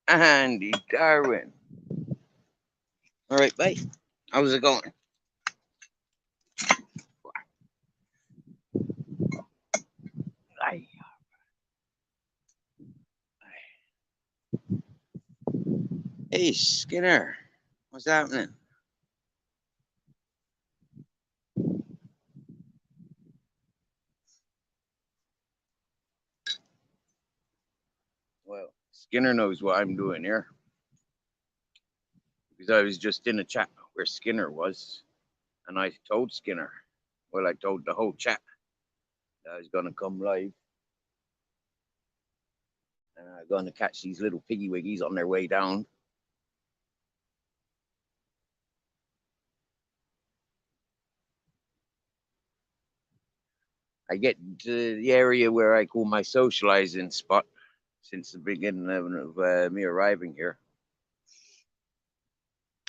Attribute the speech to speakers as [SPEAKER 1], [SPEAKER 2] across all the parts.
[SPEAKER 1] Andy Darwin. All right, bye. How's it going? Aye. Hey, Skinner. What's happening? Well, Skinner knows what I'm doing here because I was just in a chat where Skinner was, and I told Skinner, well, I told the whole chat that I was going to come live and I'm going to catch these little piggy wiggies on their way down. I get to the area where I call my socializing spot since the beginning of me arriving here.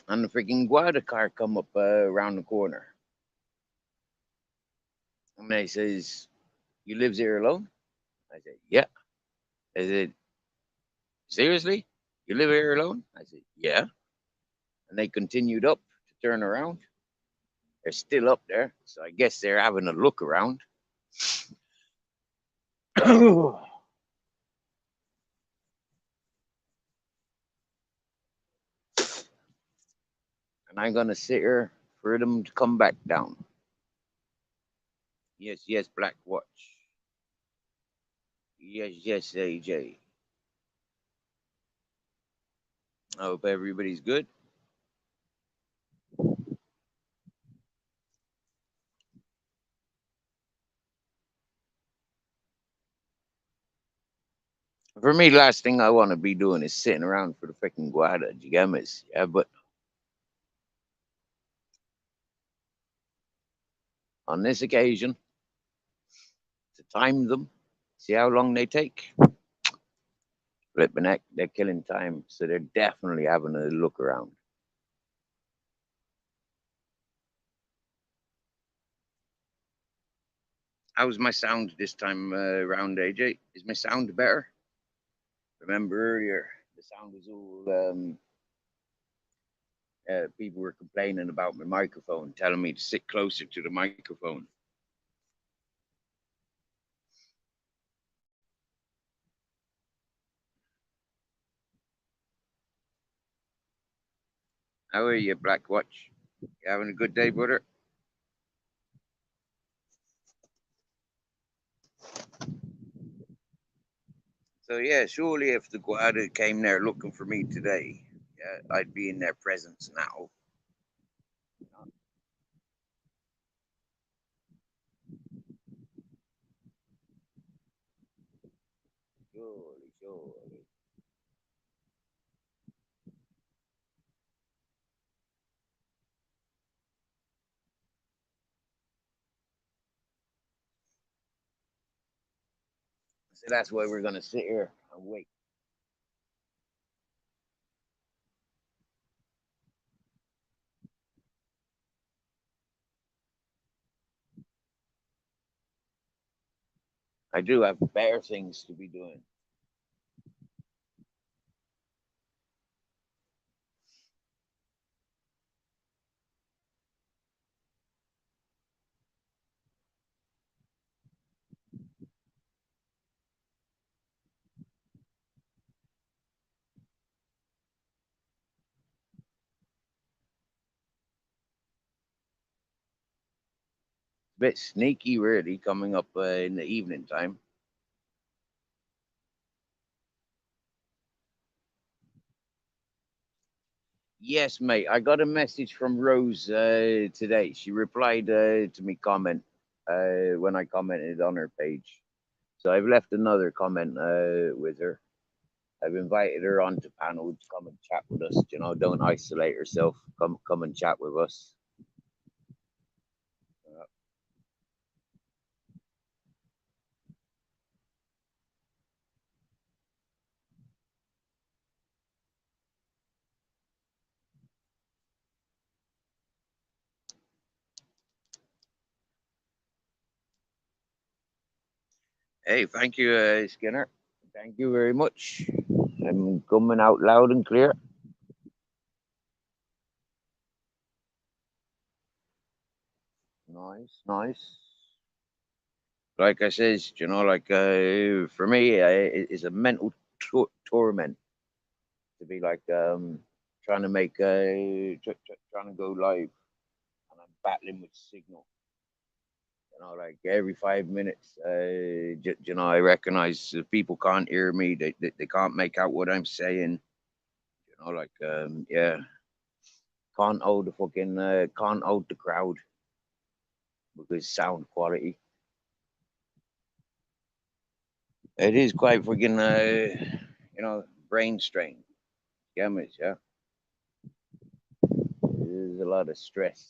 [SPEAKER 1] And the freaking Guada car come up around the corner. And they says, "You lives here alone?" I said, "Yeah." They said, "Seriously? You live here alone?" I said, "Yeah." And they continued up to turn around. They're still up there, so I guess they're having a look around. And I'm gonna sit here for them to come back down. Yes, yes, Black Watch. Yes, yes, AJ. I hope everybody's good. For me, last thing I want to be doing is sitting around for the freaking Guada. Do you get me? Yeah, but on this occasion, to time them, see how long they take. Flipping heck, they're killing time, so they're definitely having a look around. How's my sound this time around, AJ? Is my sound better? Remember earlier, the sound was all. People were complaining about my microphone, telling me to sit closer to the microphone. How are you, Black Watch? You having a good day, brother? So yeah, surely if the Guada came there looking for me today, yeah, I'd be in their presence now. Surely, surely. So that's why we're gonna sit here and wait. I do have better things to be doing. bit sneaky, really, coming up in the evening time. Yes, mate. I got a message from Rose today. She replied to me comment when I commented on her page. So I've left another comment with her. I've invited her onto panel to come and chat with us. You know, don't isolate herself. Come and chat with us. Hey, thank you, Skinner. Thank you very much. I'm coming out loud and clear. Nice, nice. Like I says, you know, like for me, it's a mental torment to be like trying to make trying to go live, and I'm battling with signal. You know, like every 5 minutes, you know, I recognize people can't hear me. They can't make out what I'm saying. You know, like yeah, can't hold the fucking can't hold the crowd because sound quality. It is quite freaking you know, brain strain. Gammas, yeah. There's a lot of stress.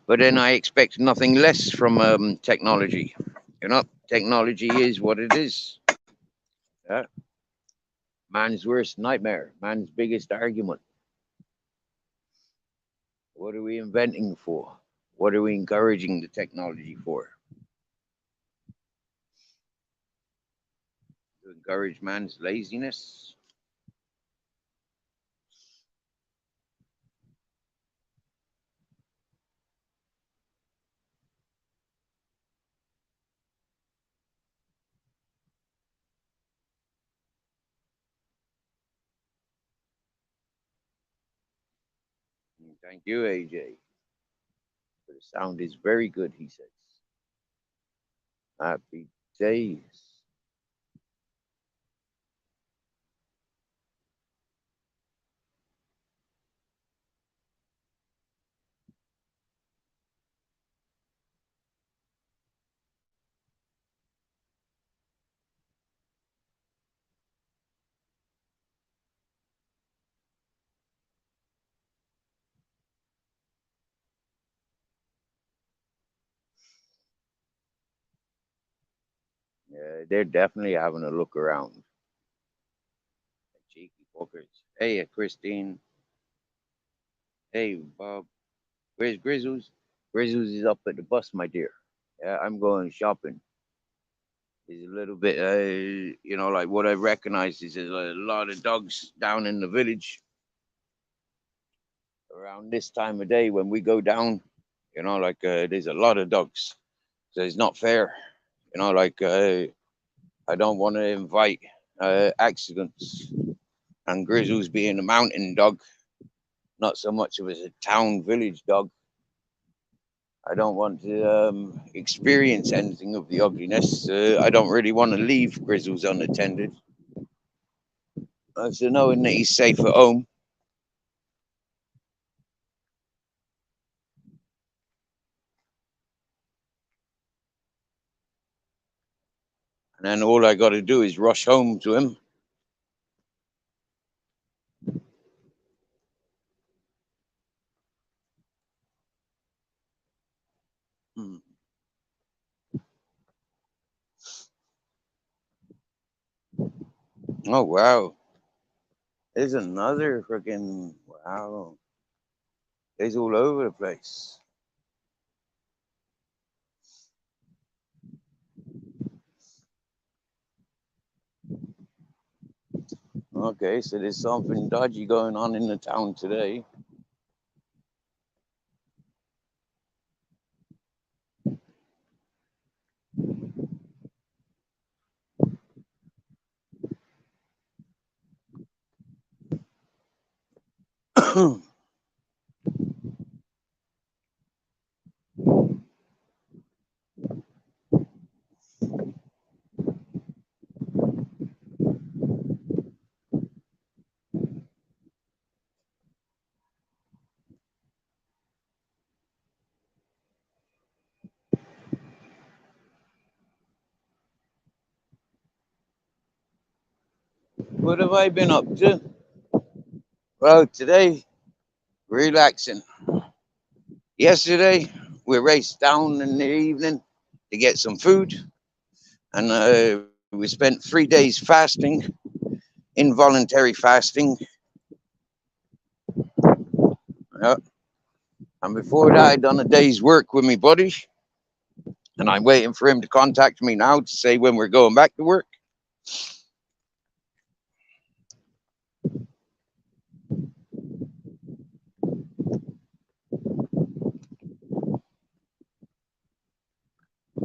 [SPEAKER 1] But then I expect nothing less from technology. You know, technology is what it is. Yeah? Man's worst nightmare, man's biggest argument. What are we inventing for? What are we encouraging the technology for? To encourage man's laziness? Thank you, AJ. The sound is very good, he says. Happy days. Yeah, they're definitely having a look around. Cheeky fuckers. Hey, Christine. Hey, Bob. Where's Grizzles? Grizzles is up at the bus, my dear. Yeah, I'm going shopping. It's a little bit, you know, like what I recognize is there's a lot of dogs down in the village around this time of day when we go down. You know, like there's a lot of dogs. So it's not fair. You know, like I don't want to invite accidents. And Grizzles being a mountain dog, not so much of a town village dog. I don't want to experience anything of the ugliness. I don't really want to leave Grizzles unattended. So knowing that he's safe at home, and then all I got to do is rush home to him. Hmm. Oh wow, there's another freaking wow. He's all over the place. Okay, so there's something dodgy going on in the town today. What have I been up to? Well, today, relaxing. Yesterday, we raced down in the evening to get some food, and we spent 3 days fasting, involuntary fasting. Uh, and before that, I'd done a day's work with my buddy, and I'm waiting for him to contact me now to say when we're going back to work.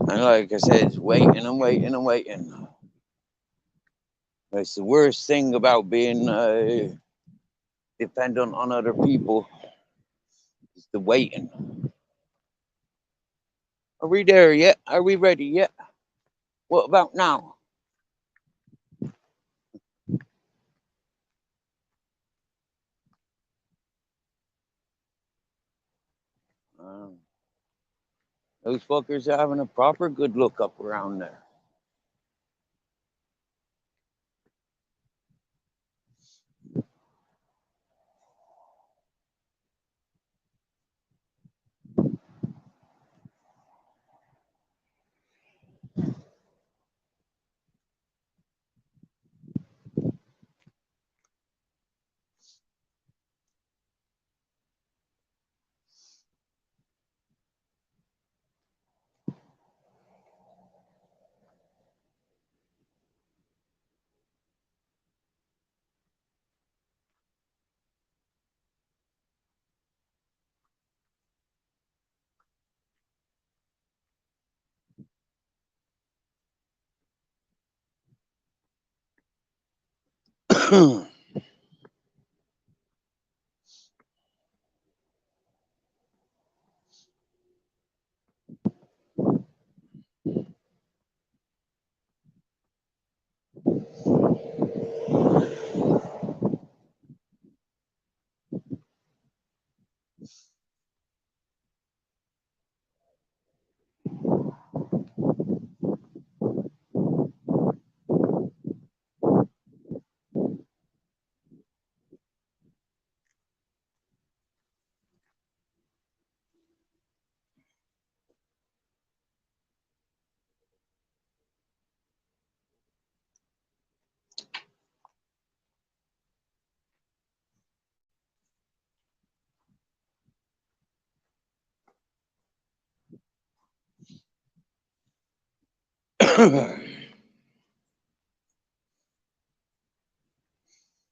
[SPEAKER 1] And like I said, it's waiting and waiting and waiting. It's the worst thing about being dependent on other people is the waiting. Are we there yet? Are we ready yet? What about now? Um, those fuckers are having a proper good look up around there.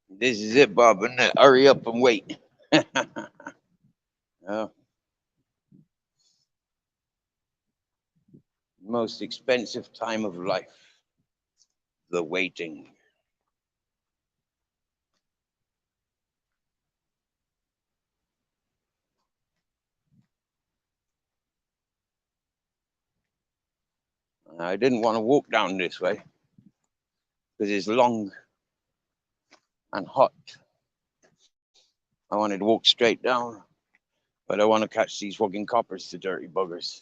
[SPEAKER 1] This is it, Bob. And hurry up and wait. uh, most expensive time of life, the waiting. I didn't want to walk down this way because it's long and hot. I wanted to walk straight down, but I want to catch these fucking coppers, the dirty buggers.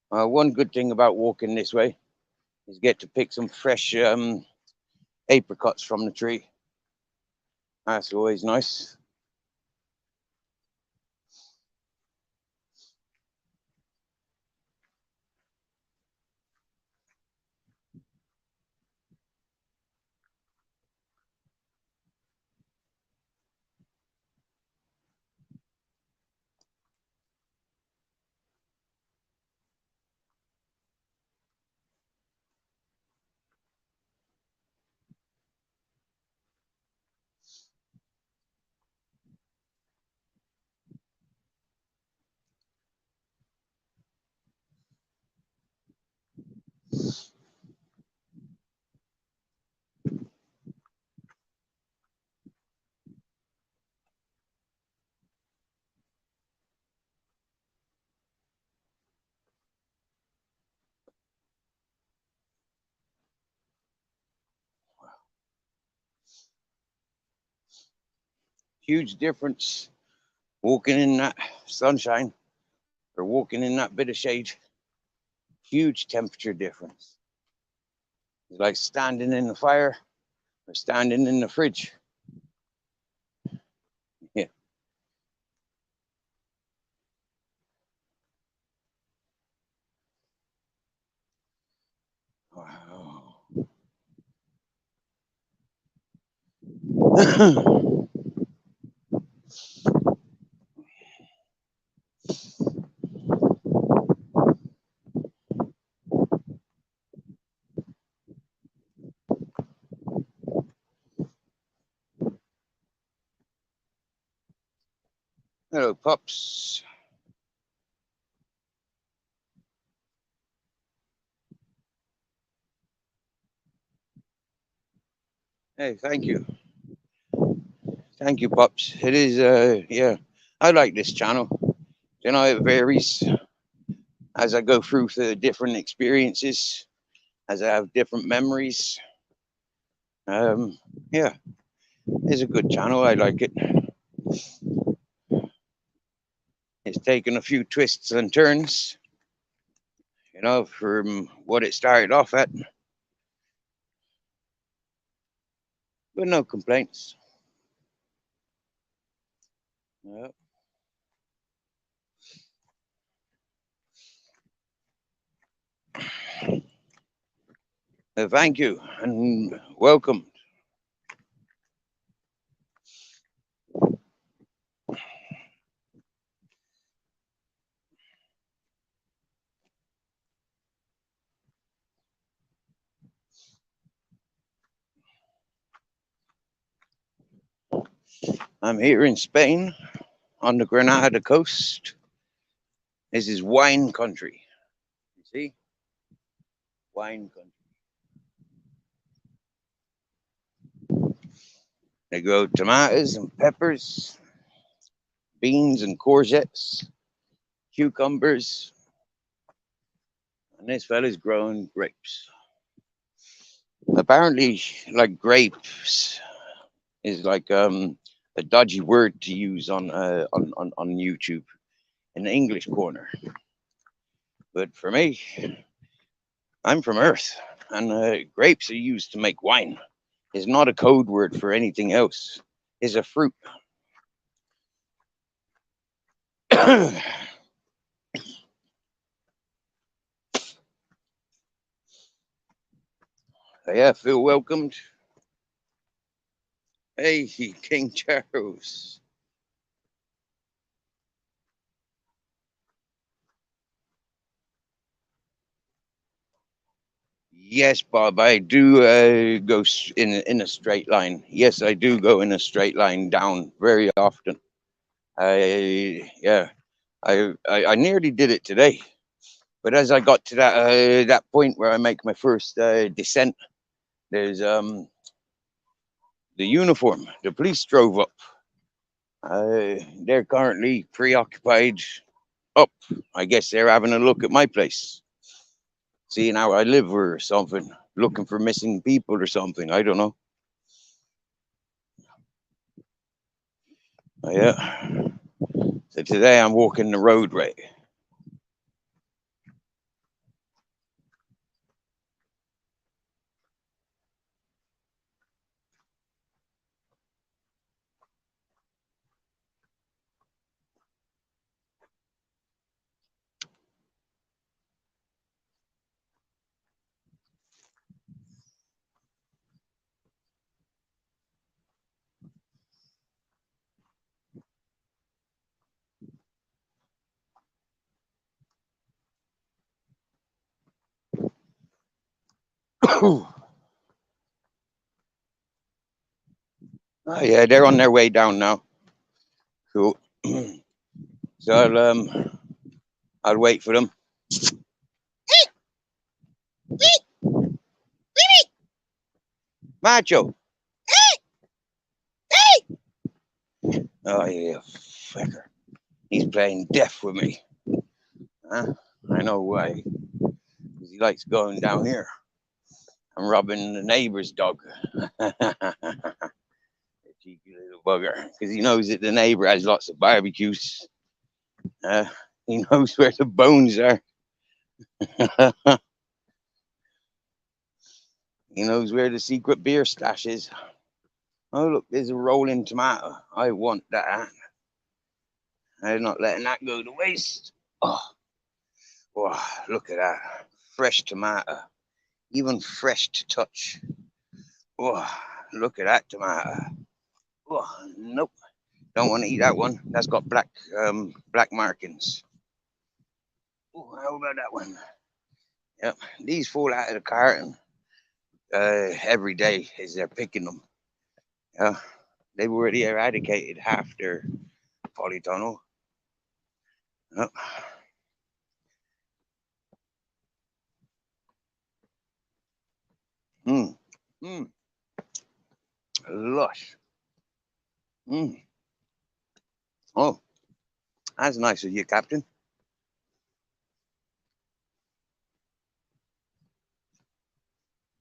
[SPEAKER 1] One good thing about walking this way is get to pick some fresh apricots from the tree. That's always nice. Huge difference walking in that sunshine or walking in that bit of shade. Huge temperature difference. It's like standing in the fire or standing in the fridge. Yeah. Wow. Hello, pups. Hey, thank you. Thank you, pups. It is, yeah, I like this channel. You know, it varies as I go through the different experiences, as I have different memories. Yeah, it's a good channel. I like it. It's taken a few twists and turns, you know, from what it started off at, but no complaints. Yeah. Thank you and welcome. I'm here in Spain on the Granada coast. This is wine country. You see? Wine country. They grow tomatoes and peppers, beans and courgettes, cucumbers, and this fella's growing grapes. Apparently, like grapes is like a dodgy word to use on YouTube in the English corner. But for me, I'm from Earth, and grapes are used to make wine. It's not a code word for anything else. It's a fruit. Yeah, feel welcomed. Hey, King Charles. Yes, Bob, I do go in a straight line. Yes, I do go in a straight line down very often. Yeah, I nearly did it today, but as I got to that point where I make my first descent, there's the uniform. The police drove up. They're currently preoccupied up. I guess they're having a look at my place, seeing how I live or something, looking for missing people or something. I don't know. Yeah. So today I'm walking the road right. Oh yeah, they're on their way down now. Cool. So I'll wait for them. Macho. Oh yeah, fecker. He's playing deaf with me. Huh? I know why. Because he likes going down here. I'm robbing the neighbor's dog. Cheeky little bugger. Because he knows that the neighbor has lots of barbecues. He knows where the bones are. He knows where the secret beer stash is. Oh, look, there's a rolling tomato. I want that. I'm not letting that go to waste. Oh, wow, look at that. Fresh tomato. Even fresh to touch. Oh, look at that tomato. Oh, nope. Don't want to eat that one. That's got black markings. Oh, how about that one? Yep. These fall out of the carton every day as they're picking them. They've already eradicated half their polytunnel. Yep. Lush. Oh, that's nice of you, Captain.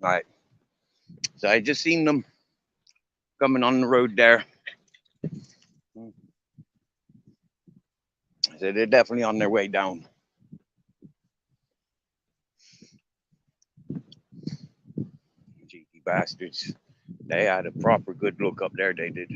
[SPEAKER 1] Right. So I just seen them coming on the road there. So they're definitely on their way down. Cheeky bastards. They had a proper good look up there, they did.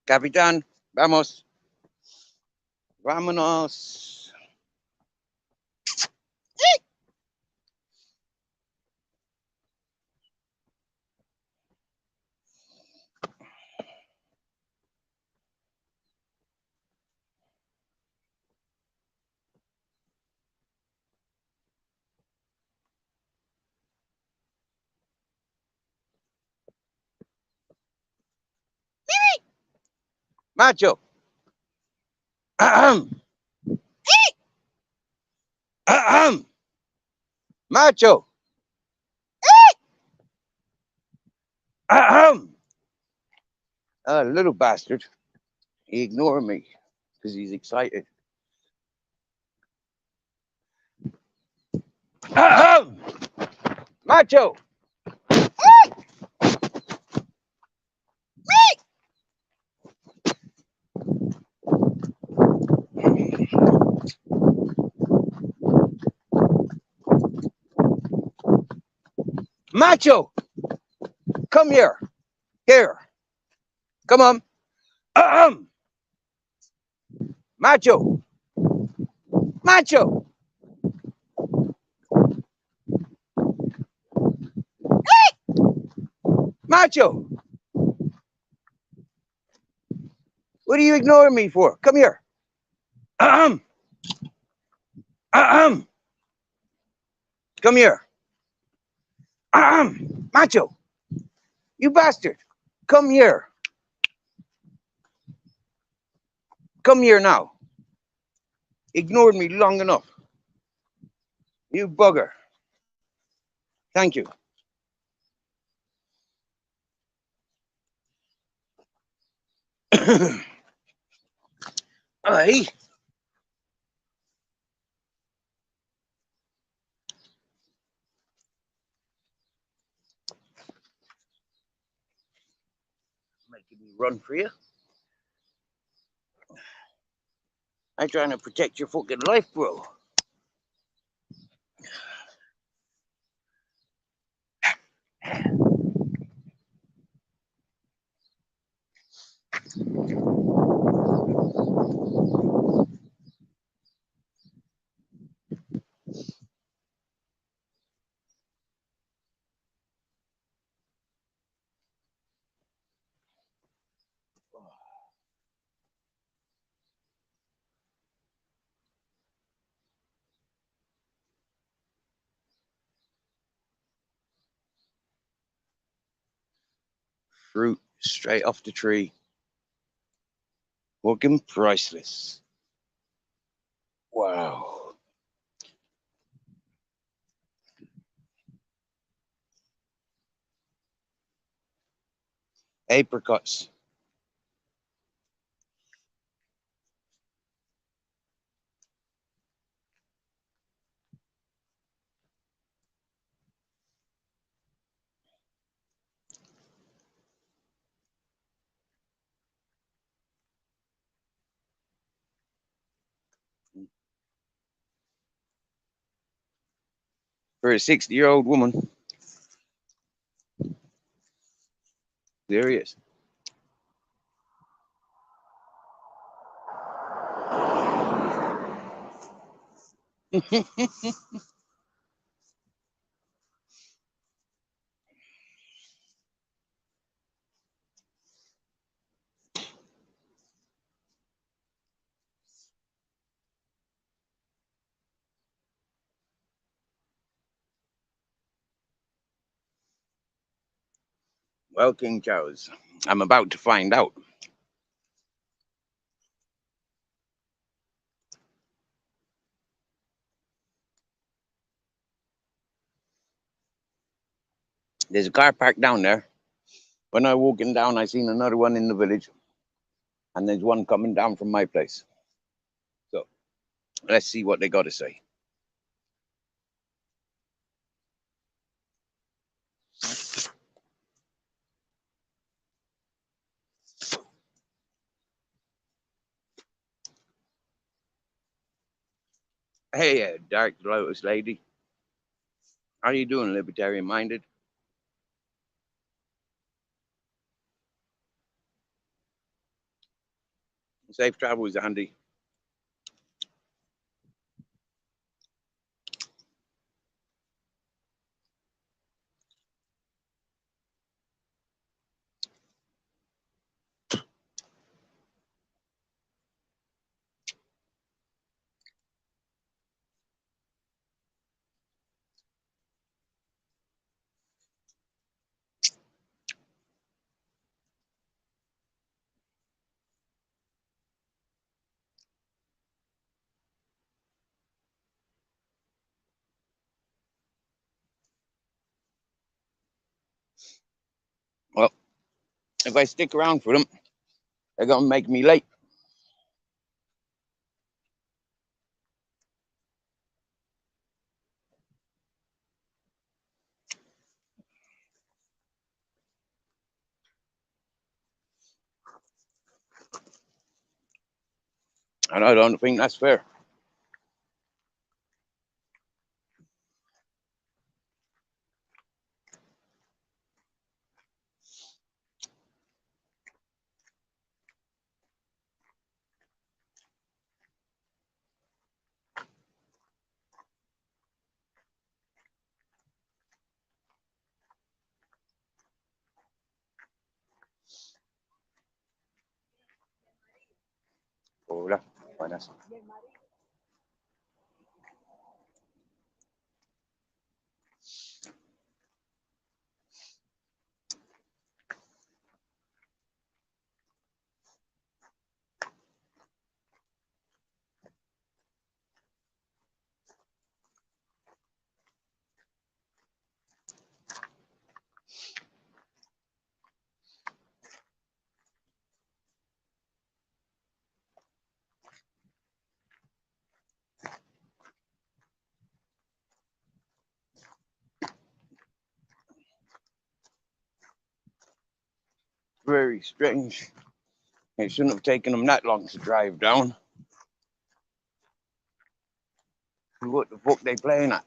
[SPEAKER 1] Capitán, vamos. Vámonos. Macho. Ahem. Ahem. Macho. Ahem. Little bastard. He ignored me because he's excited. Ahem. Macho. Macho. Come here. Here. Come on. Ahem. Macho. Macho. Macho. What are you ignoring me for? Come here. Ahem. Ahem. Come here. Ahem. Macho. You bastard. Come here. Come here now. Ignored me long enough. You bugger. Thank you. Aye. making me run for you. I'm trying to protect your fucking life, bro. Fruit straight off the tree. Fucking priceless. Wow. Apricots. For a 60-year-old woman. There he is. Well, King Charles, I'm about to find out. There's a car parked down there. When I walking down, I seen another one in the village. And there's one coming down from my place. So let's see what they got to say. Hey, Dark Lotus lady. How you doing, libertarian minded? Safe travels, Andy. Well, if I stick around for them, they're going to make me late. And I don't think that's fair. Hola, buenas. Very strange. It shouldn't have taken them that long to drive down. What the fuck they playing at?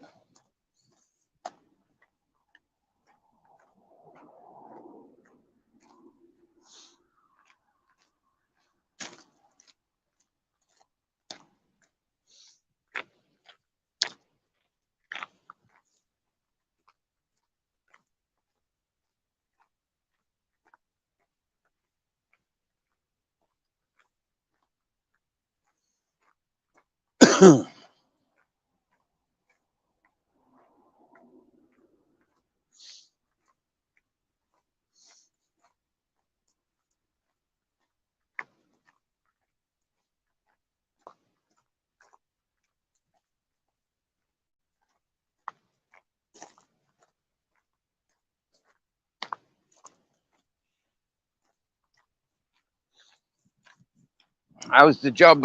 [SPEAKER 1] How's the job,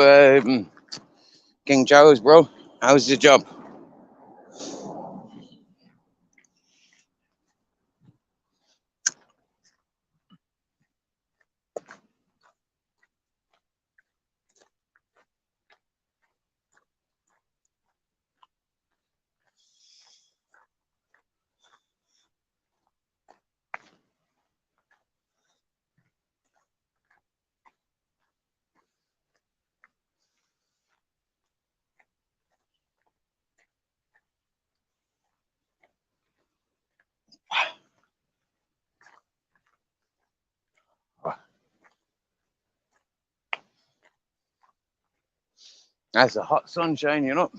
[SPEAKER 1] King Charles, bro? How's the job? That's a hot sunshine, you know.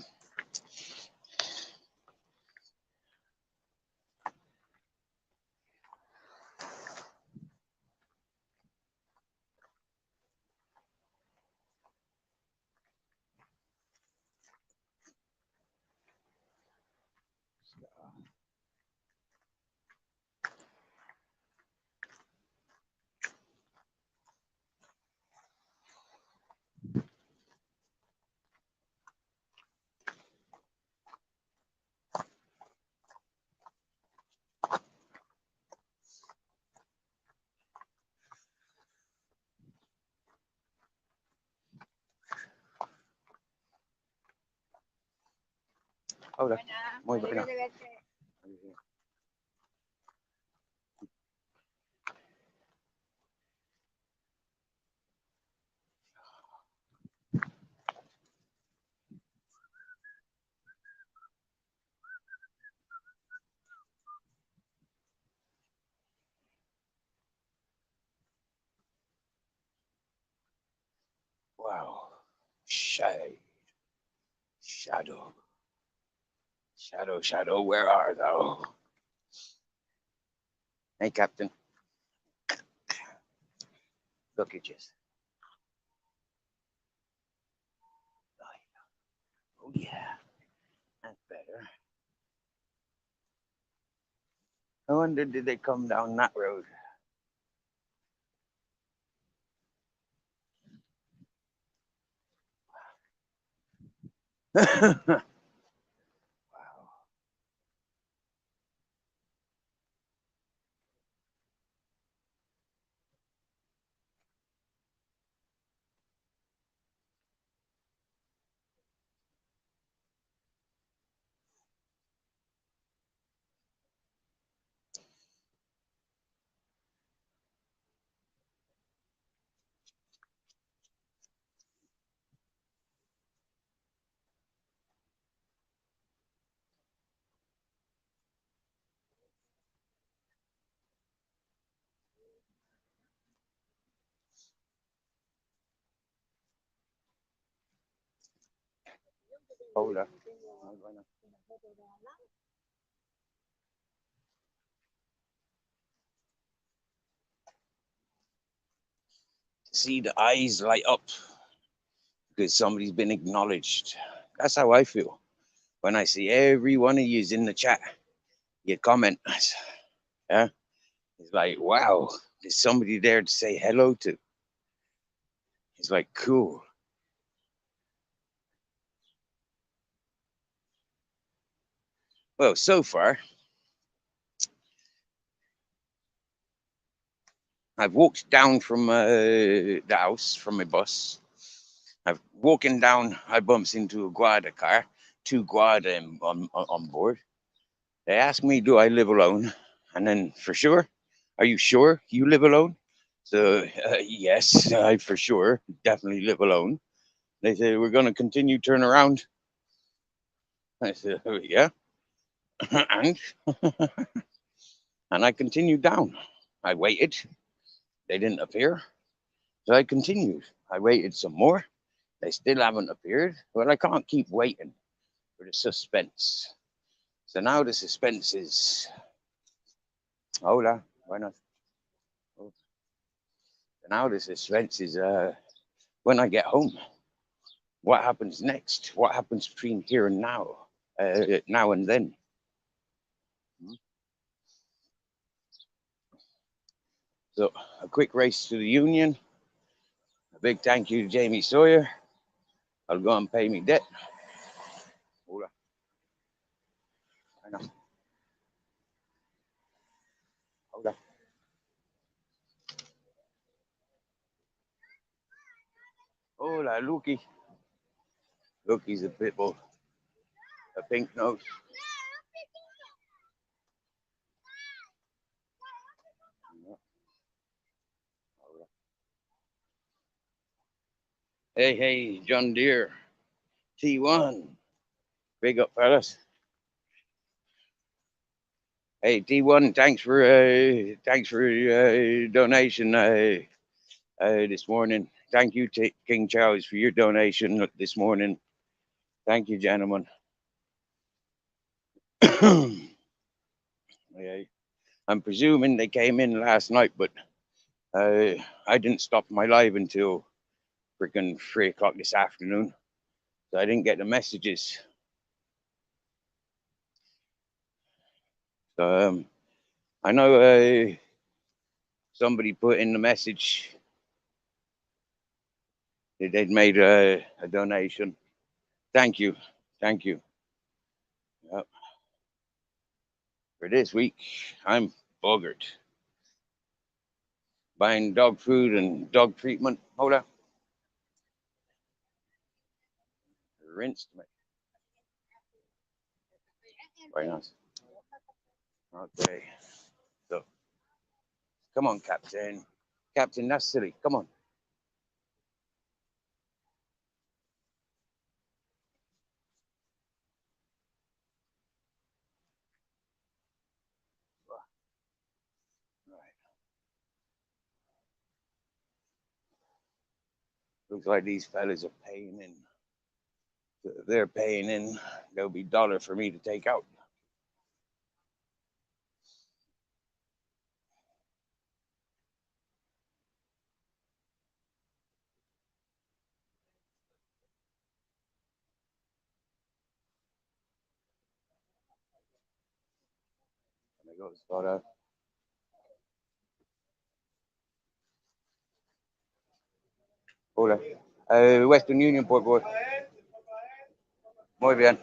[SPEAKER 1] Hola. Muy buena. Wow. Shade. Shadow. Shadow, shadow, where art thou? Hey, Captain. Look at you. Oh, yeah. That's better. I wonder, did they come down that road? Wow. Hola. Muy buena. See the eyes light up because somebody's been acknowledged. That's how I feel when I see every one of you in the chat. You comment, yeah. It's like, wow, there's somebody there to say hello to. It's like, cool. Well, so far, I've walked down from the house from my bus. I've walking down. I bumps into a Guada car, two Guada on board. They ask me, "Do I live alone?" And then, for sure, "Are you sure you live alone?" So yes, I for sure definitely live alone. They say, "We're going to continue turn around." I said, "Oh, yeah," and and I continued down. I waited. They didn't appear. So I continued. I waited some more. They still haven't appeared. Well, I can't keep waiting for the suspense. So now the suspense is, hola, why not? Oh. So now the suspense is when I get home, what happens next? What happens between here and now and then? So a quick race to the union. A big thank you to Jamie Sawyer. I'll go and pay me debt. Hola, why not? Hola. Hola, Luki. Luki's a pit bull, a pink nose. Hey, hey, John Deere, T1, big up, fellas. Hey, T1, thanks for donation this morning. Thank you, King Charles, for your donation this morning. Thank you, gentlemen. Yeah, I'm presuming they came in last night, but I didn't stop my live until freaking 3 o'clock this afternoon, so I didn't get the messages. So I know somebody put in the message that they'd made a donation. Thank you. Thank you. Yep. For this week, I'm buggered. Buying dog food and dog treatment. Hold on. Rinsed me. Very nice. Okay. So, come on, Captain. Captain, that's silly. Come on. Right. Looks like these fellas are paying in. If they're paying in, there'll be dollar for me to take out. And I go to start out. Hola. Western Union, por favor. Muy bien.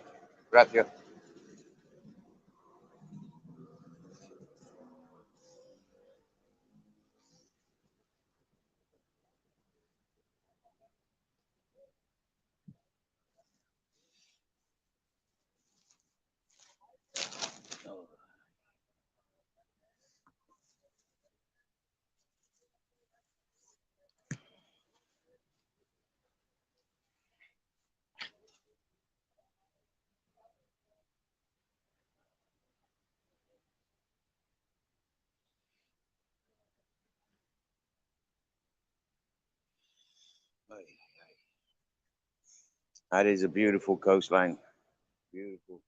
[SPEAKER 1] Gracias. That is a beautiful coastline. Beautiful.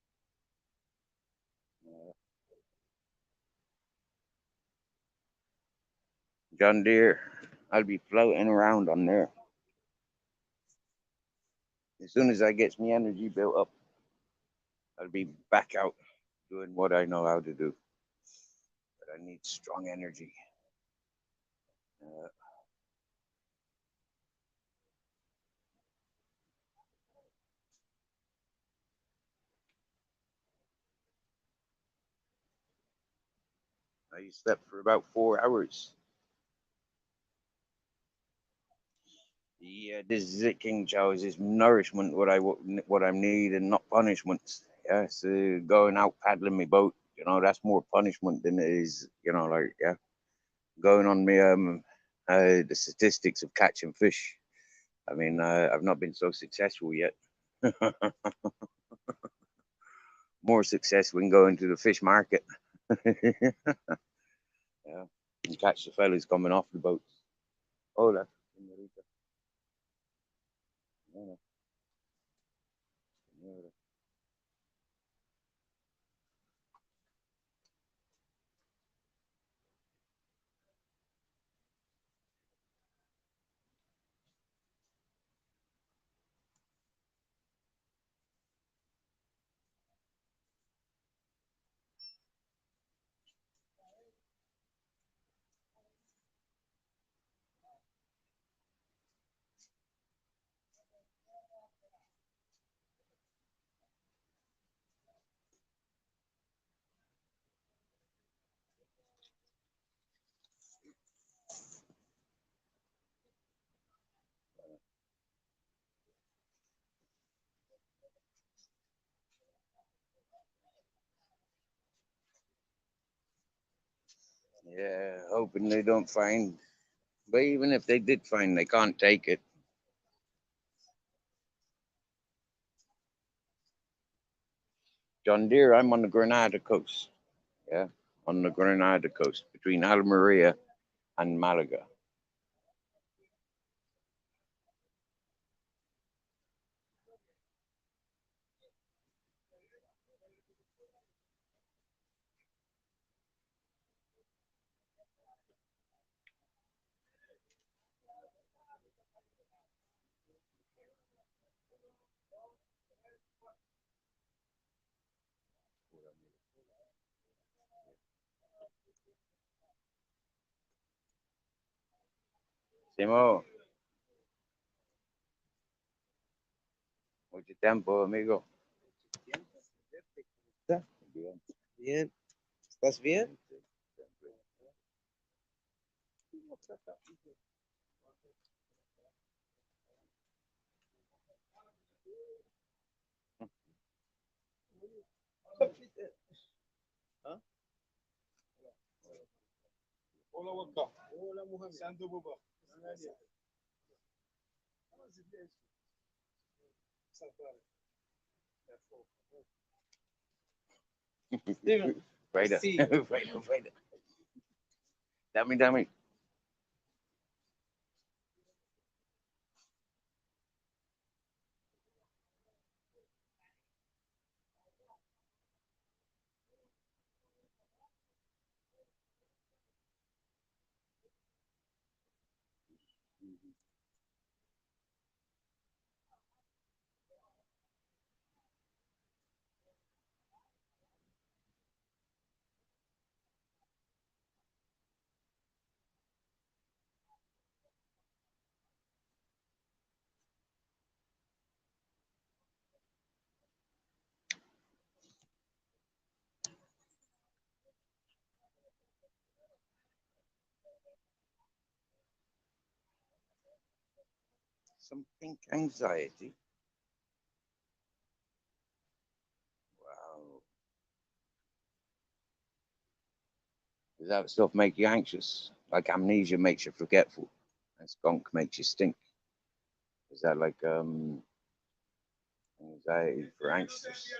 [SPEAKER 1] John Deere. I'll be floating around on there. As soon as I get my energy built up, I'll be back out doing what I know how to do. But I need strong energy. Uh, I slept for about 4 hours. Yeah, this is it, King Charles. Is nourishment what I need, and not punishments. Yeah, so going out paddling my boat, that's more punishment than it is, like, yeah, going on me the statistics of catching fish. I mean, I've not been so successful yet. More success when going to the fish market. Yeah, and catch the fellas coming off the boats. Hola, señorita. Señora, señora. Yeah, hoping they don't find. But even if they did find, they can't take it. John Deere, I'm on the Granada coast. Yeah, on the Granada coast between Almeria and Malaga. Simo, mucho tiempo, amigo. Bien.
[SPEAKER 2] Bien, ¿estás bien? ¿Ah? Hola, Waka. Hola, mujer. Santo Boba.
[SPEAKER 1] Right up.
[SPEAKER 2] Sí.
[SPEAKER 1] Right up. Dame. Some pink anxiety. Wow. Does that stuff make you anxious? Like amnesia makes you forgetful, and skunk makes you stink. Is that like anxiety for anxious?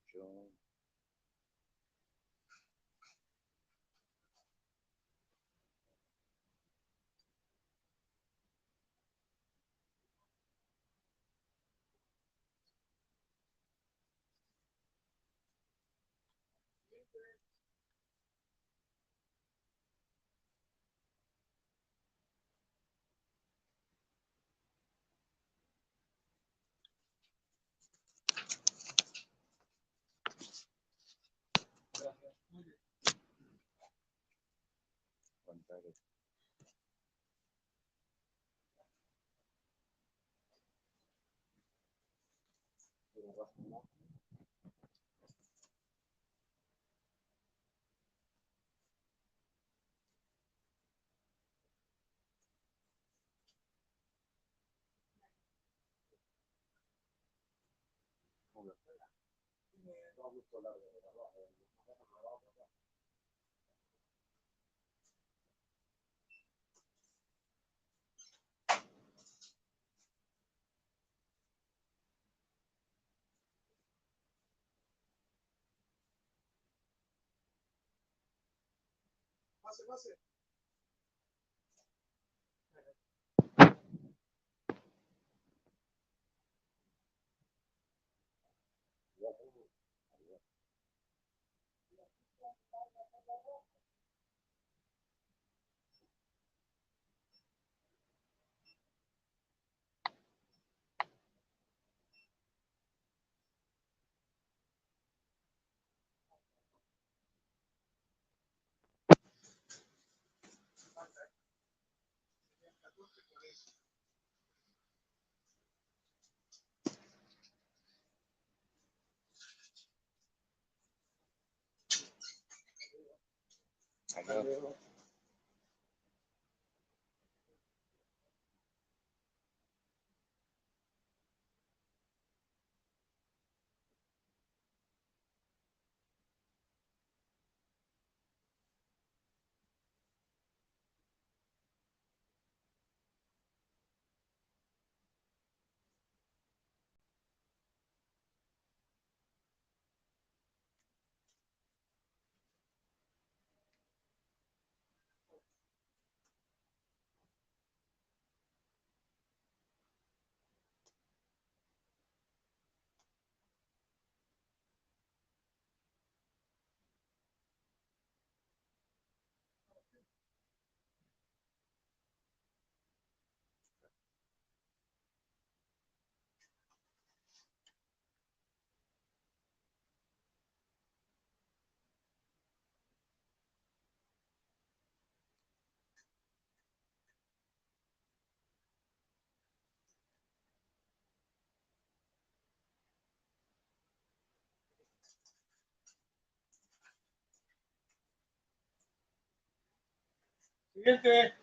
[SPEAKER 1] John. One-sided.
[SPEAKER 2] Pase, pase.
[SPEAKER 1] Hello.
[SPEAKER 2] Siguiente.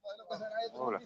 [SPEAKER 1] Hola.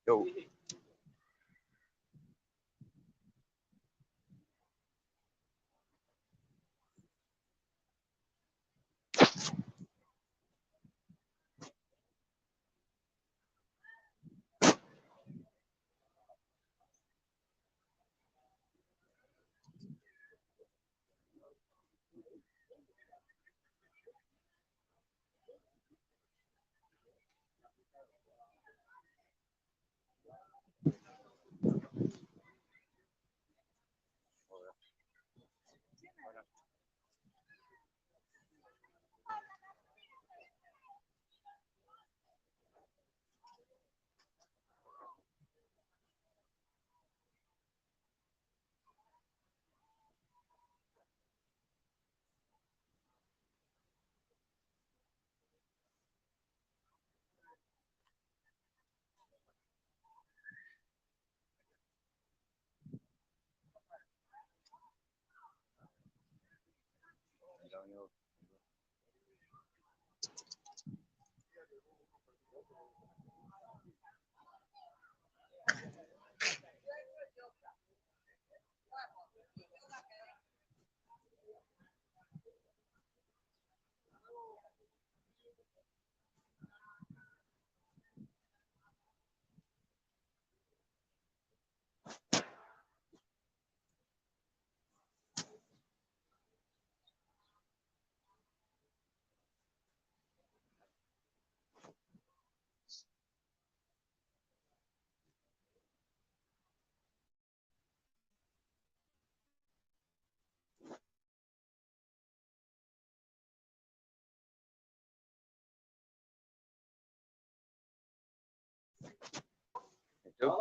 [SPEAKER 1] Yo. Yo.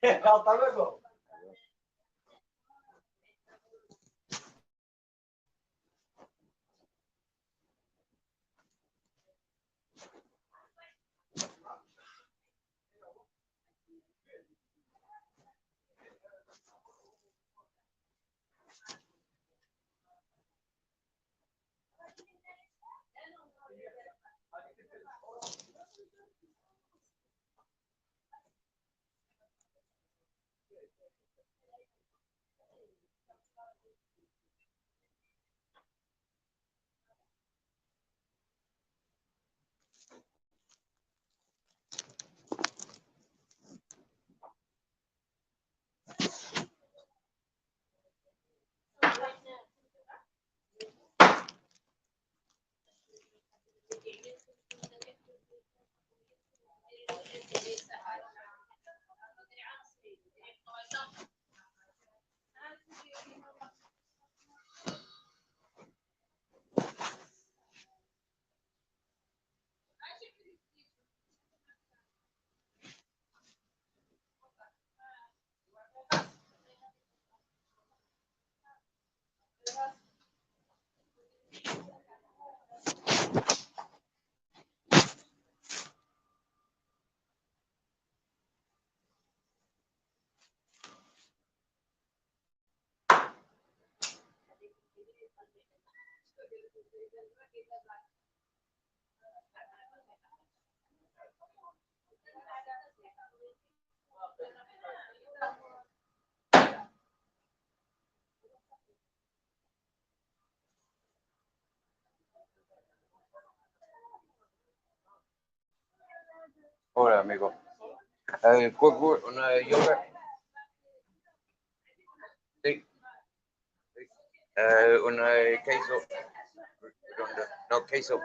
[SPEAKER 2] Hasta luego.
[SPEAKER 1] Hola, amigo. Quick word on yogurt. Sí. Sí. Un queso. Redondo. No, queso.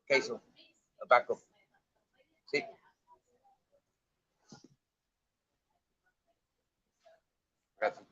[SPEAKER 1] Queso. Tobacco. Sí. Gracias.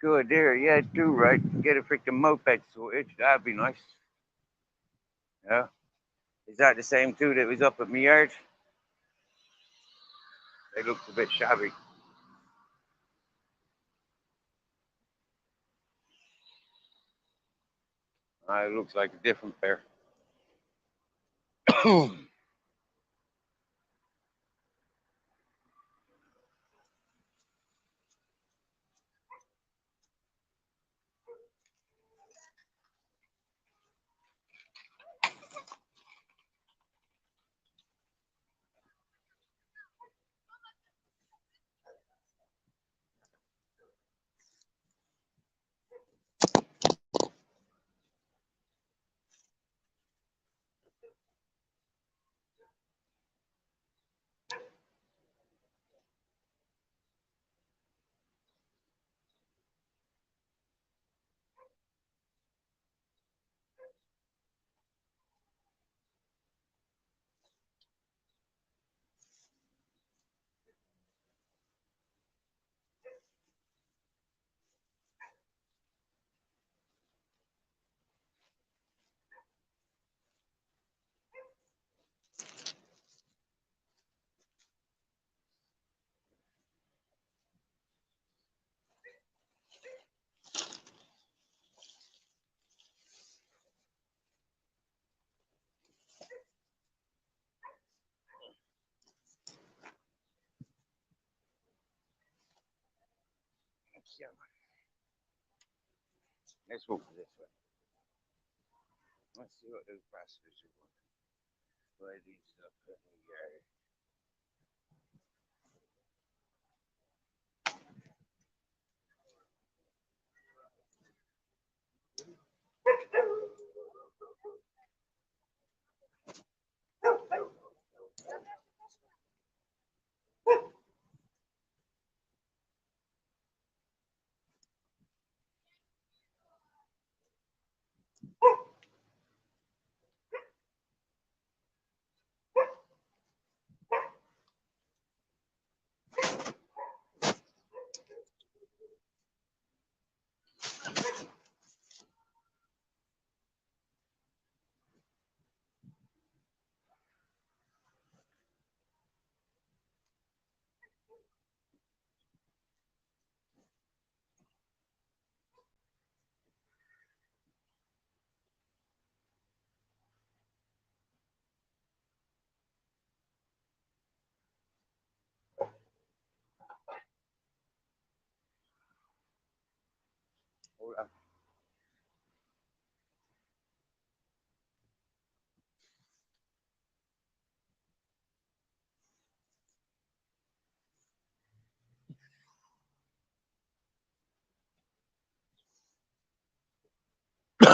[SPEAKER 1] Good there. Yeah, do right. Get a freaking moped sorted. That'd be nice. Yeah. Is that the same two that was up at my yard? They looked a bit shabby. It looks like a different pair. Let's move this way. Let's see what those bastards are doing. Why these up in the yard?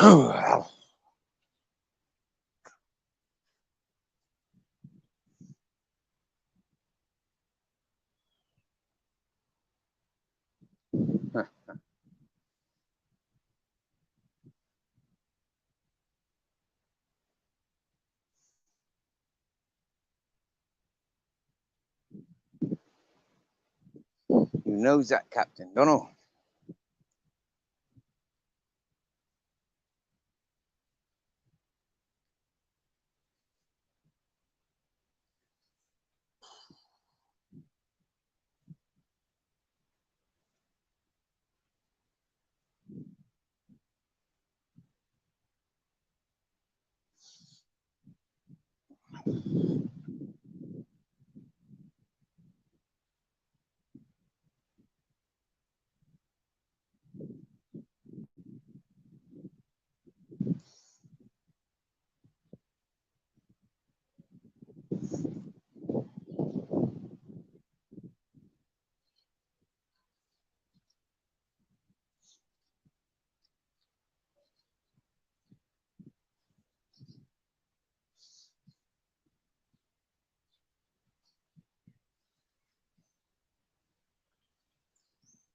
[SPEAKER 1] Who knows that, Captain? Don't know.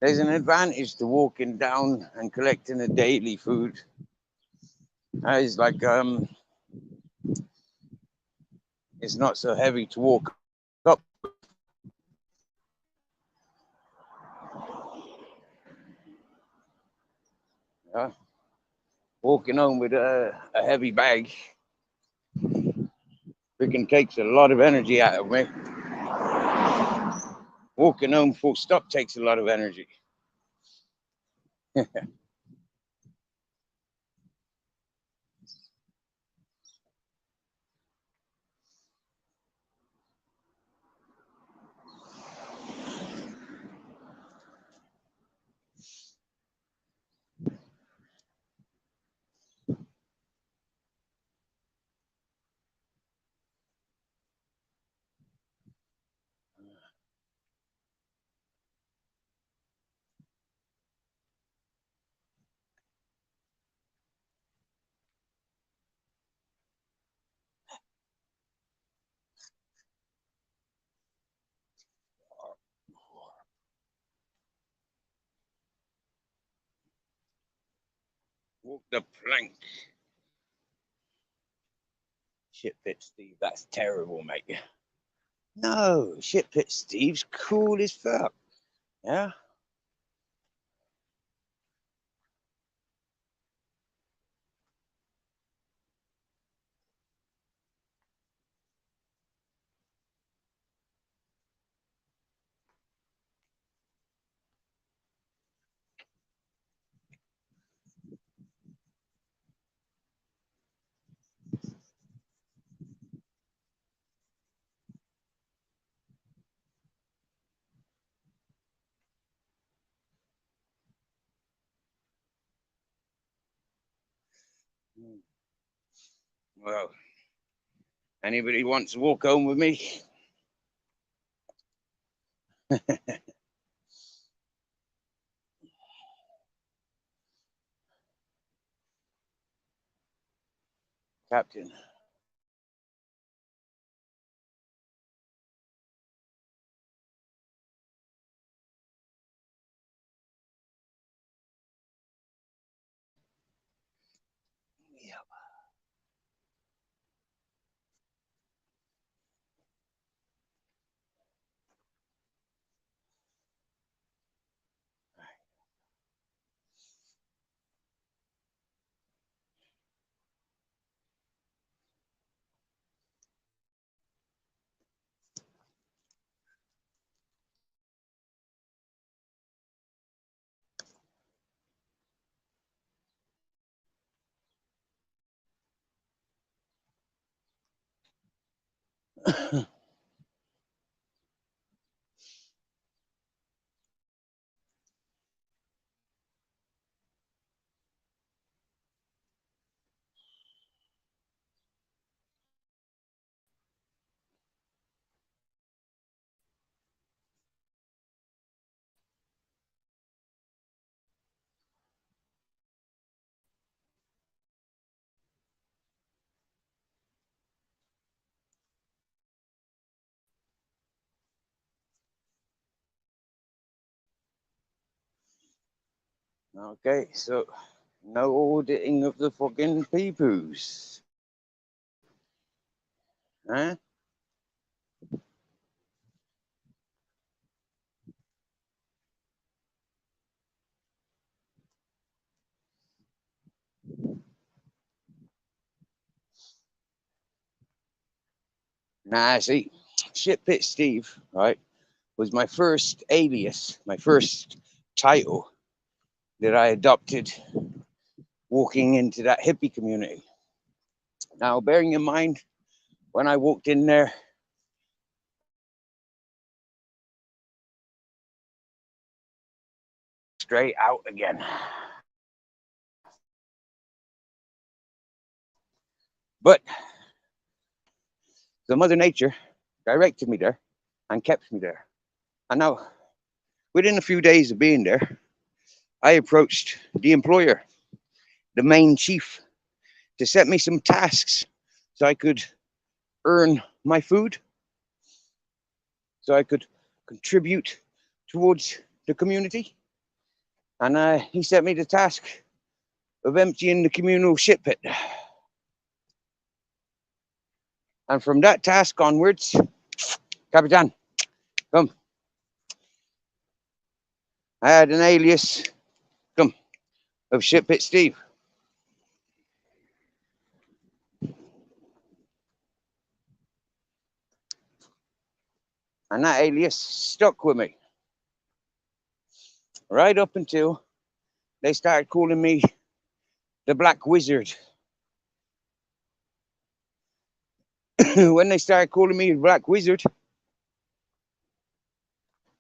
[SPEAKER 1] There's an advantage to walking down and collecting the daily food. It's like it's not so heavy to walk up. Yeah. Walking home with a heavy bag freaking takes a lot of energy out of me. Walking home full stop takes a lot of energy. Walk the plank. Shit pit Steve, that's terrible, mate. No, shit pit Steve's cool as fuck. Yeah. Well, anybody wants to walk home with me? Captain. Yeah. Okay, so no auditing of the fucking pee-poos. Huh? Nah, see, Shitpit Steve, right, was my first alias, my first title that I adopted walking into that hippie community. Now, bearing in mind, when I walked in there, straight out again. But the Mother Nature directed me there and kept me there. And now, within a few days of being there, I approached the employer, the main chief, to set me some tasks so I could earn my food, so I could contribute towards the community. And he set me the task of emptying the communal shit pit. And from that task onwards, Capitan, come. I had an alias, come, of Shitpit Steve. And that alias stuck with me. Right up until they started calling me the Black Wizard. When they started calling me the Black Wizard,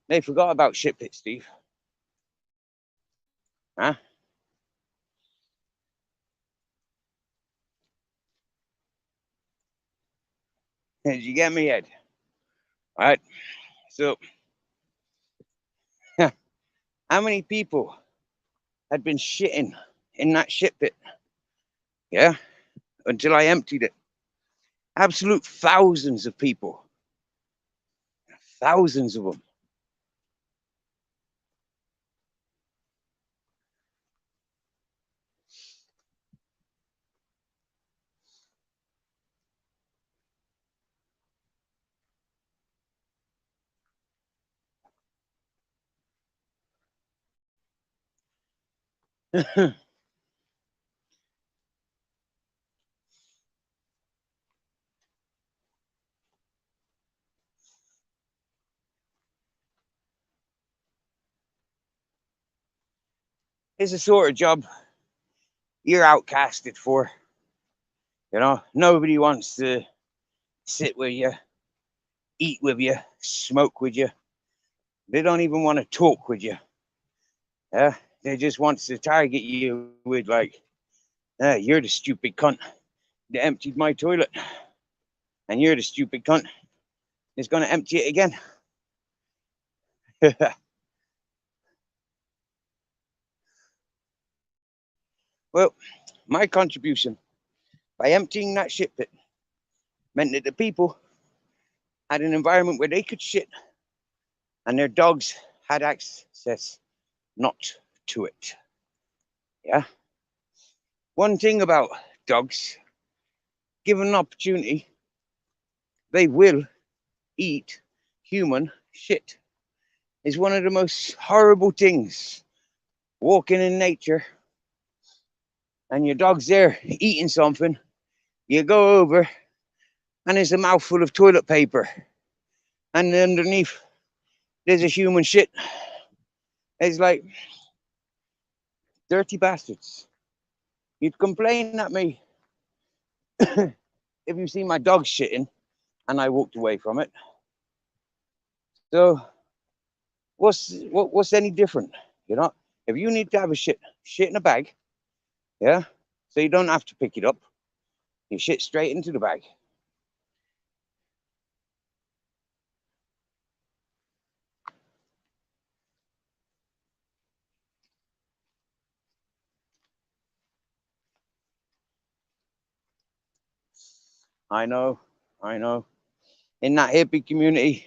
[SPEAKER 1] they forgot about Shitpit Steve. Huh? Did you get me, Ed? All right. So, how many people had been shitting in that shit pit? Yeah, until I emptied it. Absolute thousands of people. Thousands of them. It's a sort of job you're outcasted for. You know, nobody wants to sit with you, eat with you, smoke with you. They don't even want to talk with you. Yeah, they just want to target you with like, you're the stupid cunt that emptied my toilet, and you're the stupid cunt that's going to empty it again. Well, my contribution by emptying that shit pit meant that the people had an environment where they could shit and their dogs had access not to it. Yeah. One thing about dogs, given an opportunity, they will eat human shit. It's one of the most horrible things. Walking in nature and your dog's there eating something, you go over and there's a mouthful of toilet paper, and underneath there's a human shit. It's like, dirty bastards. You'd complain at me if you see my dog shitting and I walked away from it. So what's any different? You know, if you need to have a shit in a bag, yeah, so you don't have to pick it up, you shit straight into the bag. I know. In that hippie community,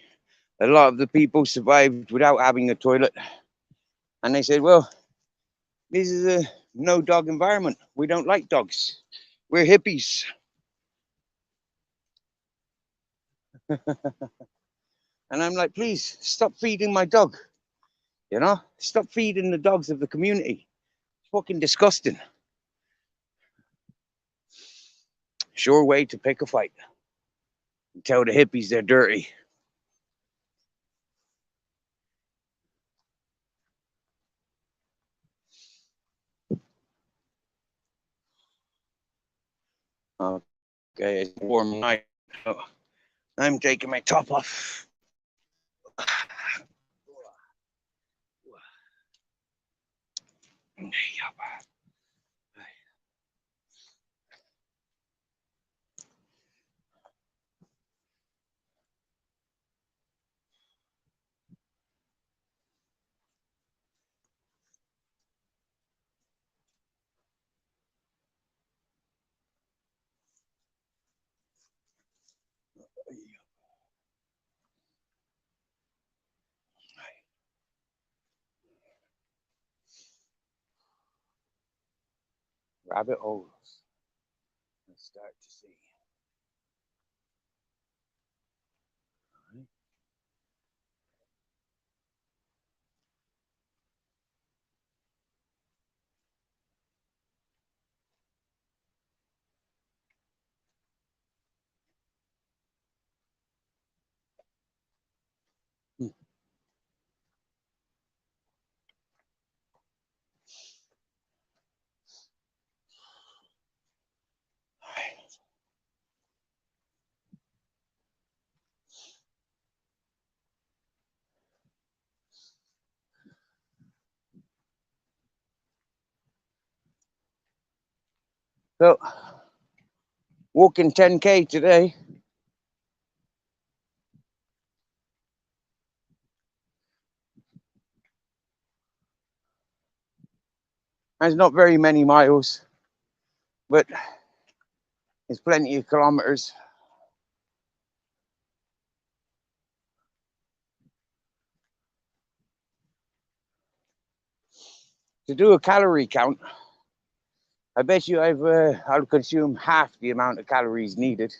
[SPEAKER 1] a lot of the people survived without having a toilet. And they said, well, This is a no dog environment. We don't like dogs. We're hippies. And I'm like, please stop feeding my dog. You know, stop feeding the dogs of the community. It's fucking disgusting. Sure way to pick a fight. And tell the hippies they're dirty. Okay, it's a warm night. So I'm taking my top off. Rabbit holes. Let's start to see. So, walking 10K today. There's not very many miles, but it's plenty of kilometers. To do a calorie count, I bet you I'll consume half the amount of calories needed.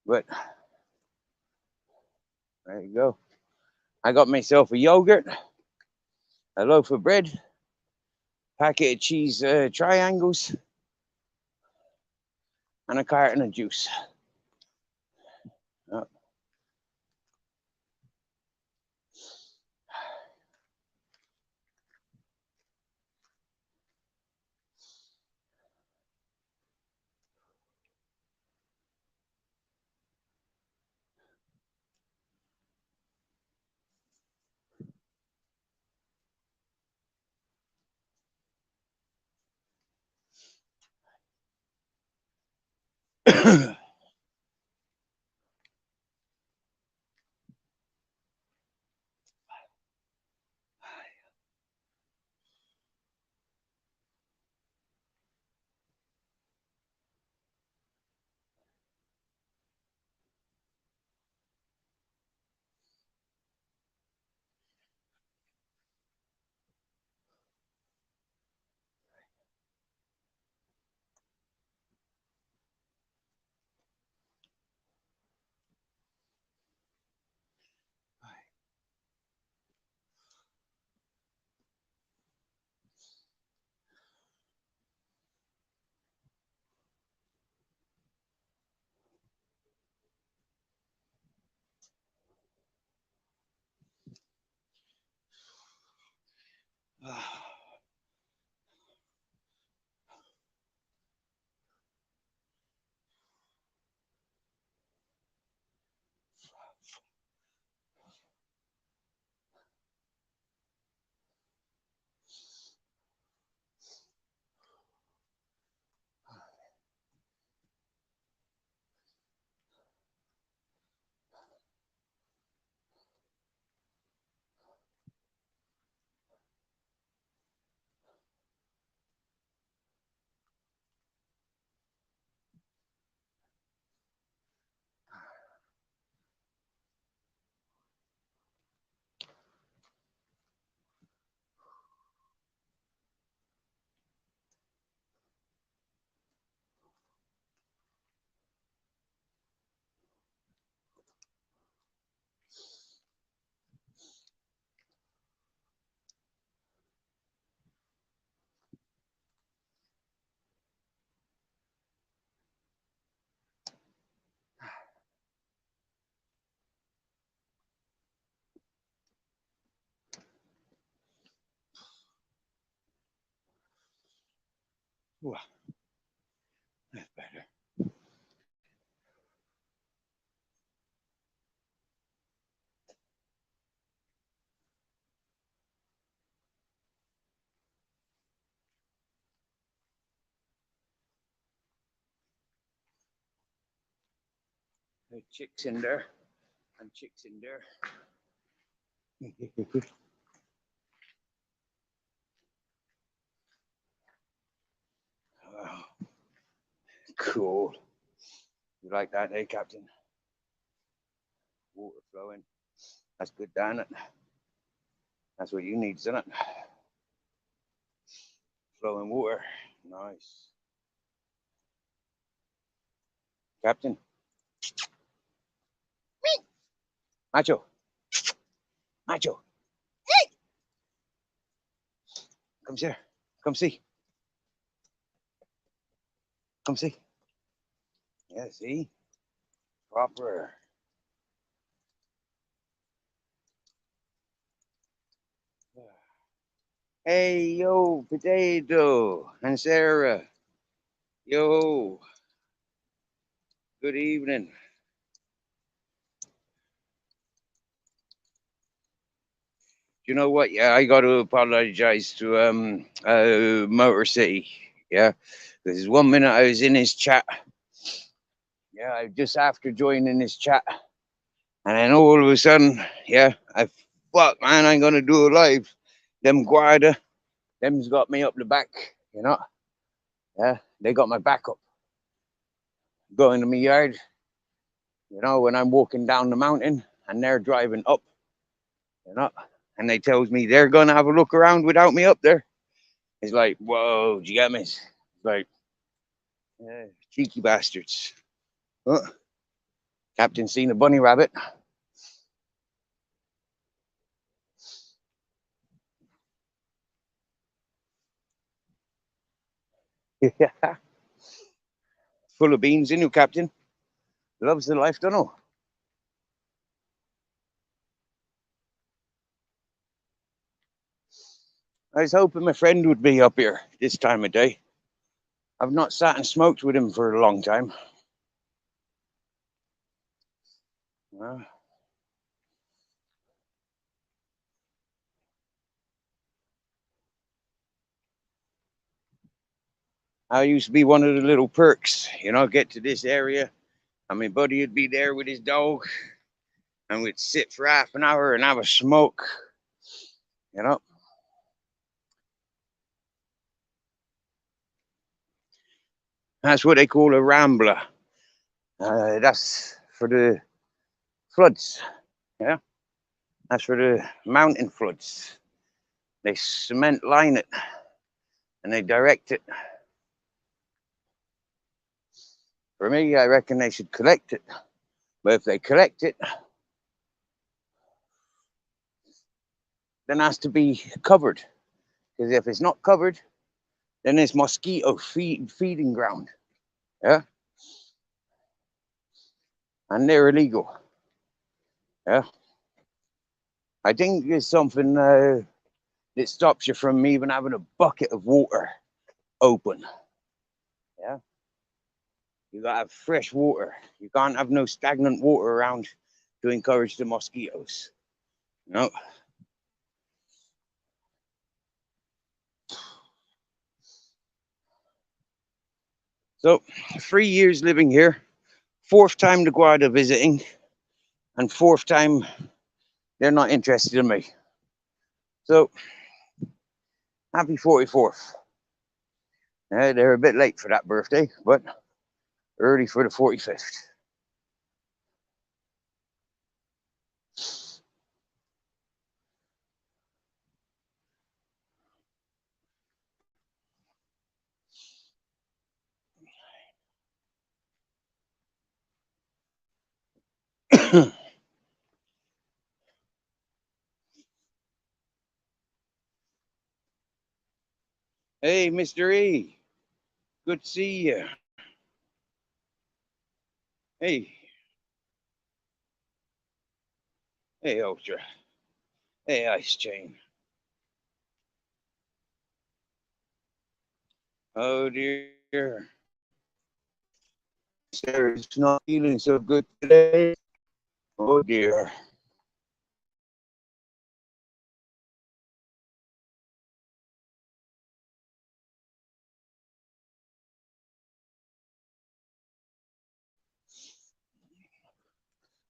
[SPEAKER 1] But there you go. I got myself a yogurt, a loaf of bread, packet of cheese triangles, and a carton of juice. Oh. Ooh, that's better. There are chicks in there and chicks in there. Oh, cool. You like that, eh, Captain? Water flowing. That's good, damn it. That's what you need, isn't it? Flowing water. Nice. Captain. Macho. Macho. Come here. Come see. Come see. Yeah, see? Proper. Hey, yo, Potato and Sarah. Yo. Good evening. You know what? Yeah, I got to apologize to Motor City. Yeah, because 1 minute I was in his chat. Yeah, I just after joining his chat, and then all of a sudden, yeah, I fuck man, I'm gonna do a live. Them Guarda, them's got me up the back. You know, yeah, they got my back up. Going to my yard. You know, when I'm walking down the mountain and they're driving up. You know, and they tells me they're gonna have a look around without me up there. It's like, whoa, do you get me? It's like, yeah, cheeky bastards. Oh, Captain seen a bunny rabbit. Yeah. Full of beans in you, Captain. Loves the life, don't know. I was hoping my friend would be up here this time of day. I've not sat and smoked with him for a long time. Well, I used to be one of the little perks, you know, get to this area, and my buddy would be there with his dog, and we'd sit for half an hour and have a smoke, you know. That's what they call a rambler. That's for the floods, yeah. That's for the mountain floods. They cement line it and they direct it. For me, I reckon they should collect it. But if they collect it, then it has to be covered. Because if it's not covered, then it's mosquito feeding ground. Yeah. And they're illegal. Yeah. I think there's something that stops you from even having a bucket of water open. Yeah. You gotta have fresh water. You can't have no stagnant water around to encourage the mosquitoes. No. So 3 years living here, fourth time to Guarda visiting, and fourth time they're not interested in me. So happy 44th. They're a bit late for that birthday, but early for the 45th. Hey, Mr. E. Good to see you. Hey. Hey, Ultra. Hey, Ice Chain. Oh dear. Sarah's not feeling so good today. Oh dear.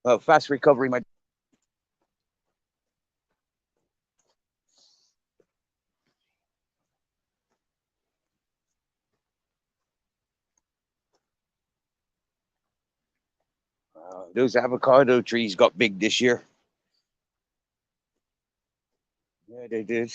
[SPEAKER 1] Well, fast recovery, my. Those avocado trees got big this year. Yeah, they did.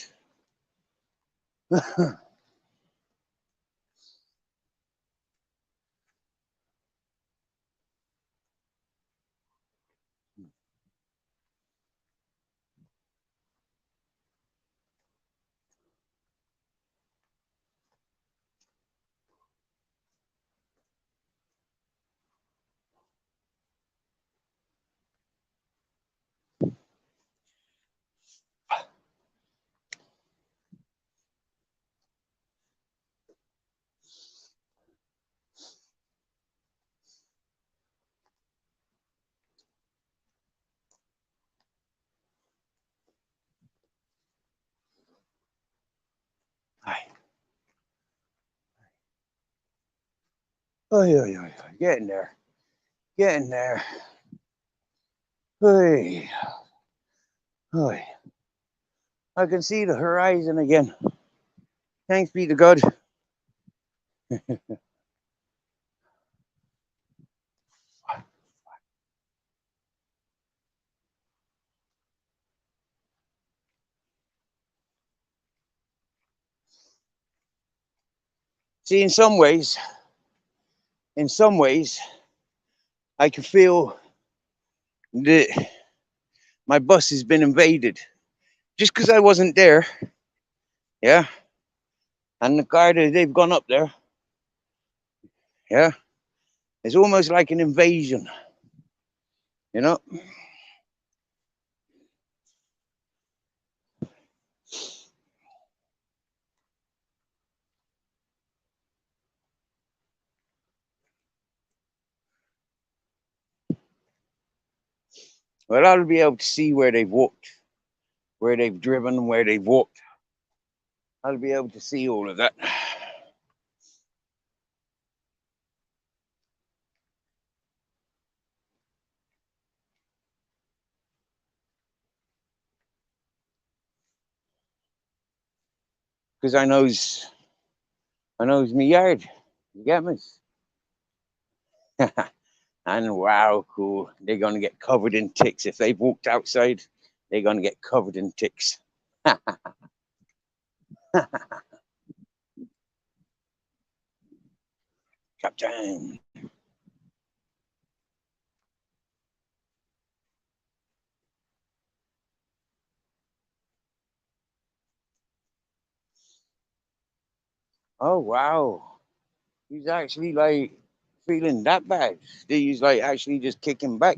[SPEAKER 1] Oh, yeah. Getting there. Getting there. Hey. Hey. I can see the horizon again. Thanks be to God. See, in some ways, I can feel that my bus has been invaded just because I wasn't there. Yeah. And the car that they've gone up there. Yeah. It's almost like an invasion. You know? Well, I'll be able to see where they've walked, where they've driven, where they've walked. I'll be able to see all of that. Because I knows me yard. You get me? And wow, cool. They're gonna get covered in ticks. If they've walked outside, they're gonna get covered in ticks. Captain. Oh wow. He's actually like feeling that bad. He's like actually just kicking back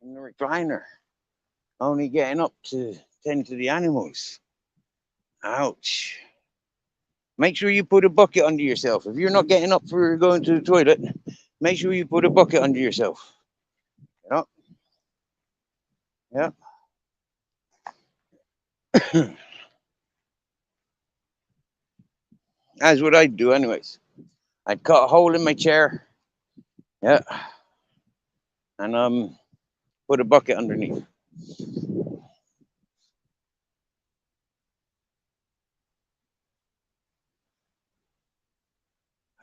[SPEAKER 1] in the recliner, only getting up to tend to the animals. Ouch. Make sure you put a bucket under yourself. If you're not getting up for going to the toilet, make sure you put a bucket under yourself. Yep. Yep. That's what I'd do anyways. I'd cut a hole in my chair. Yeah. And put a bucket underneath.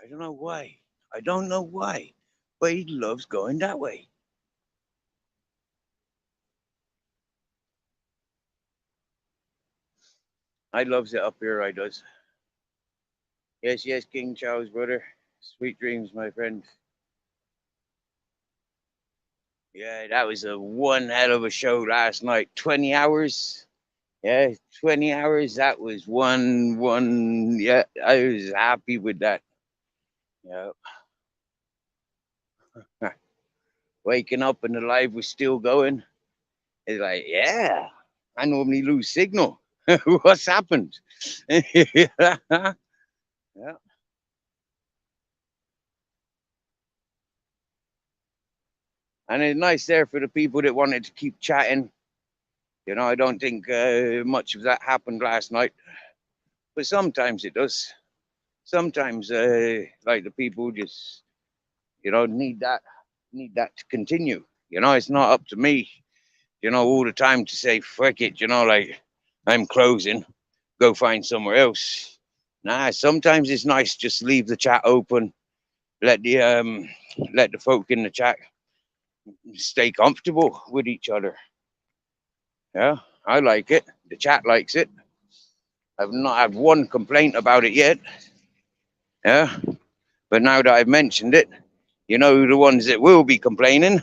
[SPEAKER 1] I don't know why. I don't know why. But he loves going that way. I loves it up here, I does. Yes, King Charles, brother. Sweet dreams, my friend. Yeah, that was a one hell of a show last night. 20 hours. Yeah, 20 hours. That was one. Yeah, I was happy with that. Yeah. Waking up and the live was still going. It's like, yeah, I normally lose signal. What's happened? Yeah. And it's nice there for the people that wanted to keep chatting. You know, I don't think much of that happened last night, but sometimes it does. Sometimes, like the people just, you know, need that to continue. You know, it's not up to me, you know, all the time to say frick it. You know, like I'm closing, go find somewhere else. Nah, sometimes it's nice just leave the chat open, let the folk in the chat stay comfortable with each other. Yeah, I like it. The chat likes it. I've not had one complaint about it yet. Yeah, but now that I've mentioned it, you know the ones that will be complaining.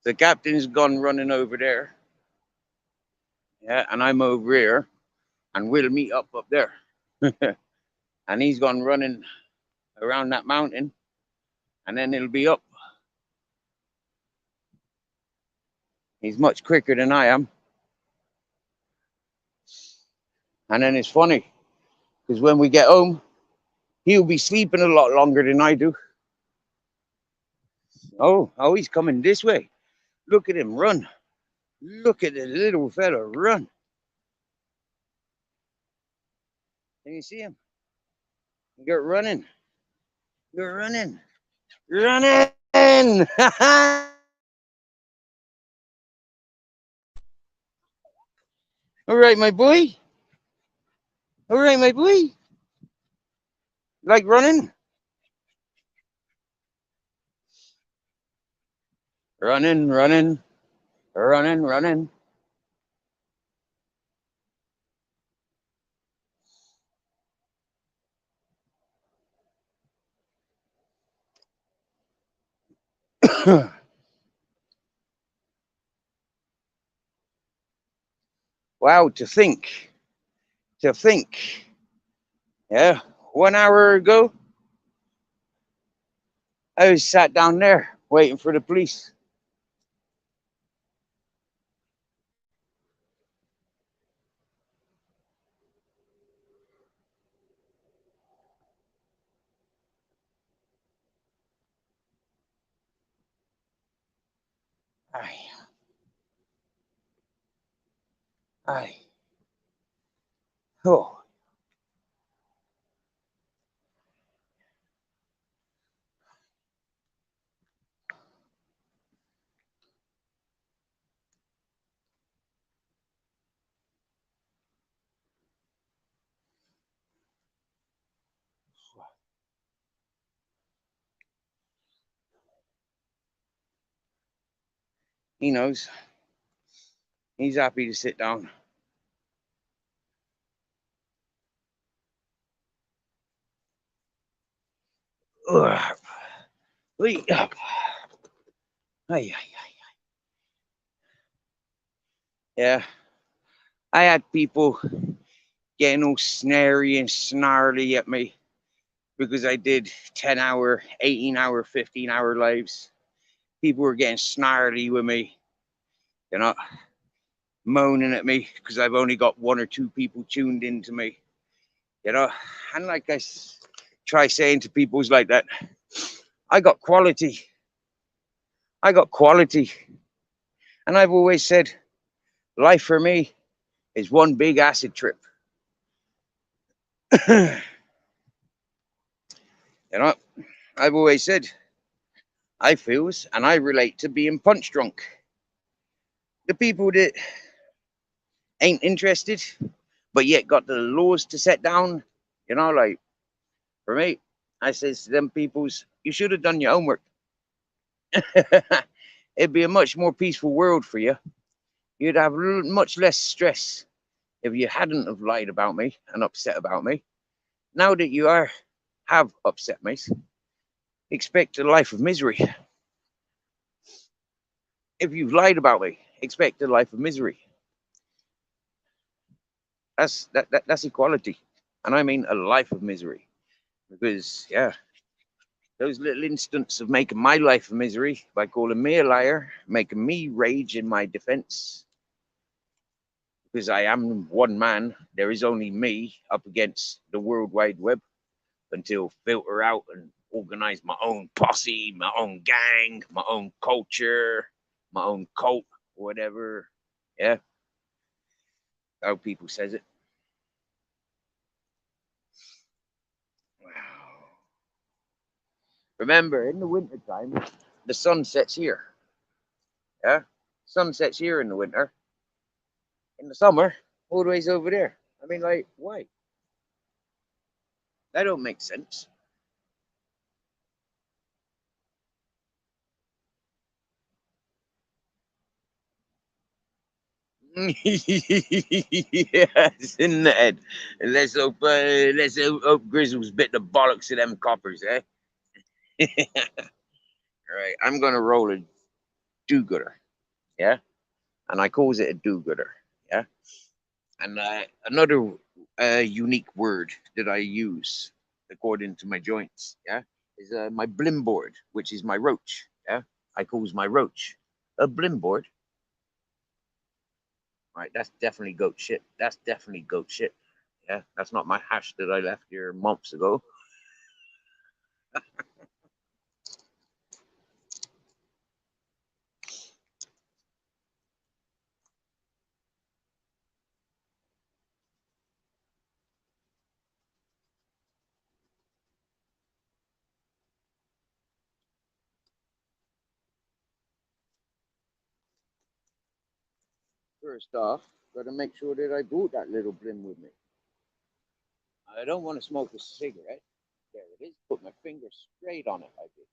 [SPEAKER 1] The captain's gone running over there. Yeah, and I'm over here, and we'll meet up there. And he's gone running around that mountain, and then it'll be up. He's much quicker than I am. And then it's funny, because when we get home, he'll be sleeping a lot longer than I do. Oh, he's coming this way. Look at him run. Look at the little fella run. Can you see him? Go running. Go running. Running. All right, my boy. All right, my boy. Like running? Running, running, running, running. Wow, to think. Yeah, 1 hour ago, I was sat down there waiting for the police. Aye, aye. Oh, he knows. He's happy to sit down. Ugh. Aye, aye, aye. Yeah, I had people getting all snary and snarly at me because I did 10-hour, 18-hour, 15-hour lives. People were getting snarly with me, you know, moaning at me because I've only got 1 or 2 people tuned into me, you know. And like I try saying to people's like that, I got quality. I got quality. And I've always said, life for me is one big acid trip. You know, I've always said, I feels and I relate to being punch drunk. The people that ain't interested, but yet got the laws to set down, you know, like for me, I says to them peoples, you should have done your homework. It'd be a much more peaceful world for you. You'd have much less stress if you hadn't have lied about me and upset about me. Now that you have upset me, expect a life of misery. If you've lied about me, expect a life of misery. That's equality, and I mean a life of misery. Because yeah, those little instants of making my life a misery by calling me a liar, making me rage in my defense, because I am one man. There is only me up against the World Wide Web until filter out and organize my own posse, my own gang, my own culture, my own cult, whatever. Yeah, how people says it. Remember, in the wintertime, the sun sets here. Yeah, sun sets here in the winter. In the summer, all the ways over there. I mean, like, why? That don't make sense. Yes, in the head. Let's hope Grizzles bit the bollocks of them coppers, eh? Right, I'm gonna roll a do-gooder, yeah, and I calls it a do-gooder, yeah. And another unique word that I use according to my joints, yeah, is my blim board, which is my roach, yeah. I calls my roach a blim board. Right, that's definitely goat shit. That's definitely goat shit. Yeah, that's not my hash that I left here months ago. First off, got to make sure that I brought that little blim with me. I don't want to smoke a cigarette. There it is. Put my finger straight on it like this.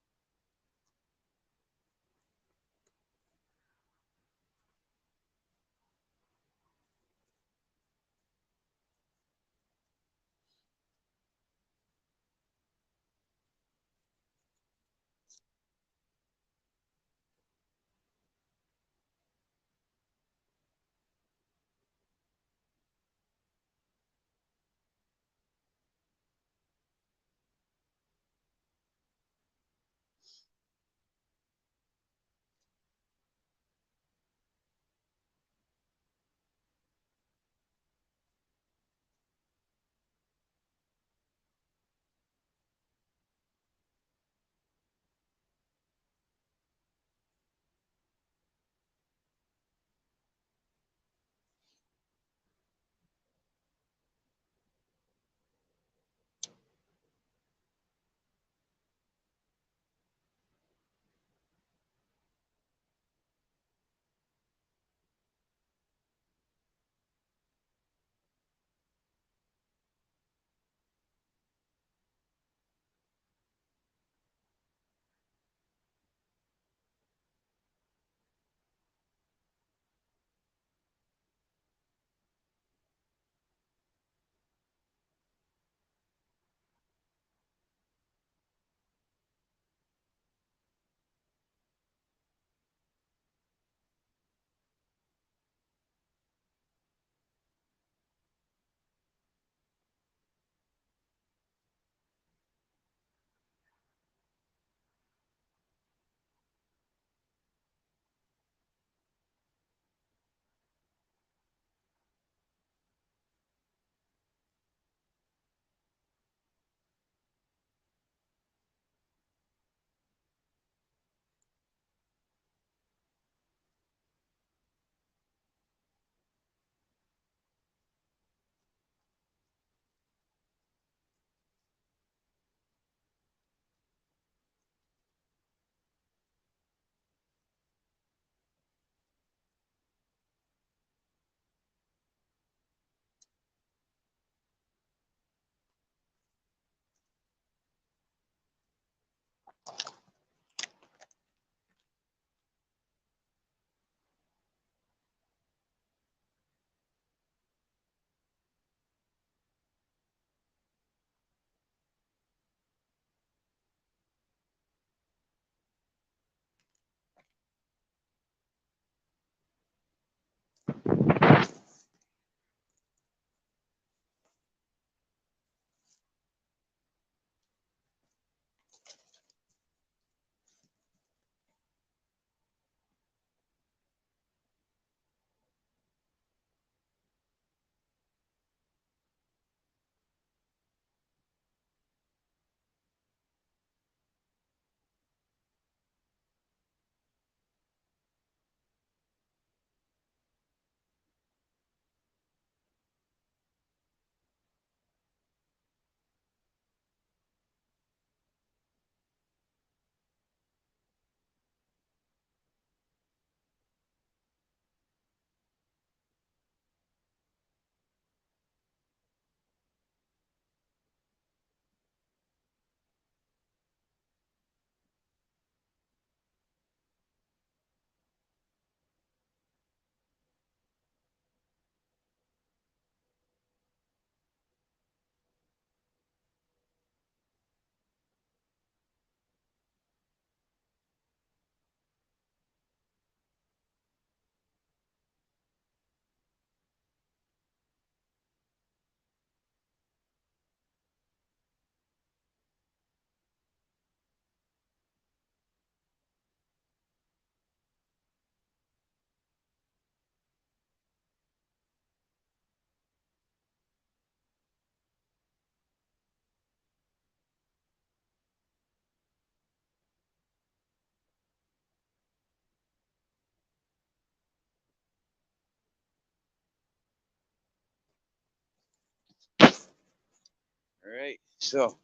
[SPEAKER 1] All right, so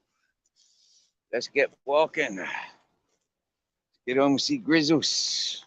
[SPEAKER 1] let's get walking. Get home and see Grizzles.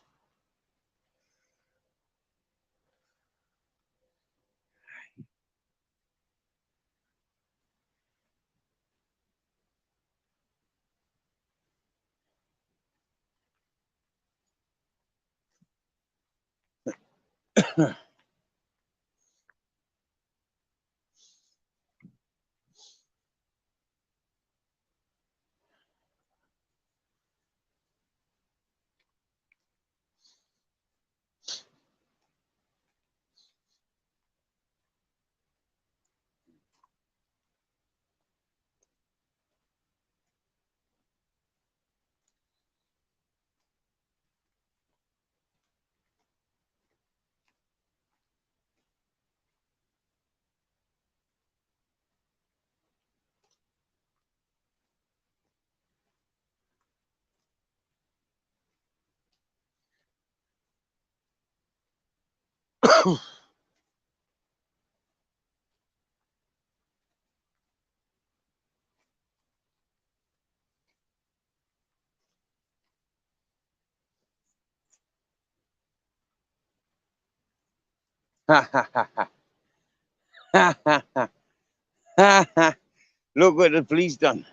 [SPEAKER 1] Look what the police done.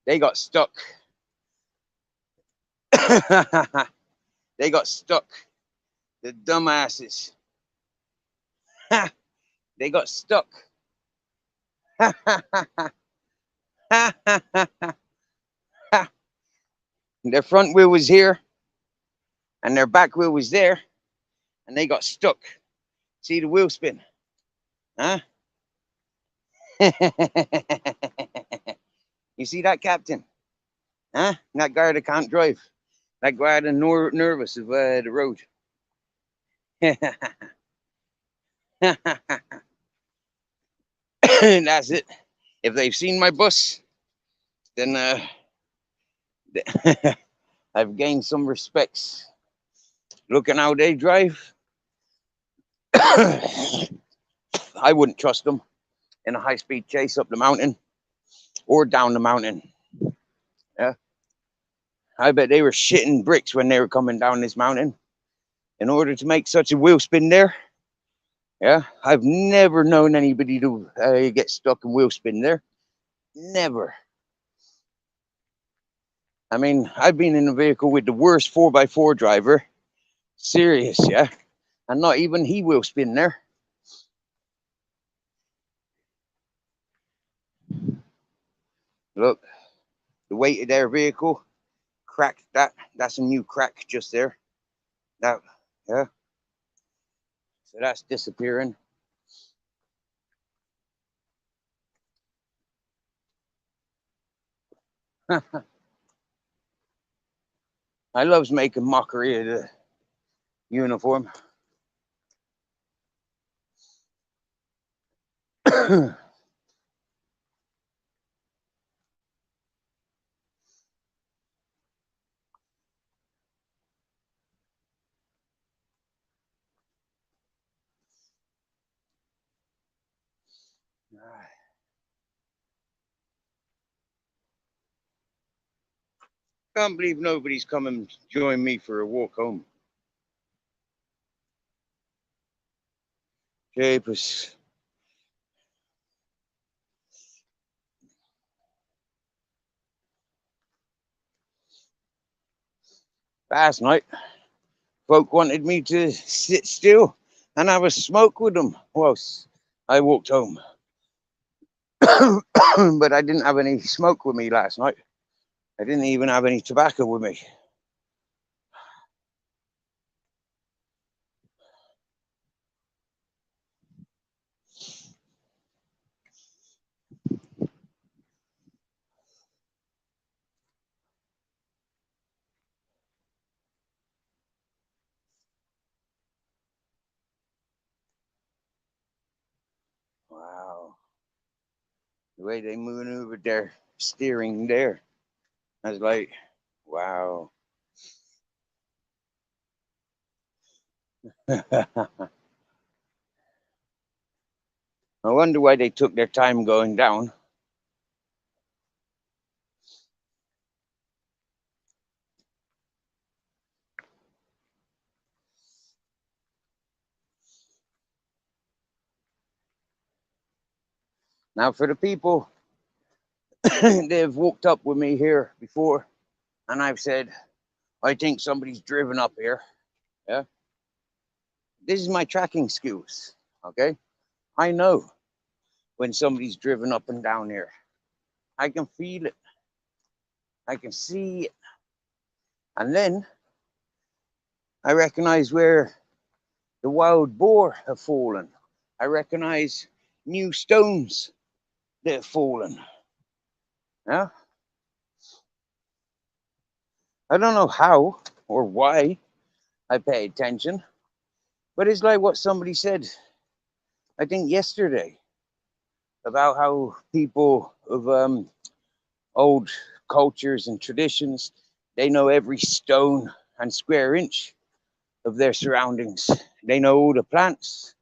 [SPEAKER 1] They got stuck. They got stuck. The dumbasses. They got stuck. Their front wheel was here and their back wheel was there and they got stuck. See the wheel spin? Huh? You see that, Captain? Huh? That guy that can't drive. That guy that's nervous of the road. That's it. If they've seen my bus, then I've gained some respects. Looking how they drive, I wouldn't trust them in a high-speed chase up the mountain or down the mountain. Yeah, I bet they were shitting bricks when they were coming down this mountain in order to make such a wheel spin there. Yeah, I've never known anybody to get stuck in wheel spin there. Never. I mean, I've been in a vehicle with the worst 4x4 driver. Serious, yeah. And not even he will spin there. Look, the weight of their vehicle cracked that. That's a new crack just there. That, yeah. So that's disappearing. I loves making mockery of the uniform. Can't believe nobody's come and joined me for a walk home. Japers. Last night, folk wanted me to sit still and have a smoke with them whilst I walked home. But I didn't have any smoke with me last night. I didn't even have any tobacco with me. Wow. The way they maneuvered their steering there. I was like, wow. I wonder why they took their time going down. Now, for the people they've walked up with me here before, and I've said, I think somebody's driven up here. Yeah. This is my tracking skills. Okay. I know when somebody's driven up and down here. I can feel it. I can see it. And then I recognize where the wild boar have fallen. I recognize new stones that have fallen. Yeah. I don't know how or why I pay attention, but it's like what somebody said, I think yesterday, about how people of old cultures and traditions, they know every stone and square inch of their surroundings. They know all the plants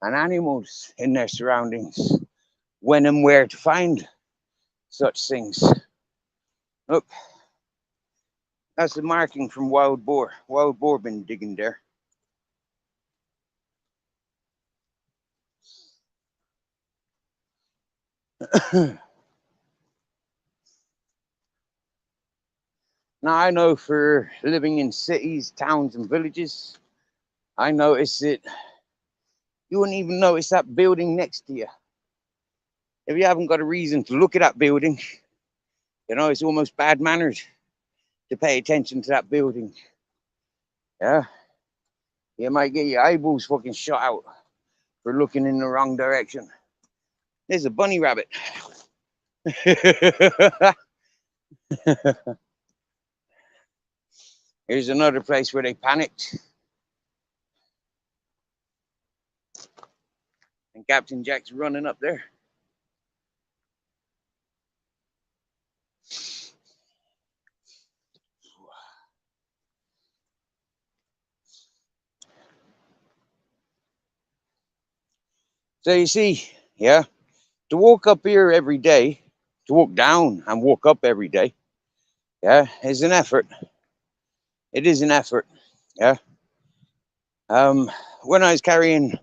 [SPEAKER 1] and animals in their surroundings, when and where to find such things. Look, that's the marking from wild boar. Wild boar been digging there. Now, I know for living in cities, towns, and villages, I notice it. You wouldn't even notice that building next to you if you haven't got a reason to look at that building. You know, it's almost bad manners to pay attention to that building. Yeah, you might get your eyeballs fucking shot out for looking in the wrong direction. There's a bunny rabbit. Here's another place where they panicked. And Captain Jack's running up there. So you see, yeah, to walk up here every day, to walk down and walk up every day, yeah, is an effort. It is an effort, yeah. When I was carrying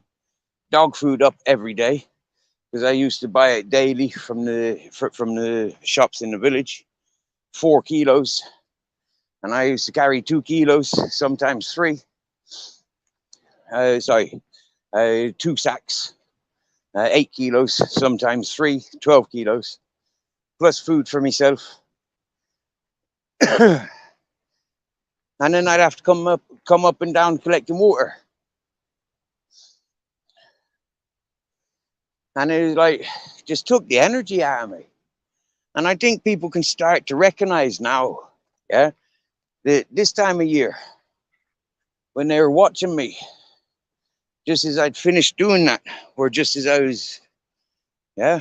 [SPEAKER 1] dog food up every day, because I used to buy it daily from the shops in the village, 4 kilos, and I used to carry 2 kilos, sometimes 3. 2 sacks, 8 kilos, sometimes 3, 12 kilos, plus food for myself. And then I'd have to come up and down collecting water. And it was like, just took the energy out of me. And I think people can start to recognize now, yeah, that this time of year, when they were watching me, just as I'd finished doing that, or just as I was, yeah,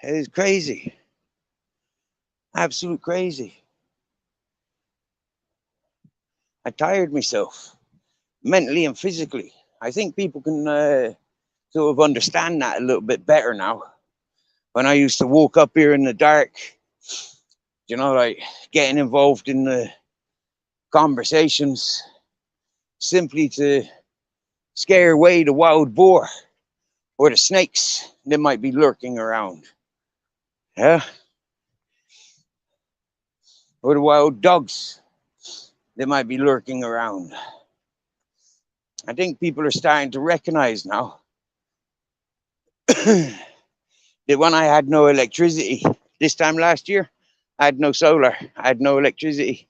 [SPEAKER 1] it was crazy. Absolute crazy. I tired myself, mentally and physically. I think people can sort of understand that a little bit better now. When I used to walk up here in the dark, you know, like getting involved in the conversations simply to scare away the wild boar or the snakes that might be lurking around. Yeah. Or the wild dogs that might be lurking around. I think people are starting to recognize now that when I had no electricity this time last year, I had no solar, I had no electricity.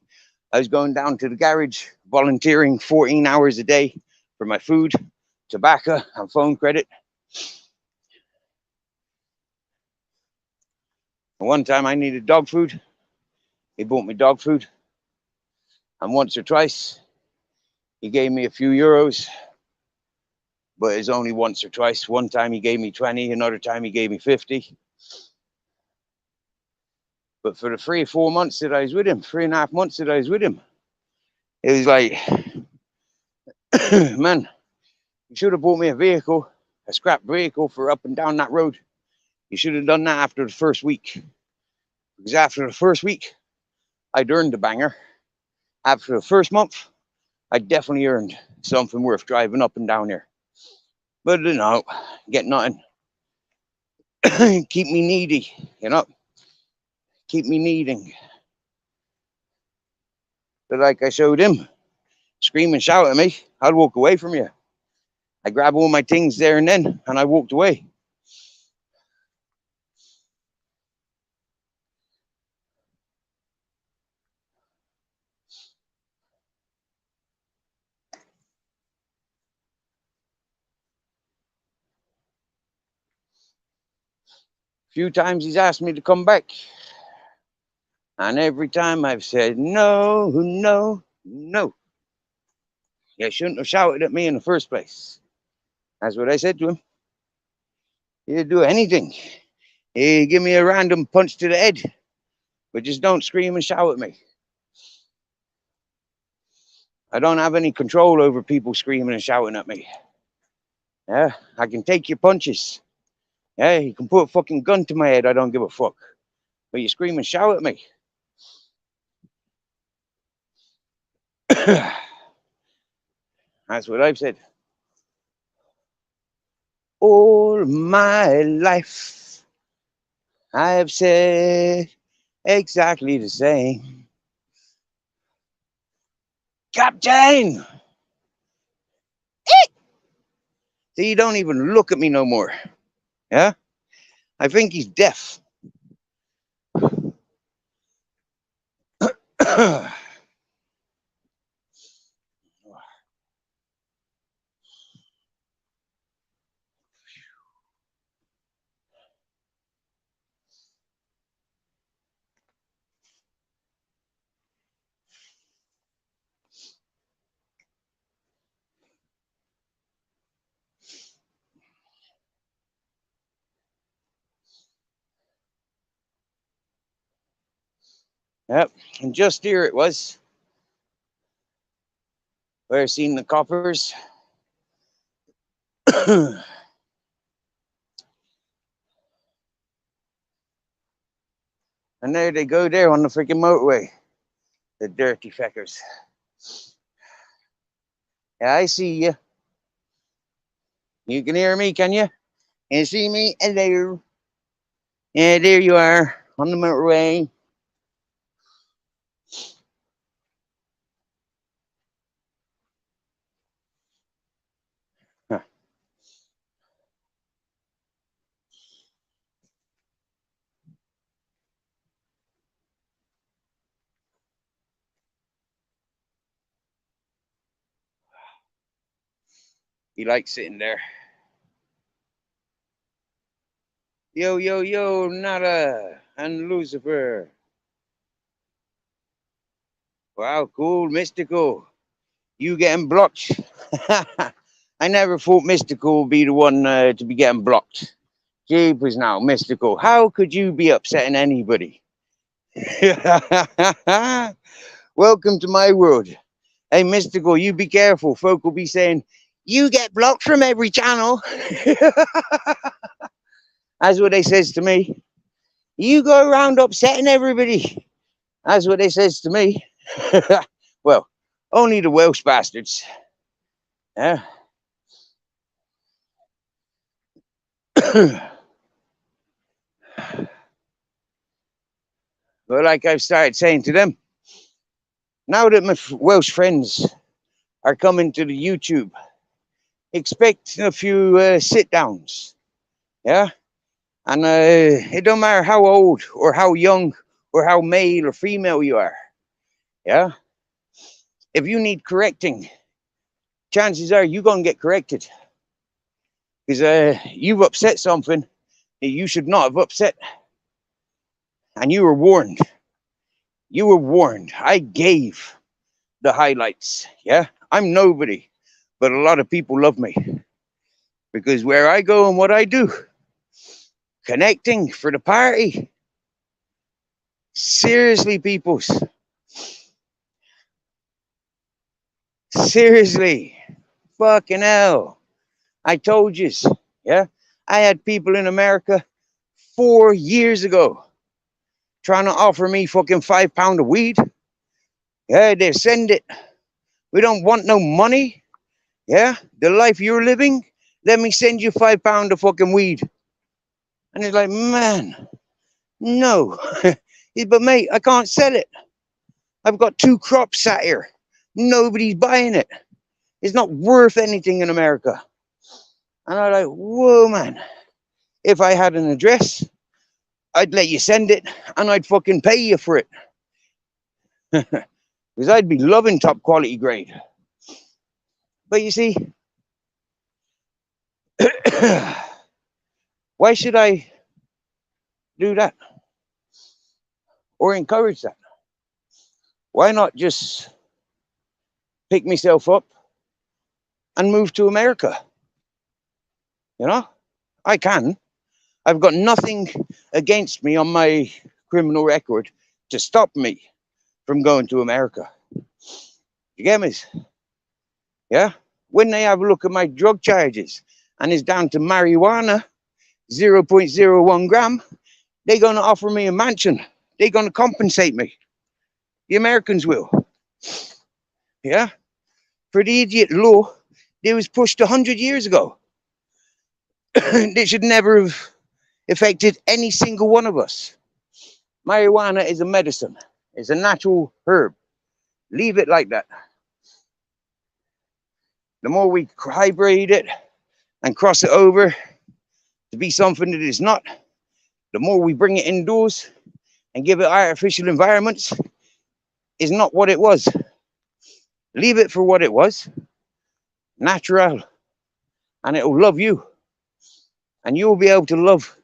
[SPEAKER 1] I was going down to the garage, volunteering 14 hours a day for my food, tobacco, and phone credit. And one time I needed dog food. He bought me dog food. And once or twice, he gave me a few euros. But it's only once or twice. One time he gave me 20, another time he gave me 50. But for the 3 or 4 months that I was with him, 3.5 months that I was with him, it was like, man, you should have bought me a vehicle, a scrap vehicle for up and down that road. You should have done that after the first week. Because after the first week, I'd earned the banger. After the first month, I definitely earned something worth driving up and down here. But get nothing. Keep me needy, keep me needing. But like I showed him, scream and shout at me, I'd walk away from you. I grabbed all my things there and then, and I walked away. A few times he's asked me to come back. And every time I've said, no, no, no. You shouldn't have shouted at me in the first place. That's what I said to him. He'd do anything. He'd give me a random punch to the head. But just don't scream and shout at me. I don't have any control over people screaming and shouting at me. Yeah, I can take your punches. Yeah, you can put a fucking gun to my head. I don't give a fuck. But you scream and shout at me. That's what I've said. All my life, I have said exactly the same. Captain! See, he don't even look at me no more. Yeah? I think he's deaf. Yep, and just here it was, where I seen the coppers. And there they go there on the freaking motorway. The dirty feckers. Yeah, I see you. You can hear me, can you? You see me? Hello. Yeah, there you are, on the motorway. Huh. He likes sitting there. Yo, yo, yo, Nada and Lucifer. Wow, cool, Mystical. You getting blocked? I never thought Mystical would be the one to be getting blocked. Jeepers now, Mystical. How could you be upsetting anybody? Welcome to my world. Hey, Mystical, you be careful. Folk will be saying, you get blocked from every channel. That's what they says to me. You go around upsetting everybody. That's what they says to me. Well, only the Welsh bastards. Yeah. But like I've started saying to them, now that my Welsh friends are coming to the YouTube, expect a few sit-downs. Yeah. And it don't matter how old or how young or how male or female you are. Yeah. If you need correcting, chances are you're going to get corrected. Because you've upset something that you should not have upset. And you were warned. You were warned. I gave the highlights. Yeah. I'm nobody, but a lot of people love me. Because where I go and what I do, connecting for the party. Seriously, peoples. Seriously. Fucking hell. I told you. Yeah. I had people in America 4 years ago trying to offer me fucking £5 of weed. Yeah, they send it. We don't want no money. Yeah. The life you're living, Let me send you £5 of fucking weed. And he's like, man, no. But mate, I can't sell it. I've got 2 crops sat here. Nobody's buying it. It's not worth anything in America. And I'm like, whoa, man. If I had an address, I'd let you send it and I'd fucking pay you for it. Because I'd be loving top quality grade. But you see, why should I do that or encourage that? Why not just pick myself up and move to America? You know, I can. I've got nothing against me on my criminal record to stop me from going to America. You get me? Yeah? When they have a look at my drug charges and it's down to marijuana, 0.01 gram, they're going to offer me a mansion. They're going to compensate me. The Americans will. Yeah? For the idiot law, it was pushed 100 years ago. It should never have affected any single one of us. Marijuana is a medicine. It's a natural herb. Leave it like that. The more we hybrid it and cross it over to be something that it's not, the more we bring it indoors and give it artificial environments, is not what it was. Leave it for what it was, natural, and it will love you. And you'll be able to love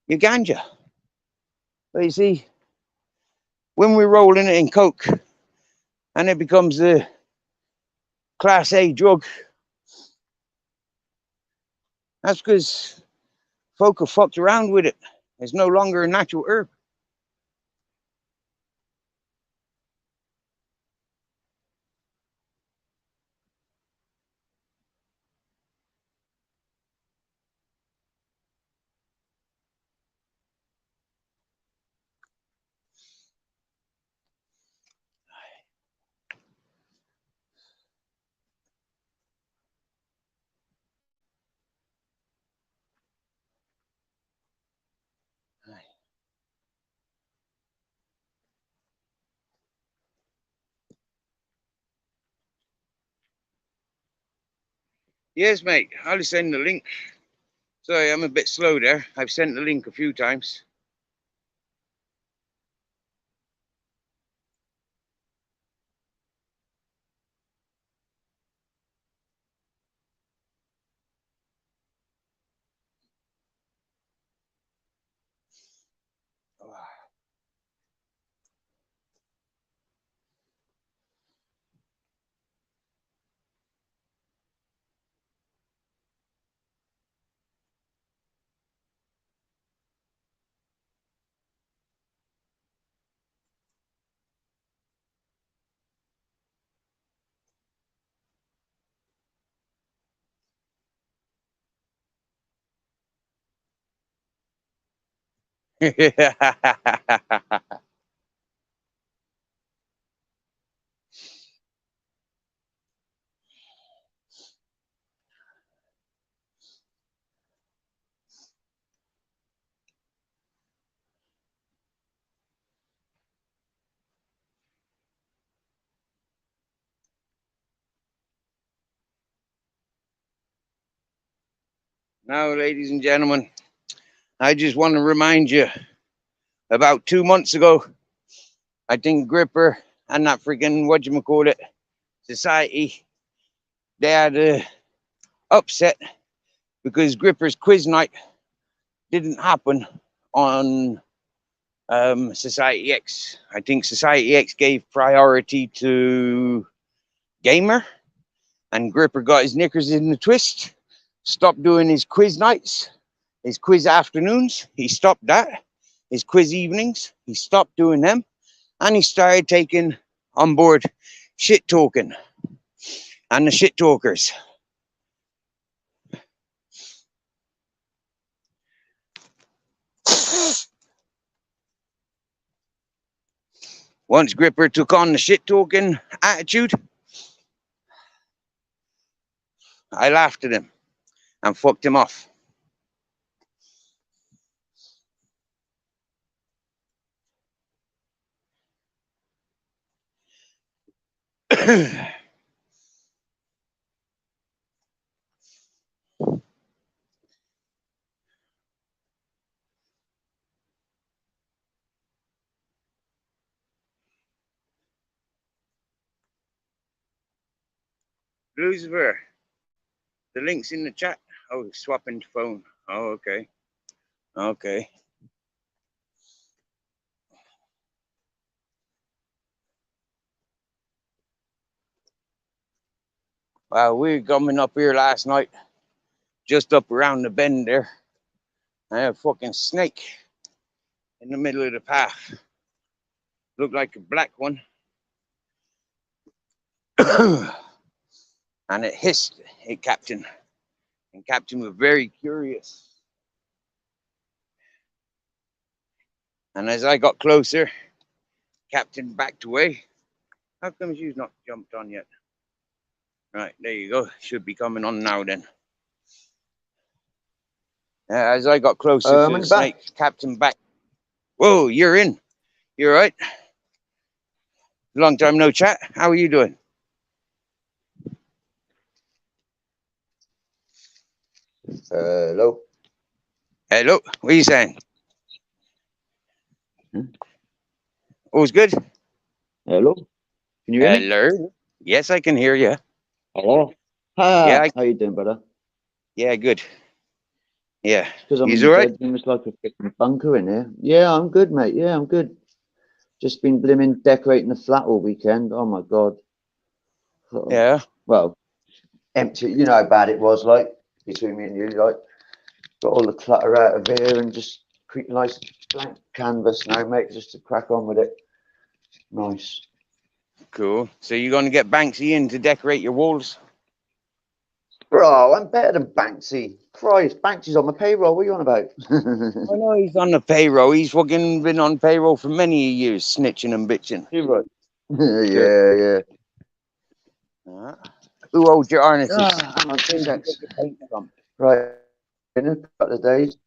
[SPEAKER 1] your ganja. But you see, when we're rolling it in coke and it becomes a class A drug, that's because folk have fucked around with it. It's no longer a natural herb. Yes, mate. I'll send the link. Sorry, I'm a bit slow there. I've sent the link a few times. Now, ladies and gentlemen, I just want to remind you, about 2 months ago, I think Gripper and that freaking whatchamacallit society, they had a upset because Gripper's quiz night didn't happen on Society X. I think Society X gave priority to Gamer, and Gripper got his knickers in the twist, stopped doing his quiz nights, his quiz afternoons. He stopped that. His quiz evenings, he stopped doing them, and he started taking on board shit talking and the shit talkers. Once Gripper took on the shit talking attitude, I laughed at him. and fucked him off. Lucifer, the link's in the chat. Oh, swapping phone. Oh, okay. Okay. Well, we were coming up here last night, just up around the bend there. I had a fucking snake in the middle of the path. Looked like a black one. And it hissed at Captain. And Captain was very curious. And as I got closer, Captain backed away. How come she's not jumped on yet? Right, there you go. Should be coming on now then. As I got closer to the snake, Captain back. Whoa, you're in. You all right? Long time no chat. How are you doing?
[SPEAKER 3] Hello.
[SPEAKER 1] Hello. What are you saying? All's good?
[SPEAKER 3] Hello. Can you hear me?
[SPEAKER 1] Hello. Yes, I can hear you.
[SPEAKER 3] Hello.
[SPEAKER 1] Yeah,
[SPEAKER 3] How you doing, brother?
[SPEAKER 1] Yeah, good. Yeah.
[SPEAKER 3] Because I'm
[SPEAKER 1] He's
[SPEAKER 3] in
[SPEAKER 1] all
[SPEAKER 3] the
[SPEAKER 1] right?
[SPEAKER 3] bedroom, it's like a freaking bunker in here. Yeah, I'm good, mate. Yeah, I'm good. Just been blimmin' decorating the flat all weekend. Oh my god.
[SPEAKER 1] Yeah.
[SPEAKER 3] Well, empty. You know how bad it was, like between me and you, like got all the clutter out of here and just nice blank canvas now, mate. Just to crack on with it. Nice.
[SPEAKER 1] Cool. So you're going to get Banksy in to decorate your walls?
[SPEAKER 3] Bro, I'm better than Banksy. Christ, Banksy's on my payroll. What are you on about?
[SPEAKER 1] I know he's on the payroll. He's fucking been on payroll for many years, snitching and bitching.
[SPEAKER 3] You're right. Yeah.
[SPEAKER 1] Who holds your harnesses?
[SPEAKER 3] Hang on 2 seconds. Right. In a couple of days.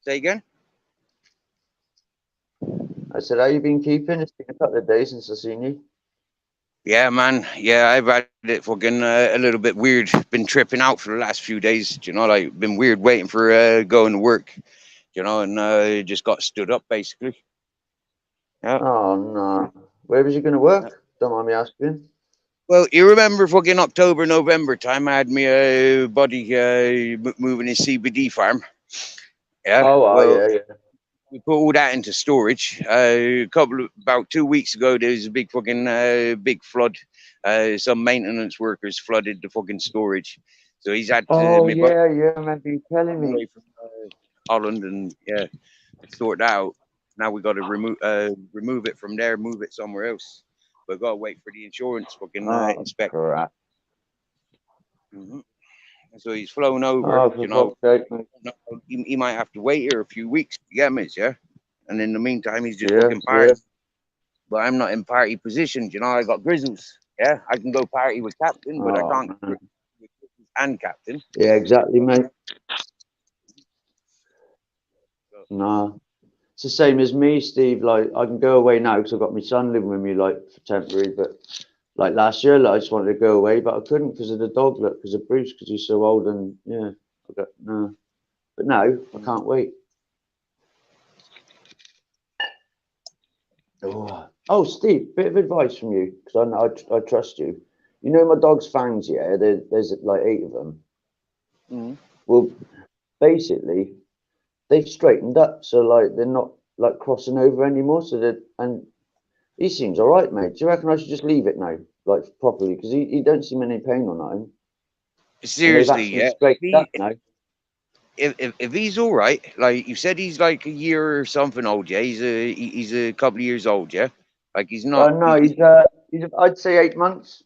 [SPEAKER 1] Say again?
[SPEAKER 3] I said, how you been keeping? It's been a couple of days since I've seen you.
[SPEAKER 1] Yeah, man. Yeah, I've had it fucking a little bit weird. Been tripping out for the last few days. You know, like been weird waiting for going to work. You know, and just got stood up basically. Yeah.
[SPEAKER 3] Oh no. Where was you going to work? Don't mind me asking.
[SPEAKER 1] Well, you remember fucking October, November time? I had me buddy moving his CBD farm. Yeah.
[SPEAKER 3] Oh,
[SPEAKER 1] Well,
[SPEAKER 3] yeah.
[SPEAKER 1] we put all that into storage. About 2 weeks ago, there was a big fucking big flood. Some maintenance workers flooded the fucking storage, so he's had to.
[SPEAKER 3] Oh yeah. I remember you telling me.
[SPEAKER 1] Away from Holland and sort that out. Now we got to remove it from there, move it somewhere else. But got to wait for the insurance fucking inspector.
[SPEAKER 3] Crap.
[SPEAKER 1] So he's flown over.
[SPEAKER 3] Oh, for
[SPEAKER 1] you know,
[SPEAKER 3] God's sake, mate.
[SPEAKER 1] he might have to wait here a few weeks to get me, yeah. And in the meantime, he's just fucking party.
[SPEAKER 3] Yeah.
[SPEAKER 1] But I'm not in party positions, you know. I got Grizzles. Yeah, I can go party with Captain, but I can't with Grizzles and Captain.
[SPEAKER 3] Yeah, exactly, mate. No. It's the same as me, Steve. Like, I can go away now because I've got my son living with me, like, for temporary. But, like, last year, like, I just wanted to go away, but I couldn't because of the dog, look, because of Bruce, because he's so old. And, yeah, I got, no. But now, I can't wait. Oh, Steve, bit of advice from you, because I trust you. You know my dog's fangs, yeah? There's like 8 of them.
[SPEAKER 1] Mm-hmm.
[SPEAKER 3] Well, basically, they've straightened up, so like they're not like crossing over anymore. And he seems all right, mate. Do you reckon I should just leave it now, like properly? Because he don't seem any pain or nothing.
[SPEAKER 1] Seriously, yeah.
[SPEAKER 3] Straightened up now.
[SPEAKER 1] If he's all right, like you said, he's like a year or something old, yeah. He's a couple of years old, yeah. Like he's not.
[SPEAKER 3] No, he's I'd say 8 months.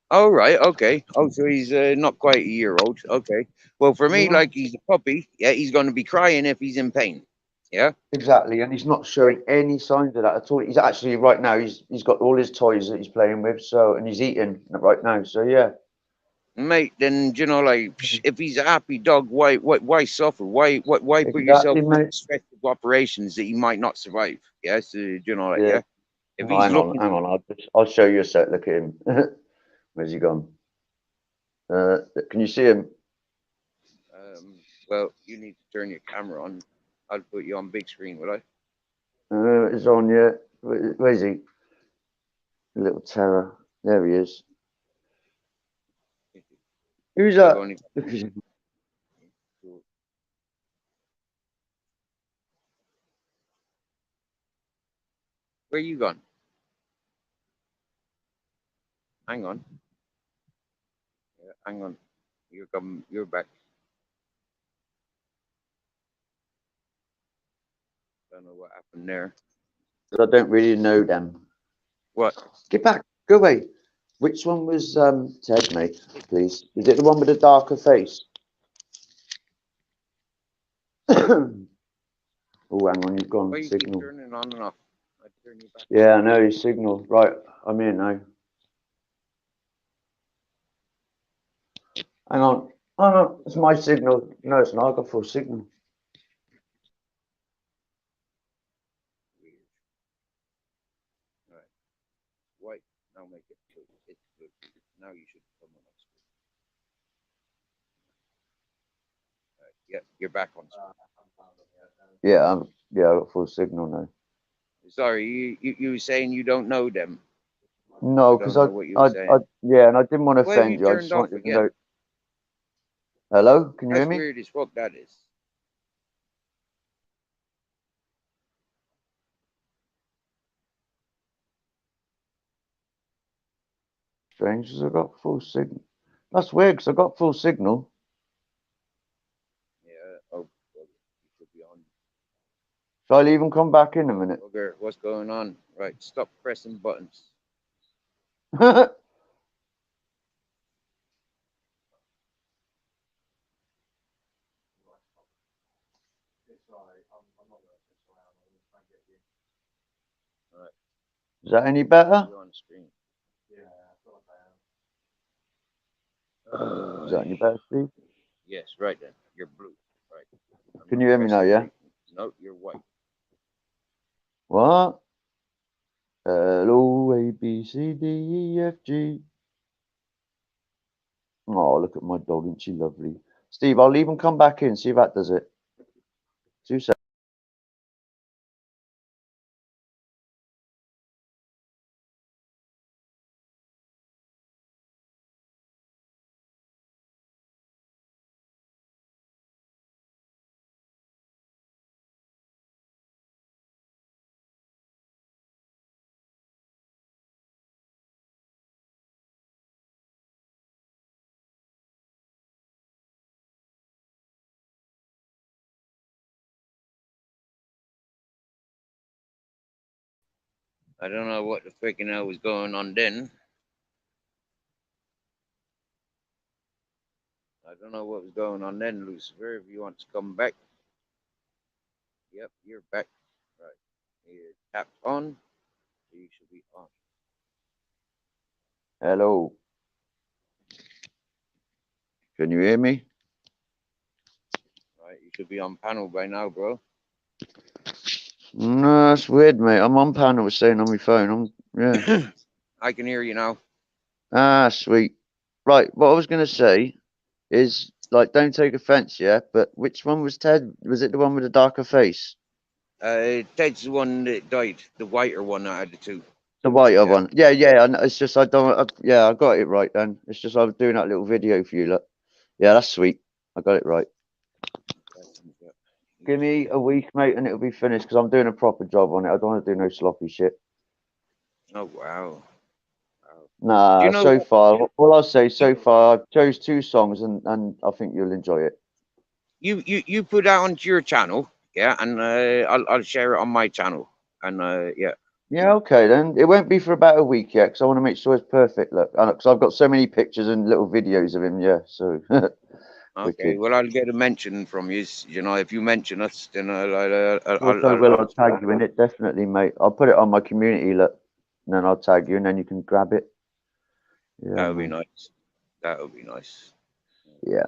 [SPEAKER 1] Oh right, okay. Oh, so he's not quite a year old. Okay. Well, for me,
[SPEAKER 3] Yeah.
[SPEAKER 1] like he's a puppy. Yeah, he's going to be crying if he's in pain. Yeah.
[SPEAKER 3] Exactly, and he's not showing any signs of that at all. He's actually right now. He's got all his toys that he's playing with. So and he's eating right now. So yeah.
[SPEAKER 1] mate, then you know, like if he's a happy dog, why suffer? Why put yourself
[SPEAKER 3] Exactly,
[SPEAKER 1] through
[SPEAKER 3] mate.
[SPEAKER 1] stressful operations that you might not survive? Yeah, so you know, like
[SPEAKER 3] Yeah.
[SPEAKER 1] yeah. If
[SPEAKER 3] Oh,
[SPEAKER 1] he's looking,
[SPEAKER 3] hang on. I'll show you a sec. Look at him. Where's he gone? Can you see him?
[SPEAKER 1] well, you need to turn your camera on. I'll put you on big screen, will I?
[SPEAKER 3] It's on, yeah. Where's he? Little terror. There he is. Who's
[SPEAKER 1] I've
[SPEAKER 3] that?
[SPEAKER 1] only. Where you gone? Hang on. Yeah, hang on. You're coming. You're back. Don't know what happened there.
[SPEAKER 3] I don't really know them.
[SPEAKER 1] What?
[SPEAKER 3] Get back. Go away. Which one was Ted, mate? Please. Is it the one with the darker face? Oh, hang on. You've
[SPEAKER 1] Why
[SPEAKER 3] gone.
[SPEAKER 1] you keep
[SPEAKER 3] Signal.
[SPEAKER 1] turning on and off? I turn you back.
[SPEAKER 3] Yeah, I know. His signal. Right. I'm here now. Hang on. Hang on. It's my signal. No, it's not. I got full signal.
[SPEAKER 1] Weird. All right. White. Now make it blue. It's blue. Now you should come on screen. All right. Yeah, you're back on screen.
[SPEAKER 3] Yeah, I got full signal now.
[SPEAKER 1] Sorry, you were saying you don't know them.
[SPEAKER 3] No,
[SPEAKER 1] I
[SPEAKER 3] because
[SPEAKER 1] don't know what you were saying.
[SPEAKER 3] yeah, and I didn't want to
[SPEAKER 1] Why have you
[SPEAKER 3] offend you. I
[SPEAKER 1] turned
[SPEAKER 3] just
[SPEAKER 1] off
[SPEAKER 3] wanted to
[SPEAKER 1] again?
[SPEAKER 3] know. Hello, can you hear
[SPEAKER 1] That's
[SPEAKER 3] me?
[SPEAKER 1] weird as fuck. That is.
[SPEAKER 3] Strange, 'cause I got full signal. That's weird, because I got full signal.
[SPEAKER 1] Yeah. Oh, well, you should be on.
[SPEAKER 3] Shall I leave and come back in a minute?
[SPEAKER 1] Okay, what's going on? Right, stop pressing buttons. All right.
[SPEAKER 3] Is that any better?
[SPEAKER 1] You on screen.
[SPEAKER 3] Is that any better, Steve?
[SPEAKER 1] Yes, right then. You're blue. Right. I'm
[SPEAKER 3] Can
[SPEAKER 1] not
[SPEAKER 3] you hear me now,
[SPEAKER 1] pressing
[SPEAKER 3] yeah?
[SPEAKER 1] green. No, you're white.
[SPEAKER 3] What? L, O, A, B, C, D, E, F, G. Oh, look at my dog, isn't she lovely? Steve, I'll leave and come back in, see if that does it. 2 seconds.
[SPEAKER 1] I don't know what the freaking hell was going on then. I don't know what was going on then, Lucifer. If you want to come back. Yep, you're back. Right. You're tapped on. So you should be on.
[SPEAKER 3] Hello. Can you hear me?
[SPEAKER 1] Right. You should be on panel by now, bro.
[SPEAKER 3] No, that's weird, mate. I'm on panel saying on my phone. Yeah.
[SPEAKER 1] I can hear you now.
[SPEAKER 3] Ah, sweet. Right, what I was going to say is, like, don't take offense, yeah, but which one was Ted? Was it the one with the darker face?
[SPEAKER 1] Ted's the one that died. The whiter one out of the two.
[SPEAKER 3] The whiter
[SPEAKER 1] Yeah.
[SPEAKER 3] one. Yeah, I know, it's just, I got it right then. It's just, I was doing that little video for you, look. Yeah, that's sweet. I got it right. Give me a week, mate, and it'll be finished, because I'm doing a proper job on it. I don't want to do no sloppy shit.
[SPEAKER 1] Oh, wow.
[SPEAKER 3] Nah,
[SPEAKER 1] You know
[SPEAKER 3] so
[SPEAKER 1] what?
[SPEAKER 3] far, all I'll say, so far, I chose 2 songs, and I think you'll enjoy it.
[SPEAKER 1] You put that onto your channel, yeah, and I'll share it on my channel, and yeah.
[SPEAKER 3] Yeah, okay then. It won't be for about a week yet, because I want to make sure it's perfect. Look, because I've got so many pictures and little videos of him. Yeah, so.
[SPEAKER 1] Okay, well, I'll get a mention from you. You know, if you mention us, then
[SPEAKER 3] Of course I will. I'll tag you in it, definitely, mate. I'll put it on my community, look, and then I'll tag you, and then you can grab it. Yeah,
[SPEAKER 1] That'll be
[SPEAKER 3] man.
[SPEAKER 1] nice. That would be nice.
[SPEAKER 3] Yeah,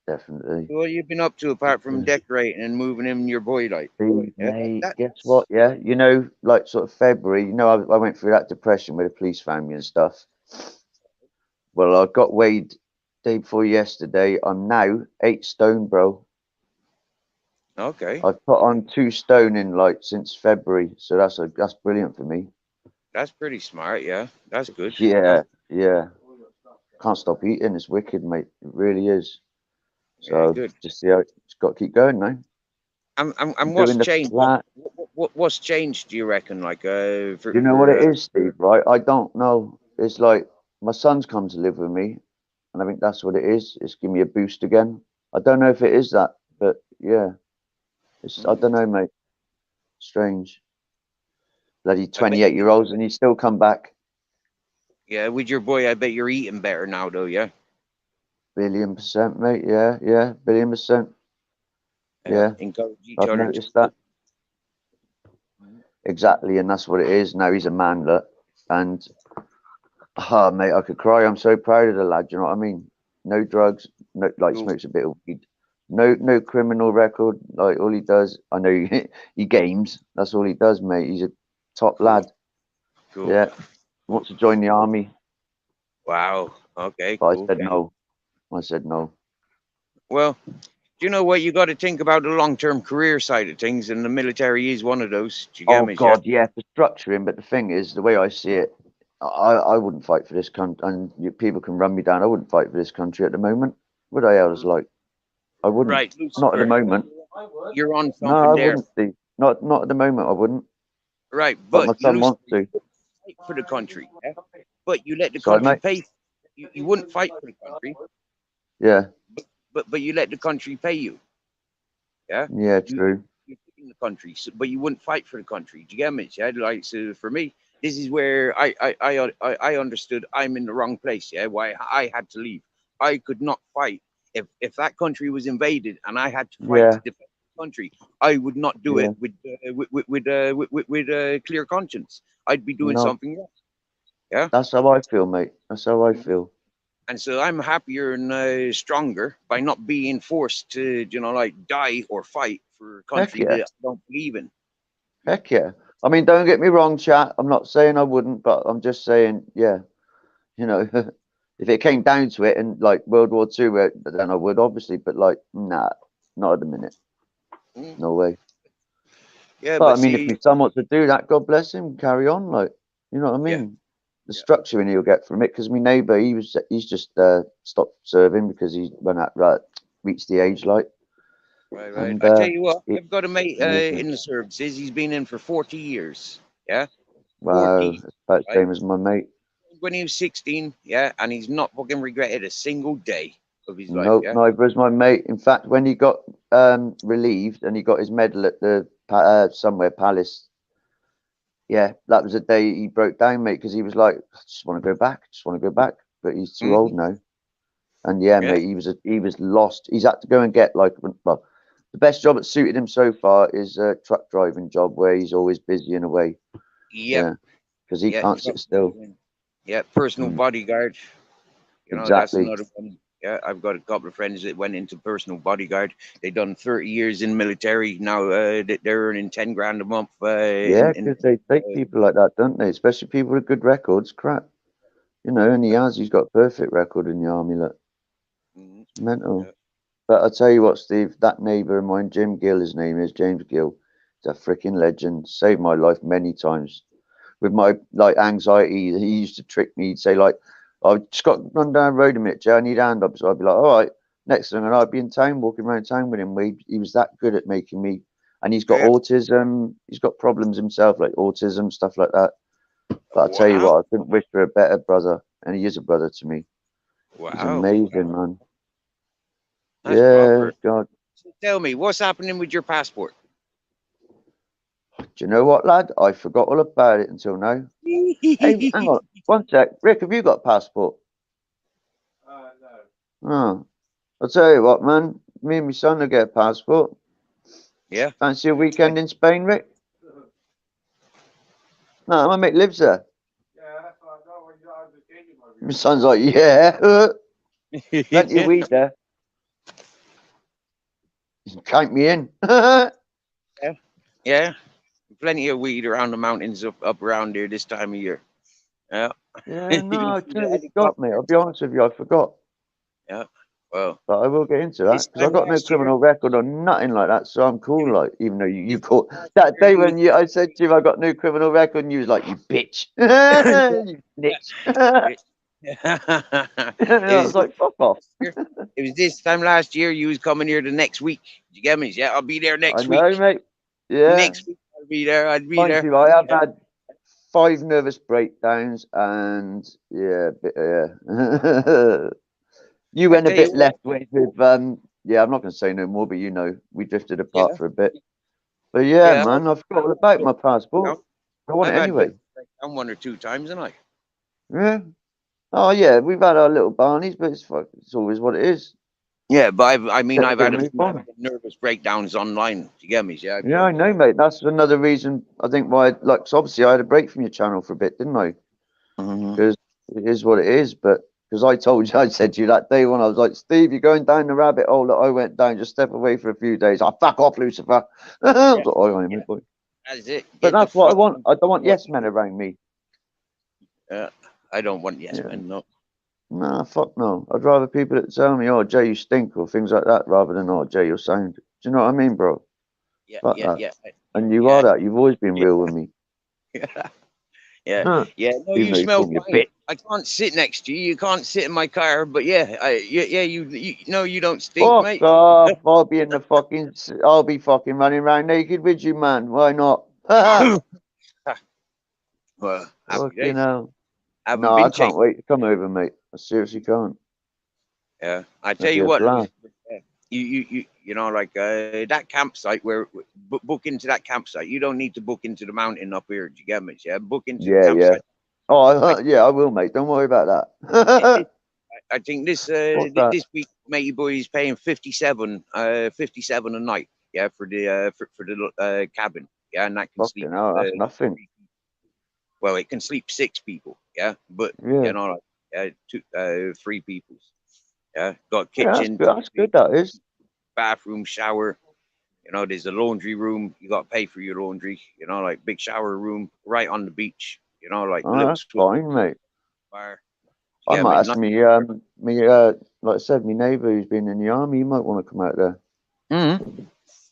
[SPEAKER 3] definitely.
[SPEAKER 1] What you've been up to apart from decorating and moving in your boy like?
[SPEAKER 3] Steve,
[SPEAKER 1] Yeah,
[SPEAKER 3] mate,
[SPEAKER 1] that's
[SPEAKER 3] guess what? Yeah, you know, like sort of February, you know, I went through that depression with the police family and stuff. Well, I got weighed day before yesterday. I'm now 8 stone, bro.
[SPEAKER 1] okay.
[SPEAKER 3] I've put on 2 stone in like since February, so that's brilliant for me.
[SPEAKER 1] That's pretty smart. Yeah, that's good.
[SPEAKER 3] Yeah, yeah. Can't stop eating. It's wicked, mate. It really is.
[SPEAKER 1] Very
[SPEAKER 3] So
[SPEAKER 1] good.
[SPEAKER 3] just see how it's got to keep going now.
[SPEAKER 1] And what's
[SPEAKER 3] Doing the
[SPEAKER 1] changed?
[SPEAKER 3] flat.
[SPEAKER 1] What's changed? Do you reckon? Like
[SPEAKER 3] You know what it is, Steve, right? I don't know. It's like my son's come to live with me, and I think that's what it is. It's give me a boost again. I don't know if it is that, but yeah. I don't know, mate. Strange. Bloody
[SPEAKER 1] I bet
[SPEAKER 3] 28-year-olds, and he's still come back.
[SPEAKER 1] yeah, with your boy, I bet you're eating better now, though. Yeah.
[SPEAKER 3] Billion%, mate. Yeah, yeah, billion%. Yeah,
[SPEAKER 1] Encourage each
[SPEAKER 3] I've
[SPEAKER 1] other.
[SPEAKER 3] noticed that. Exactly, and that's what it is. Now he's a man, look. And, mate, I could cry. I'm so proud of the lad. You know what I mean? No drugs, no, like,
[SPEAKER 1] Cool.
[SPEAKER 3] smokes a bit of weed. No criminal record. Like, all he does, I know he games. That's all he does, mate. He's a top lad.
[SPEAKER 1] Cool.
[SPEAKER 3] Yeah. Wants to join the army.
[SPEAKER 1] Wow. Okay.
[SPEAKER 3] But
[SPEAKER 1] Cool.
[SPEAKER 3] I said no. I said no.
[SPEAKER 1] Well, do you know what? You got to think about the long-term career side of things, and the military is one of those. Do you get
[SPEAKER 3] Oh
[SPEAKER 1] me?
[SPEAKER 3] God, yeah, for structuring. But the thing is, the way I see it, I wouldn't fight for this country, and people can run me down. I wouldn't fight for this country at the moment. Would I? I was like, I wouldn't.
[SPEAKER 1] Right,
[SPEAKER 3] Not at the
[SPEAKER 1] Lucifer,
[SPEAKER 3] moment.
[SPEAKER 1] you're on
[SPEAKER 3] No,
[SPEAKER 1] something
[SPEAKER 3] I
[SPEAKER 1] there.
[SPEAKER 3] wouldn't, Steve. Not at the moment. I wouldn't.
[SPEAKER 1] Right,
[SPEAKER 3] But my
[SPEAKER 1] but
[SPEAKER 3] son
[SPEAKER 1] Lucifer,
[SPEAKER 3] wants to.
[SPEAKER 1] you wouldn't fight for the country, yeah? But you let the
[SPEAKER 3] Sorry,
[SPEAKER 1] country
[SPEAKER 3] mate.
[SPEAKER 1] pay. You wouldn't fight for the country,
[SPEAKER 3] Yeah.
[SPEAKER 1] but you let the country pay you. Yeah.
[SPEAKER 3] Yeah.
[SPEAKER 1] You
[SPEAKER 3] True.
[SPEAKER 1] you're in the country, but you wouldn't fight for the country. Do you get me? Yeah. Like so, for me, this is where I understood I'm in the wrong place. Yeah. Why I had to leave. I could not fight if that country was invaded and I had to fight to
[SPEAKER 3] Yeah.
[SPEAKER 1] defend the country. I would not do
[SPEAKER 3] Yeah.
[SPEAKER 1] it with a clear conscience. I'd be doing
[SPEAKER 3] No,
[SPEAKER 1] something wrong. Yeah.
[SPEAKER 3] that's how I feel, mate. That's how I feel.
[SPEAKER 1] And so I'm happier and stronger by not being forced to, like die or fight for a
[SPEAKER 3] Heck
[SPEAKER 1] country
[SPEAKER 3] yeah.
[SPEAKER 1] that I don't believe in.
[SPEAKER 3] Heck yeah. I mean, don't get me wrong, chat. I'm not saying I wouldn't, but I'm just saying, yeah. You know, if it came down to it, and like World War II, then I would obviously. But like, nah, not at the minute. No way.
[SPEAKER 1] Yeah,
[SPEAKER 3] But I
[SPEAKER 1] but
[SPEAKER 3] mean, if
[SPEAKER 1] see,
[SPEAKER 3] my son wants to do that, God bless him. Carry on, like, you know what I
[SPEAKER 1] yeah,
[SPEAKER 3] mean. The structuring he'll get from it, because my neighbour, he's just stopped serving because he's run out, right, reached the age, like.
[SPEAKER 1] right.
[SPEAKER 3] And
[SPEAKER 1] I tell you what,
[SPEAKER 3] it,
[SPEAKER 1] I've got a mate
[SPEAKER 3] amazing.
[SPEAKER 1] in the services. He's been in for 40 years. Yeah,
[SPEAKER 3] Wow,
[SPEAKER 1] 40.
[SPEAKER 3] that's about the
[SPEAKER 1] Right?
[SPEAKER 3] same as my mate.
[SPEAKER 1] When he was 16, yeah, and he's not fucking regretted a single day of his life.
[SPEAKER 3] Nope,
[SPEAKER 1] Yeah,
[SPEAKER 3] neither is my mate. In fact, when he got relieved and he got his medal at the somewhere Palace, yeah, that was the day he broke down, mate, because he was like, I just want to go back, just want to go back, but he's too old now. And yeah,
[SPEAKER 1] yeah,
[SPEAKER 3] mate, he was lost. He's had to go and get like, well, the best job that suited him so far is a truck driving job where he's always busy in a way.
[SPEAKER 1] yep,
[SPEAKER 3] Yeah, because he
[SPEAKER 1] yeah,
[SPEAKER 3] can't sit still.
[SPEAKER 1] yeah. Personal bodyguard. That's
[SPEAKER 3] Exactly.
[SPEAKER 1] another one. Yeah, I've got a couple of friends that went into personal bodyguard. They done 30 years in military. Now they're earning 10 grand a month.
[SPEAKER 3] Yeah, because they take people like that, don't they? Especially people with good records. Crap. You know, and he's got a perfect record in the army. Look, mental.
[SPEAKER 1] Yeah.
[SPEAKER 3] But I tell you what, Steve, that neighbour of mine, Jim Gill, his name is James Gill. He's a freaking legend. Saved my life many times. With my like anxiety, he used to trick me. He'd say like, "I just got to run down the road a minute, Joe. I need a hand up." So I'd be like, "All right." Next thing, and I'd be in town, walking around town with him. He was that good at making me. And he's got autism. He's got problems himself, like autism, stuff like that. But I tell you what, I couldn't wish for a better brother, and he is a brother to me.
[SPEAKER 1] Wow.
[SPEAKER 3] He's amazing, man.
[SPEAKER 1] That's
[SPEAKER 3] Yeah,
[SPEAKER 1] proper.
[SPEAKER 3] God.
[SPEAKER 1] So tell me, what's happening with your passport?
[SPEAKER 3] Do you know what, lad? I forgot all about it until now. Hey, hang on, one sec. Rick, have you got a passport?
[SPEAKER 2] No.
[SPEAKER 3] Oh, I'll tell you what, man. Me and my son will get a passport.
[SPEAKER 1] Yeah.
[SPEAKER 3] Fancy a weekend in Spain, Rick? No, my mate lives there.
[SPEAKER 2] Yeah, that's what I know when you're out of the game.
[SPEAKER 3] My son's like, yeah. Plenty of weed there. Count me in. Yeah,
[SPEAKER 1] Yeah, plenty of weed around the mountains up around here this time of year. Yeah.
[SPEAKER 3] no, I
[SPEAKER 1] The
[SPEAKER 3] totally forgot, mate. I'll be honest with you, I forgot.
[SPEAKER 1] Yeah. Well,
[SPEAKER 3] But I will get into that
[SPEAKER 1] this
[SPEAKER 3] because I've
[SPEAKER 1] time
[SPEAKER 3] got no
[SPEAKER 1] last year,
[SPEAKER 3] criminal record or nothing like that, so I'm cool. Like, even though you caught that day when I said to you I got no criminal record, and you was like, "You bitch, you snitch." I was like, "Fuck off."
[SPEAKER 1] It was this time last year. You was coming here the next week. You get me? Yeah, I'll be there
[SPEAKER 3] I
[SPEAKER 1] next
[SPEAKER 3] know,
[SPEAKER 1] week.
[SPEAKER 3] mate. Yeah.
[SPEAKER 1] Next week I'll be there. I'd be
[SPEAKER 3] Mind
[SPEAKER 1] there.
[SPEAKER 3] you, I have had 5 nervous breakdowns, and yeah, you went a
[SPEAKER 1] tell you
[SPEAKER 3] bit
[SPEAKER 1] what.
[SPEAKER 3] left with yeah, I'm not going to say no more, but you know, we drifted apart
[SPEAKER 1] Yeah.
[SPEAKER 3] for a bit. But yeah,
[SPEAKER 1] Yeah.
[SPEAKER 3] man, I forgot all about my passport. I want
[SPEAKER 1] I've
[SPEAKER 3] it
[SPEAKER 1] had
[SPEAKER 3] anyway.
[SPEAKER 1] breakdown 1 or 2 times, and I.
[SPEAKER 3] Yeah. Oh yeah, we've had our little barneys, but it's always what it is.
[SPEAKER 1] Yeah, but I've had a
[SPEAKER 3] Move
[SPEAKER 1] few
[SPEAKER 3] on.
[SPEAKER 1] nervous breakdowns online. You get me? Yeah.
[SPEAKER 3] Yeah, I know, mate. That's another reason I think why, like, 'cause obviously I had a break from your channel for a bit, didn't I?
[SPEAKER 1] Mhm.
[SPEAKER 3] Because it is what it is. But because I told you, I said to you that day when I was like, Steve, you're going down the rabbit hole that I went down. Just step away for a few days. I fuck off, Lucifer. I was like, oh, I know, boy.
[SPEAKER 1] That's it.
[SPEAKER 3] But
[SPEAKER 1] Get the
[SPEAKER 3] that's what I
[SPEAKER 1] fuck-
[SPEAKER 3] want. I don't want yes men around me.
[SPEAKER 1] I don't want yes
[SPEAKER 3] Yeah.
[SPEAKER 1] men. No.
[SPEAKER 3] Nah, fuck no. I'd rather people that tell me, oh, Jay, you stink, or things like that, rather than, oh, Jay, you're sound. Do you know what I mean, bro?
[SPEAKER 1] Yeah.
[SPEAKER 3] Fuck
[SPEAKER 1] Yeah.
[SPEAKER 3] that.
[SPEAKER 1] Yeah.
[SPEAKER 3] And you
[SPEAKER 1] Yeah.
[SPEAKER 3] are that. You've always been real with me.
[SPEAKER 1] Yeah.
[SPEAKER 3] Huh.
[SPEAKER 1] Yeah. No,
[SPEAKER 3] Even
[SPEAKER 1] you
[SPEAKER 3] though you
[SPEAKER 1] smell
[SPEAKER 3] call me a
[SPEAKER 1] fine.
[SPEAKER 3] bitch.
[SPEAKER 1] I can't sit next to you. You can't sit in my car. But yeah, you no, you don't stink,
[SPEAKER 3] Fuck
[SPEAKER 1] mate.
[SPEAKER 3] off. I'll be in the fucking, I'll be fucking running around naked with you, man. Why not?
[SPEAKER 1] Well, happy
[SPEAKER 3] Fucking
[SPEAKER 1] days.
[SPEAKER 3] hell.
[SPEAKER 1] Haven't
[SPEAKER 3] No, I
[SPEAKER 1] been
[SPEAKER 3] can't
[SPEAKER 1] changed.
[SPEAKER 3] wait to come over, mate. I seriously can't.
[SPEAKER 1] Yeah. I tell
[SPEAKER 3] That'd be
[SPEAKER 1] you
[SPEAKER 3] a
[SPEAKER 1] what, Louis,
[SPEAKER 3] blast.
[SPEAKER 1] you know, like that campsite where book into that campsite. You don't need to book into the mountain up here. Do you get me? Yeah. Book into the
[SPEAKER 3] Yeah, yeah.
[SPEAKER 1] campsite.
[SPEAKER 3] Oh, yeah, I will, mate. Don't worry about that.
[SPEAKER 1] I think this
[SPEAKER 3] What's that?
[SPEAKER 1] this week, matey boy is paying 57 a night. Yeah, for the cabin. Yeah, and that can sleep.
[SPEAKER 3] Fucking hell, that's nothing.
[SPEAKER 1] Well, it can sleep 6 people. Yeah, but
[SPEAKER 3] Yeah.
[SPEAKER 1] you know, like 3 people. Yeah, got
[SPEAKER 3] Yeah, that's
[SPEAKER 1] kitchen,
[SPEAKER 3] good. That's good, that is.
[SPEAKER 1] bathroom, shower. You know, there's a laundry room. You got to pay for your laundry. You know, like big shower room right on the beach. You know, like
[SPEAKER 3] Oh,
[SPEAKER 1] little
[SPEAKER 3] that's fine, mate.
[SPEAKER 1] bar.
[SPEAKER 3] I
[SPEAKER 1] Yeah,
[SPEAKER 3] might
[SPEAKER 1] mate,
[SPEAKER 3] ask like I said, my neighbour who's been in the army, he might want to come out there.
[SPEAKER 1] Mm-hmm.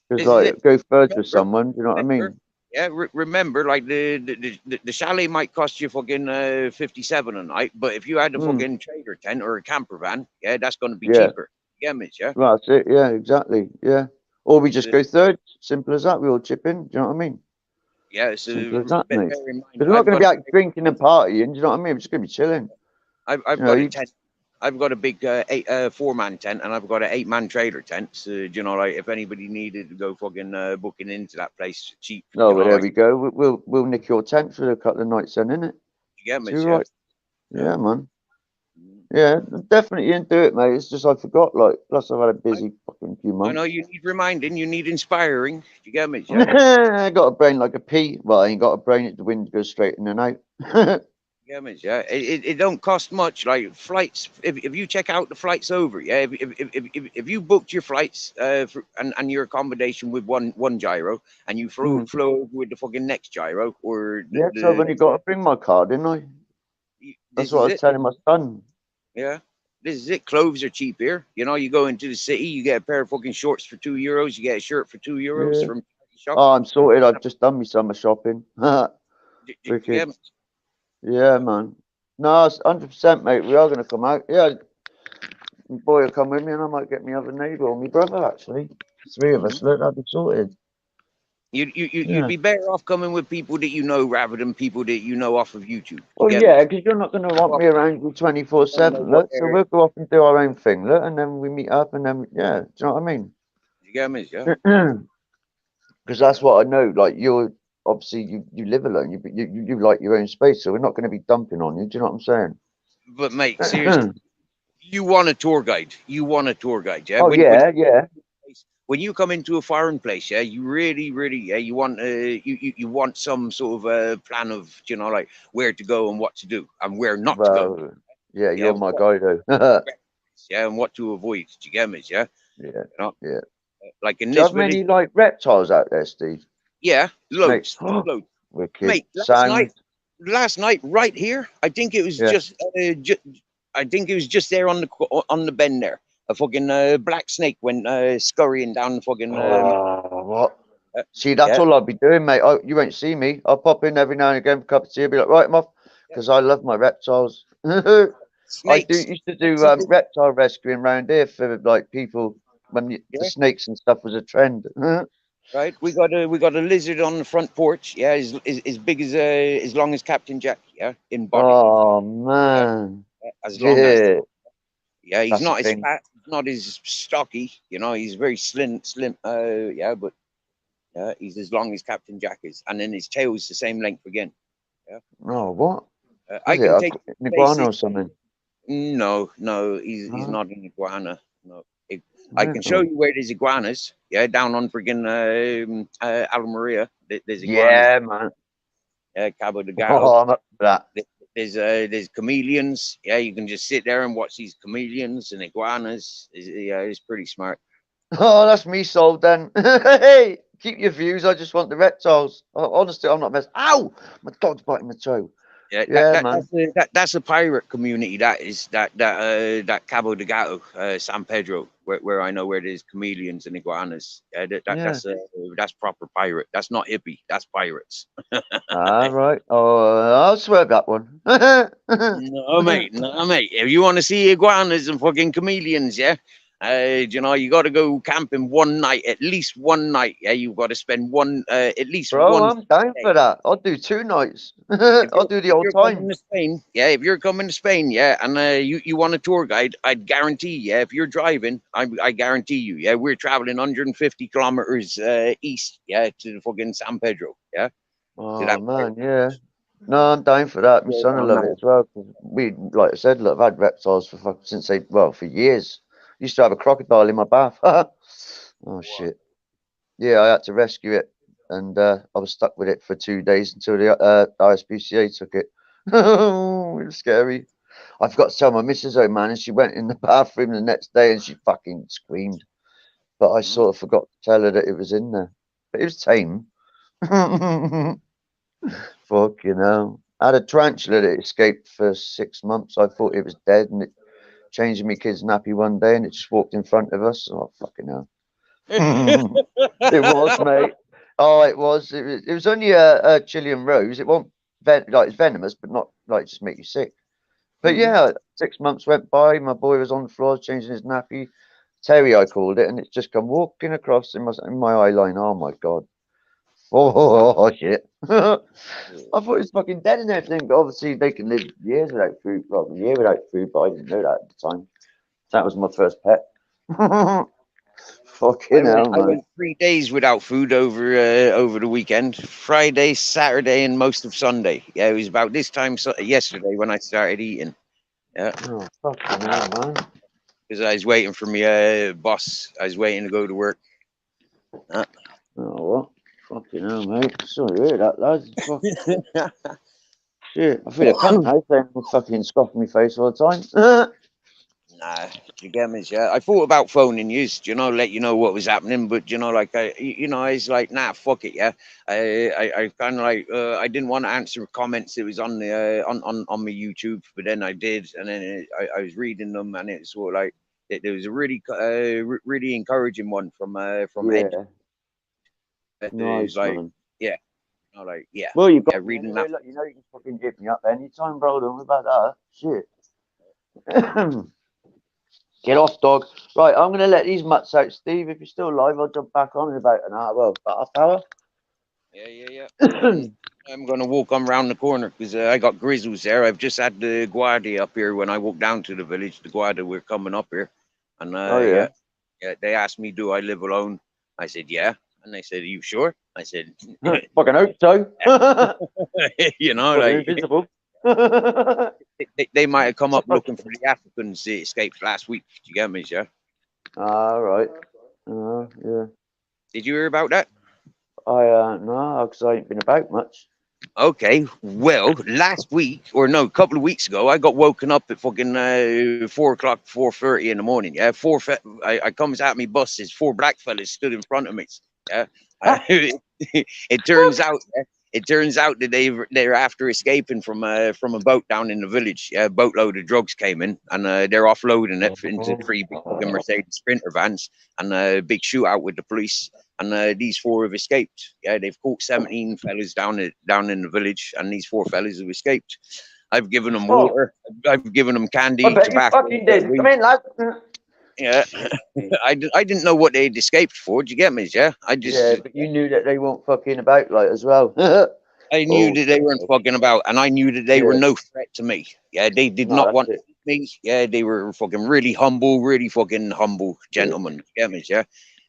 [SPEAKER 3] Because, like, go further with someone, do you know what I mean?
[SPEAKER 1] Yeah, remember, like the chalet might cost you fucking 57 a night, but if you had a fucking trailer tent or a camper van, yeah, that's going to be cheaper. Yeah, mate, yeah.
[SPEAKER 3] Well, that's it. Yeah, exactly. Yeah. Or we just go third. Simple as that. We all chip in. Do you know what I mean?
[SPEAKER 1] Yeah, so
[SPEAKER 3] simple as that, mate.
[SPEAKER 1] bear in mind,
[SPEAKER 3] Because we're not going to be out drinking and partying. Do you know what I mean? We're just going to be chilling.
[SPEAKER 1] I've got a tent. I've got a big 4-man tent, and I've got an 8-man trailer tent. So, you know, like if anybody needed to go fucking booking into that place cheap.
[SPEAKER 3] Oh,
[SPEAKER 1] you know,
[SPEAKER 3] well, there
[SPEAKER 1] like,
[SPEAKER 3] we go. We'll nick your tent for a couple of nights then, innit?
[SPEAKER 1] you get me?
[SPEAKER 3] Too right. Yeah, man. Yeah, definitely into it, mate. It's just I forgot. Like, plus I've had a busy fucking few months.
[SPEAKER 1] I know you need reminding. You need inspiring. You get me?
[SPEAKER 3] I got a brain like a pea. Well, I ain't got a brain. The wind goes straight in and out.
[SPEAKER 1] Yeah, it don't cost much. Like flights, if you check out the flights over, yeah, if you booked your flights and your accommodation with one gyro, and you flow over with the fucking next gyro, or
[SPEAKER 3] yeah, so I've only got to bring my card, didn't I? That's what I was telling my son.
[SPEAKER 1] Yeah, this is it. Clothes are cheap here. You know, you go into the city, you get a pair of fucking shorts for €2. You get a shirt for €2 from shop.
[SPEAKER 3] Oh, I'm sorted. I've just done me summer shopping. Yeah, man. No, 100%, mate. We are going to come out. Yeah, my boy will come with me, and I might get my other neighbour or my brother. Actually, 3 of us. Look, that'd be sorted.
[SPEAKER 1] You'd be better off coming with people that you know rather than people that you know off of YouTube.
[SPEAKER 3] Well, yeah, because you're not going to want me around you 24/7. Look, so we'll go off and do our own thing. Look, and then we meet up, and then yeah, do you know what I mean?
[SPEAKER 1] You get me? Yeah.
[SPEAKER 3] Because that's what I know. Like you're obviously you live alone. You like your own space, so we're not going to be dumping on you. Do you know what I'm saying?
[SPEAKER 1] But mate, seriously, you want a tour guide. You want a tour guide, yeah?
[SPEAKER 3] Oh yeah.
[SPEAKER 1] When you come into a foreign place, yeah, you really, yeah, you want you want some sort of plan of, you know, like where to go and what to do and where not to go.
[SPEAKER 3] Yeah, you're my guy though.
[SPEAKER 1] yeah, and what to avoid. Do you get me? Yeah,
[SPEAKER 3] Yeah.
[SPEAKER 1] know?
[SPEAKER 3] Yeah.
[SPEAKER 1] like in
[SPEAKER 3] Do you
[SPEAKER 1] this
[SPEAKER 3] have
[SPEAKER 1] village,
[SPEAKER 3] many like reptiles out there, Steve?
[SPEAKER 1] yeah,
[SPEAKER 3] Snakes.
[SPEAKER 1] loads,
[SPEAKER 3] Wicked.
[SPEAKER 1] mate.
[SPEAKER 3] Sound.
[SPEAKER 1] Last night, right here, I think it was
[SPEAKER 3] Yeah.
[SPEAKER 1] I think it was just there on the bend there. A fucking black snake went scurrying down the fucking.
[SPEAKER 3] Oh, what?
[SPEAKER 1] Uh,
[SPEAKER 3] See, that's
[SPEAKER 1] yeah,
[SPEAKER 3] all I'll be doing, mate. You won't see me. I'll pop in every now and again for a cup of tea. I'll be like, right, I'm off, because I love my reptiles. I
[SPEAKER 1] snakes.
[SPEAKER 3] used to do reptile rescuing around here for like people when the
[SPEAKER 1] Yeah.
[SPEAKER 3] snakes and stuff was a trend.
[SPEAKER 1] Right, we got a lizard on the front porch. Yeah, as big as long as Captain Jack. Yeah, in body.
[SPEAKER 3] Oh
[SPEAKER 1] Yeah,
[SPEAKER 3] man,
[SPEAKER 1] as long as.
[SPEAKER 3] yeah,
[SPEAKER 1] Yeah, he's
[SPEAKER 3] that's the
[SPEAKER 1] not as
[SPEAKER 3] thing.
[SPEAKER 1] fat, he's not as stocky. You know, he's very slim. Yeah, but yeah, he's as long as Captain Jack is, and then his tail's the same length again. Yeah,
[SPEAKER 3] Oh, what
[SPEAKER 1] I
[SPEAKER 3] is it?
[SPEAKER 1] can take
[SPEAKER 3] An iguana
[SPEAKER 1] places.
[SPEAKER 3] or something?
[SPEAKER 1] No, he's
[SPEAKER 3] No,
[SPEAKER 1] not an iguana. No, I can show
[SPEAKER 3] no.
[SPEAKER 1] you where there's iguanas. Yeah, down on friggin' Ala Maria, there's iguanas.
[SPEAKER 3] Yeah, man.
[SPEAKER 1] Cabo de Gao.
[SPEAKER 3] Oh, I'm up for that.
[SPEAKER 1] There's chameleons. Yeah, you can just sit there and watch these chameleons and iguanas. Yeah, it's pretty smart.
[SPEAKER 3] Oh, that's me sold then. Hey, keep your views. I just want the reptiles. Honestly, I'm not messing. Ow! My dog's biting my toe.
[SPEAKER 1] Yeah,
[SPEAKER 3] Yeah, man.
[SPEAKER 1] that's a pirate community. That Cabo de Gato, San Pedro, where I know where there's chameleons and iguanas. Yeah,
[SPEAKER 3] Yeah.
[SPEAKER 1] that's proper pirate. That's not hippie. That's pirates.
[SPEAKER 3] All right. Oh, I'll swear that one.
[SPEAKER 1] No, mate. No, mate. If you want to see iguanas and fucking chameleons, yeah, you know, you got to go camping one night, at least one night. Yeah, you've got to spend at least
[SPEAKER 3] Bro,
[SPEAKER 1] one
[SPEAKER 3] I'm down
[SPEAKER 1] day.
[SPEAKER 3] for that. I'll do 2 nights.
[SPEAKER 1] If
[SPEAKER 3] I'll do the
[SPEAKER 1] if
[SPEAKER 3] whole
[SPEAKER 1] you're
[SPEAKER 3] time.
[SPEAKER 1] coming to Spain, yeah, if you're coming to Spain, yeah, and you want a tour guide, I'd guarantee, yeah, if you're driving, I guarantee you, yeah, we're traveling 150 kilometers east, yeah, to the fucking San Pedro, yeah. To
[SPEAKER 3] Oh,
[SPEAKER 1] that
[SPEAKER 3] man, yeah. No, I'm down for that. My son will love it as well. 'Cause we, like I said, look, I've had reptiles since for years. Used to have a crocodile in my bath. Oh, shit. Yeah, I had to rescue it, and I was stuck with it for 2 days until the ISPCA took it. Oh, it was scary. I forgot to tell my missus, oh man, and she went in the bathroom the next day and she fucking screamed. But I sort of forgot to tell her that it was in there. But it was tame. Fuck, you know. I had a tarantula that escaped for 6 months. I thought it was dead, and it changed my kid's nappy one day, and it just walked in front of us. Oh, fucking hell. It was, mate. Oh, it was. It was only a Chilean rose. It won't like it's venomous, but not like just make you sick. But yeah, 6 months went by. My boy was on the floor changing his nappy. Terry, I called it, and it's just come walking across in my eye line. Oh my god. Oh shit. I thought it was fucking dead and everything, but obviously they can live years without food, well, a year without food, but I didn't know that at the time. That was my first pet. Fucking hell,
[SPEAKER 1] I
[SPEAKER 3] man.
[SPEAKER 1] went 3 days without food over the weekend, Friday, Saturday, and most of Sunday. Yeah, it was about this time yesterday when I started eating. Yeah,
[SPEAKER 3] Oh, fucking hell, man.
[SPEAKER 1] because I was waiting for me boss. I was waiting to go to work.
[SPEAKER 3] Oh, what? Fucking hell, mate. Sorry to hear that, lads. Fucking shit. I feel a cunt now saying I'm fucking scoffing my face all the time.
[SPEAKER 1] Nah, you get me? Yeah, I thought about phoning you, you know, let you know what was happening, but you know, like I was like, nah, fuck it, yeah. I kind of like, I didn't want to answer comments. It was on the on my YouTube, but then I did, and then I was reading them, and it's sort of like there was a really really encouraging one from Ed.
[SPEAKER 3] Yeah,
[SPEAKER 1] It was
[SPEAKER 3] nice,
[SPEAKER 1] like,
[SPEAKER 3] man.
[SPEAKER 1] yeah, you know, like, yeah,
[SPEAKER 3] Well, you've got
[SPEAKER 1] yeah,
[SPEAKER 3] me
[SPEAKER 1] reading
[SPEAKER 3] anyway.
[SPEAKER 1] that.
[SPEAKER 3] Look, you know you can fucking hit me up anytime, bro. Don't worry about that. Shit. Get off, dog. Right, I'm going to let these mutts out. Steve, if you're still alive, I'll jump back on in about an hour. Well, about half hour.
[SPEAKER 1] Yeah. I'm gonna walk on round the corner because I got grizzles there. I've just had the Guardia up here when I walked down to the village. The Guardia were coming up here, and
[SPEAKER 3] Oh, yeah.
[SPEAKER 1] they asked me, "Do I live alone?" I said, "Yeah," and they said, "Are you sure?" I said,
[SPEAKER 3] Fucking hope so.
[SPEAKER 1] "You know,
[SPEAKER 3] Fucking
[SPEAKER 1] like
[SPEAKER 3] invisible.
[SPEAKER 1] they might have come up looking for the Africans that escaped last week. Do you get me, yeah?
[SPEAKER 3] All right. Yeah.
[SPEAKER 1] Did you hear about that?"
[SPEAKER 3] No, because I ain't been about much.
[SPEAKER 1] Okay, well, last week or no, a couple of weeks ago, I got woken up at fucking 4 o'clock, 4:30 in the morning. Yeah, I comes out me bus. There's four black fellas stood in front of me. Yeah, it turns out. It turns out that they're after escaping from a boat down in the village. Yeah, a boatload of drugs came in, and they're offloading it into three big fucking Mercedes Sprinter vans, and a big shootout with the police. And these four have escaped. Yeah, they've caught 17 fellas down in the village, and these four fellas have escaped. I've given them
[SPEAKER 3] Oh,
[SPEAKER 1] water. I've given them
[SPEAKER 3] I
[SPEAKER 1] candy,
[SPEAKER 3] bet you
[SPEAKER 1] tobacco.
[SPEAKER 3] fucking did.
[SPEAKER 1] weed.
[SPEAKER 3] Come in, lad.
[SPEAKER 1] Yeah, I didn't know what they'd escaped for. Do you get me? Yeah,
[SPEAKER 3] Yeah, but you knew that they weren't fucking about like as well.
[SPEAKER 1] I knew
[SPEAKER 3] Oh,
[SPEAKER 1] that they weren't fucking about, and I knew that they were
[SPEAKER 3] yeah.
[SPEAKER 1] no threat to me. Yeah, they did
[SPEAKER 3] No,
[SPEAKER 1] not
[SPEAKER 3] that's
[SPEAKER 1] want
[SPEAKER 3] it.
[SPEAKER 1] me. Yeah, they were fucking really humble, really fucking humble
[SPEAKER 3] Yeah.
[SPEAKER 1] gentlemen. You get me? Yeah,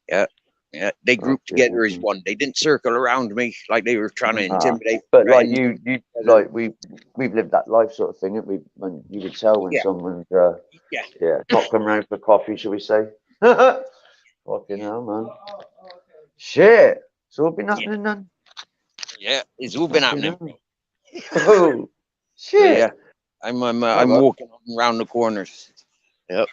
[SPEAKER 1] yeah. Yeah, they grouped
[SPEAKER 3] Fucking
[SPEAKER 1] together as
[SPEAKER 3] hell.
[SPEAKER 1] one. They didn't circle around me like they were trying to
[SPEAKER 3] Nah.
[SPEAKER 1] intimidate.
[SPEAKER 3] But like
[SPEAKER 1] threaten.
[SPEAKER 3] you like we've lived that life sort of thing, haven't we? When you could tell when
[SPEAKER 1] Yeah,
[SPEAKER 3] someone's
[SPEAKER 1] yeah,
[SPEAKER 3] not come round for coffee, shall we say? Fucking hell, man. Shit. It's all been
[SPEAKER 1] yeah,
[SPEAKER 3] happening then.
[SPEAKER 1] yeah. It's all been
[SPEAKER 3] Fucking
[SPEAKER 1] happening.
[SPEAKER 3] hell. Oh,
[SPEAKER 1] So yeah,
[SPEAKER 3] shit.
[SPEAKER 1] I'm
[SPEAKER 3] All right.
[SPEAKER 1] walking around the corners. Yep.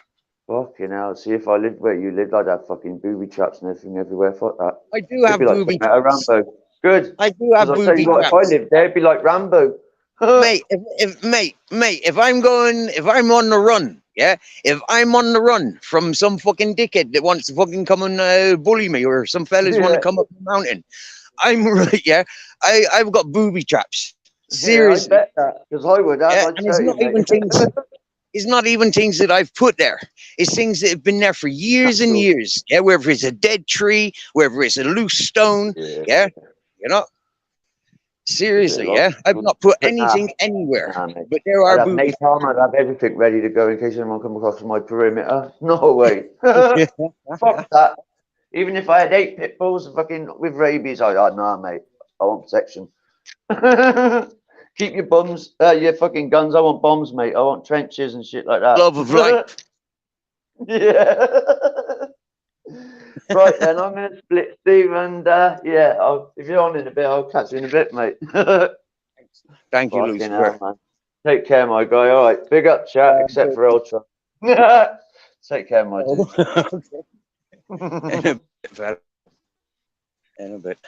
[SPEAKER 3] Fucking hell. See, if I lived where you lived, I'd have fucking booby traps and everything everywhere. Fuck that.
[SPEAKER 1] I do
[SPEAKER 3] It'd be
[SPEAKER 1] have
[SPEAKER 3] like
[SPEAKER 1] booby
[SPEAKER 3] something out of
[SPEAKER 1] traps.
[SPEAKER 3] Rambo. Good.
[SPEAKER 1] I do
[SPEAKER 3] Because
[SPEAKER 1] have
[SPEAKER 3] I'll tell you
[SPEAKER 1] booby
[SPEAKER 3] what, if I
[SPEAKER 1] traps.
[SPEAKER 3] lived there, it'd be like Rambo.
[SPEAKER 1] Mate, if I'm on the run, yeah, if I'm on the run from some fucking dickhead that wants to fucking come and bully me, or some fellas want to
[SPEAKER 3] Yeah.
[SPEAKER 1] come up the mountain, I'm right, yeah, I've got booby traps.
[SPEAKER 3] Yeah, I
[SPEAKER 1] Seriously,
[SPEAKER 3] bet that. Because I would have,
[SPEAKER 1] yeah,
[SPEAKER 3] I
[SPEAKER 1] and it's
[SPEAKER 3] tell you,
[SPEAKER 1] not
[SPEAKER 3] mate.
[SPEAKER 1] even things. It's not even things that I've put there. It's things that have been there for years and
[SPEAKER 3] Natural.
[SPEAKER 1] years. Yeah, whether it's a dead tree, whether it's a loose stone,
[SPEAKER 3] Yeah.
[SPEAKER 1] yeah, you know.
[SPEAKER 3] Yeah,
[SPEAKER 1] Seriously,
[SPEAKER 3] like,
[SPEAKER 1] yeah, I've not put
[SPEAKER 3] but nah,
[SPEAKER 1] anything anywhere,
[SPEAKER 3] mate.
[SPEAKER 1] but there
[SPEAKER 3] I'd
[SPEAKER 1] are
[SPEAKER 3] have
[SPEAKER 1] booby.
[SPEAKER 3] napalm, I'd have everything ready to go in case anyone come across my perimeter. No way. Fuck that. Even if I had 8 pit bulls fucking with rabies, nah, mate. I want protection. Keep your bums, your fucking guns. I want bombs, mate. I want trenches and shit like
[SPEAKER 1] Love of life.
[SPEAKER 3] that. Yeah. Right then, I'm gonna split, Steve, and if you're on in a bit, I'll catch you in a bit, mate.
[SPEAKER 1] Thank you,
[SPEAKER 3] Fucking hell,
[SPEAKER 1] Lucifer.
[SPEAKER 3] man. Take care, my guy. All right, big up chat, except for Ultra. Take care, my dude.
[SPEAKER 1] In a bit, fella. In a bit.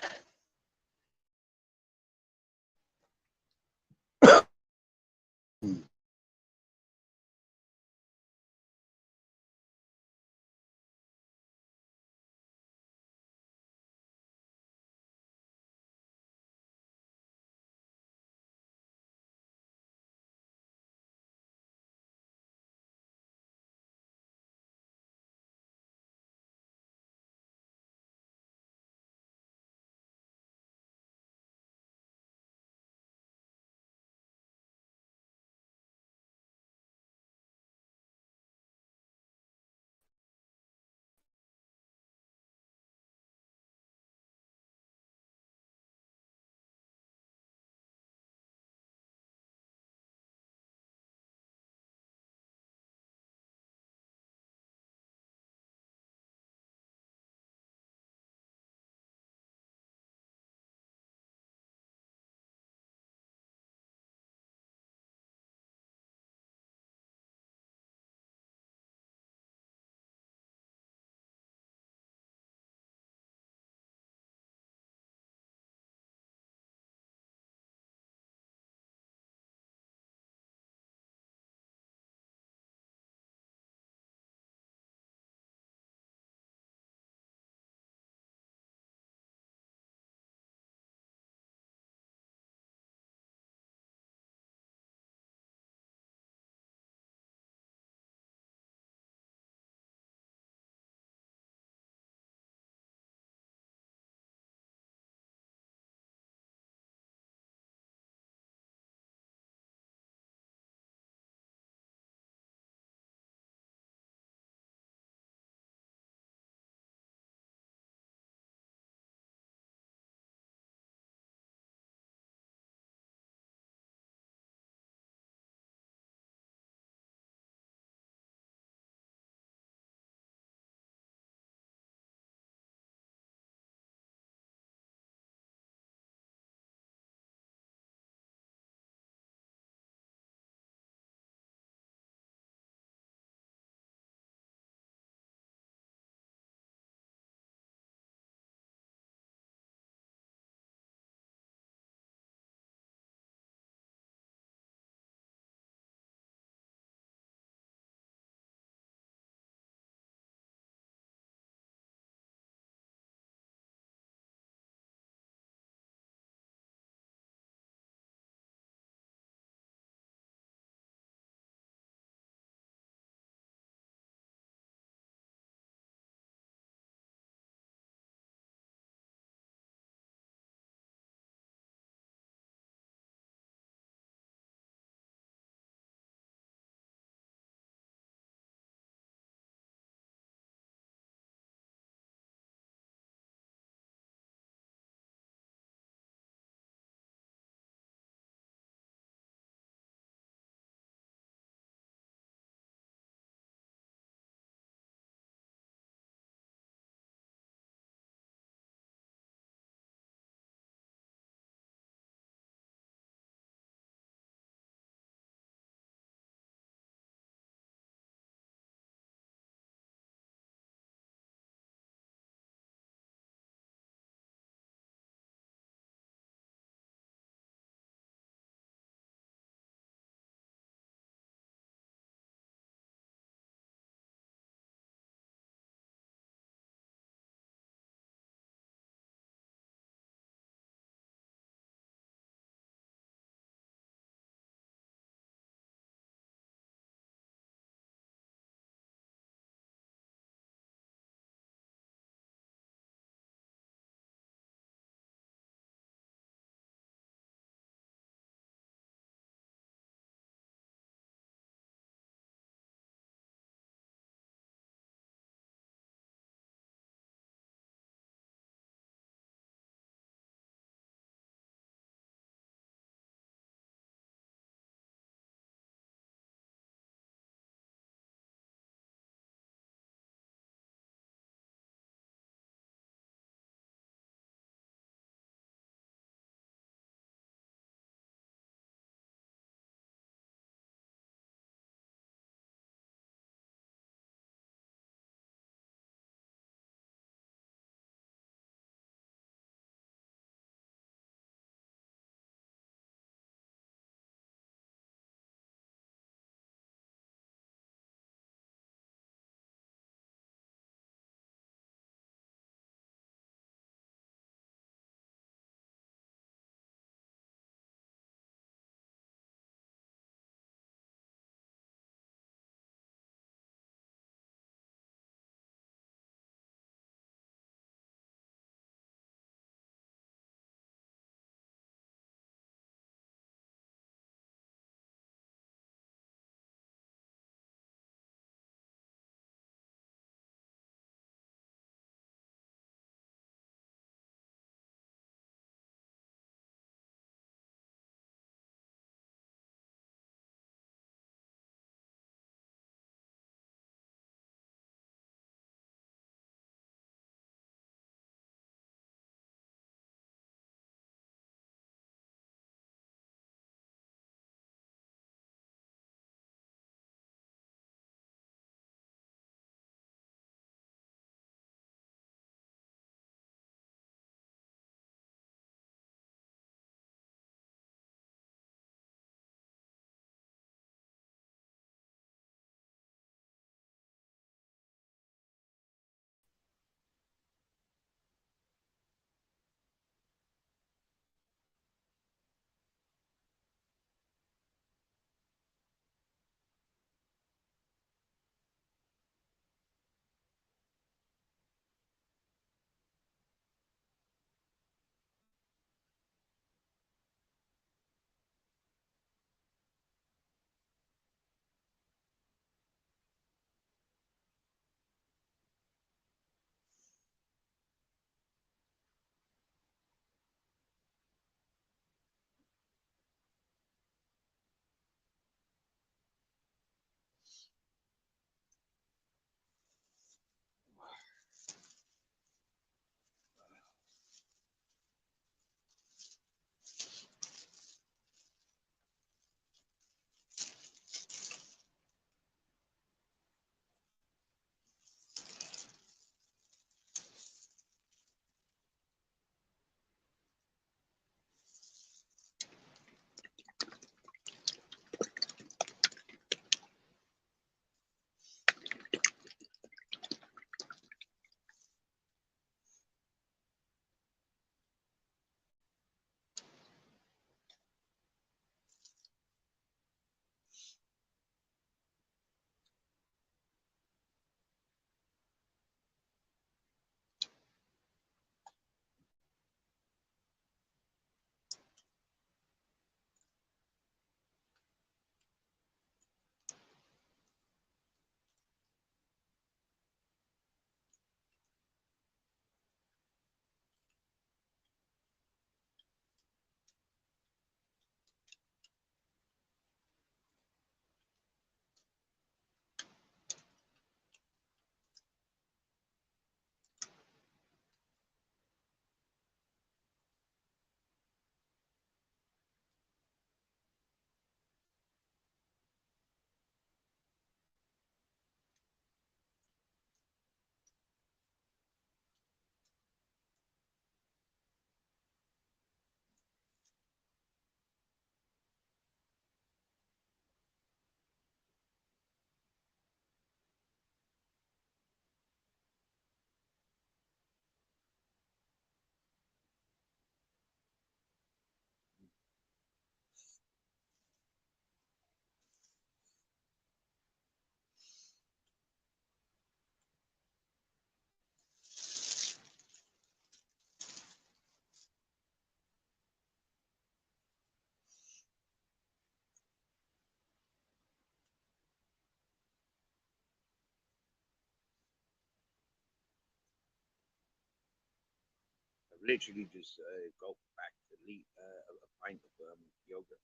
[SPEAKER 1] literally just go back to a pint of yogurt.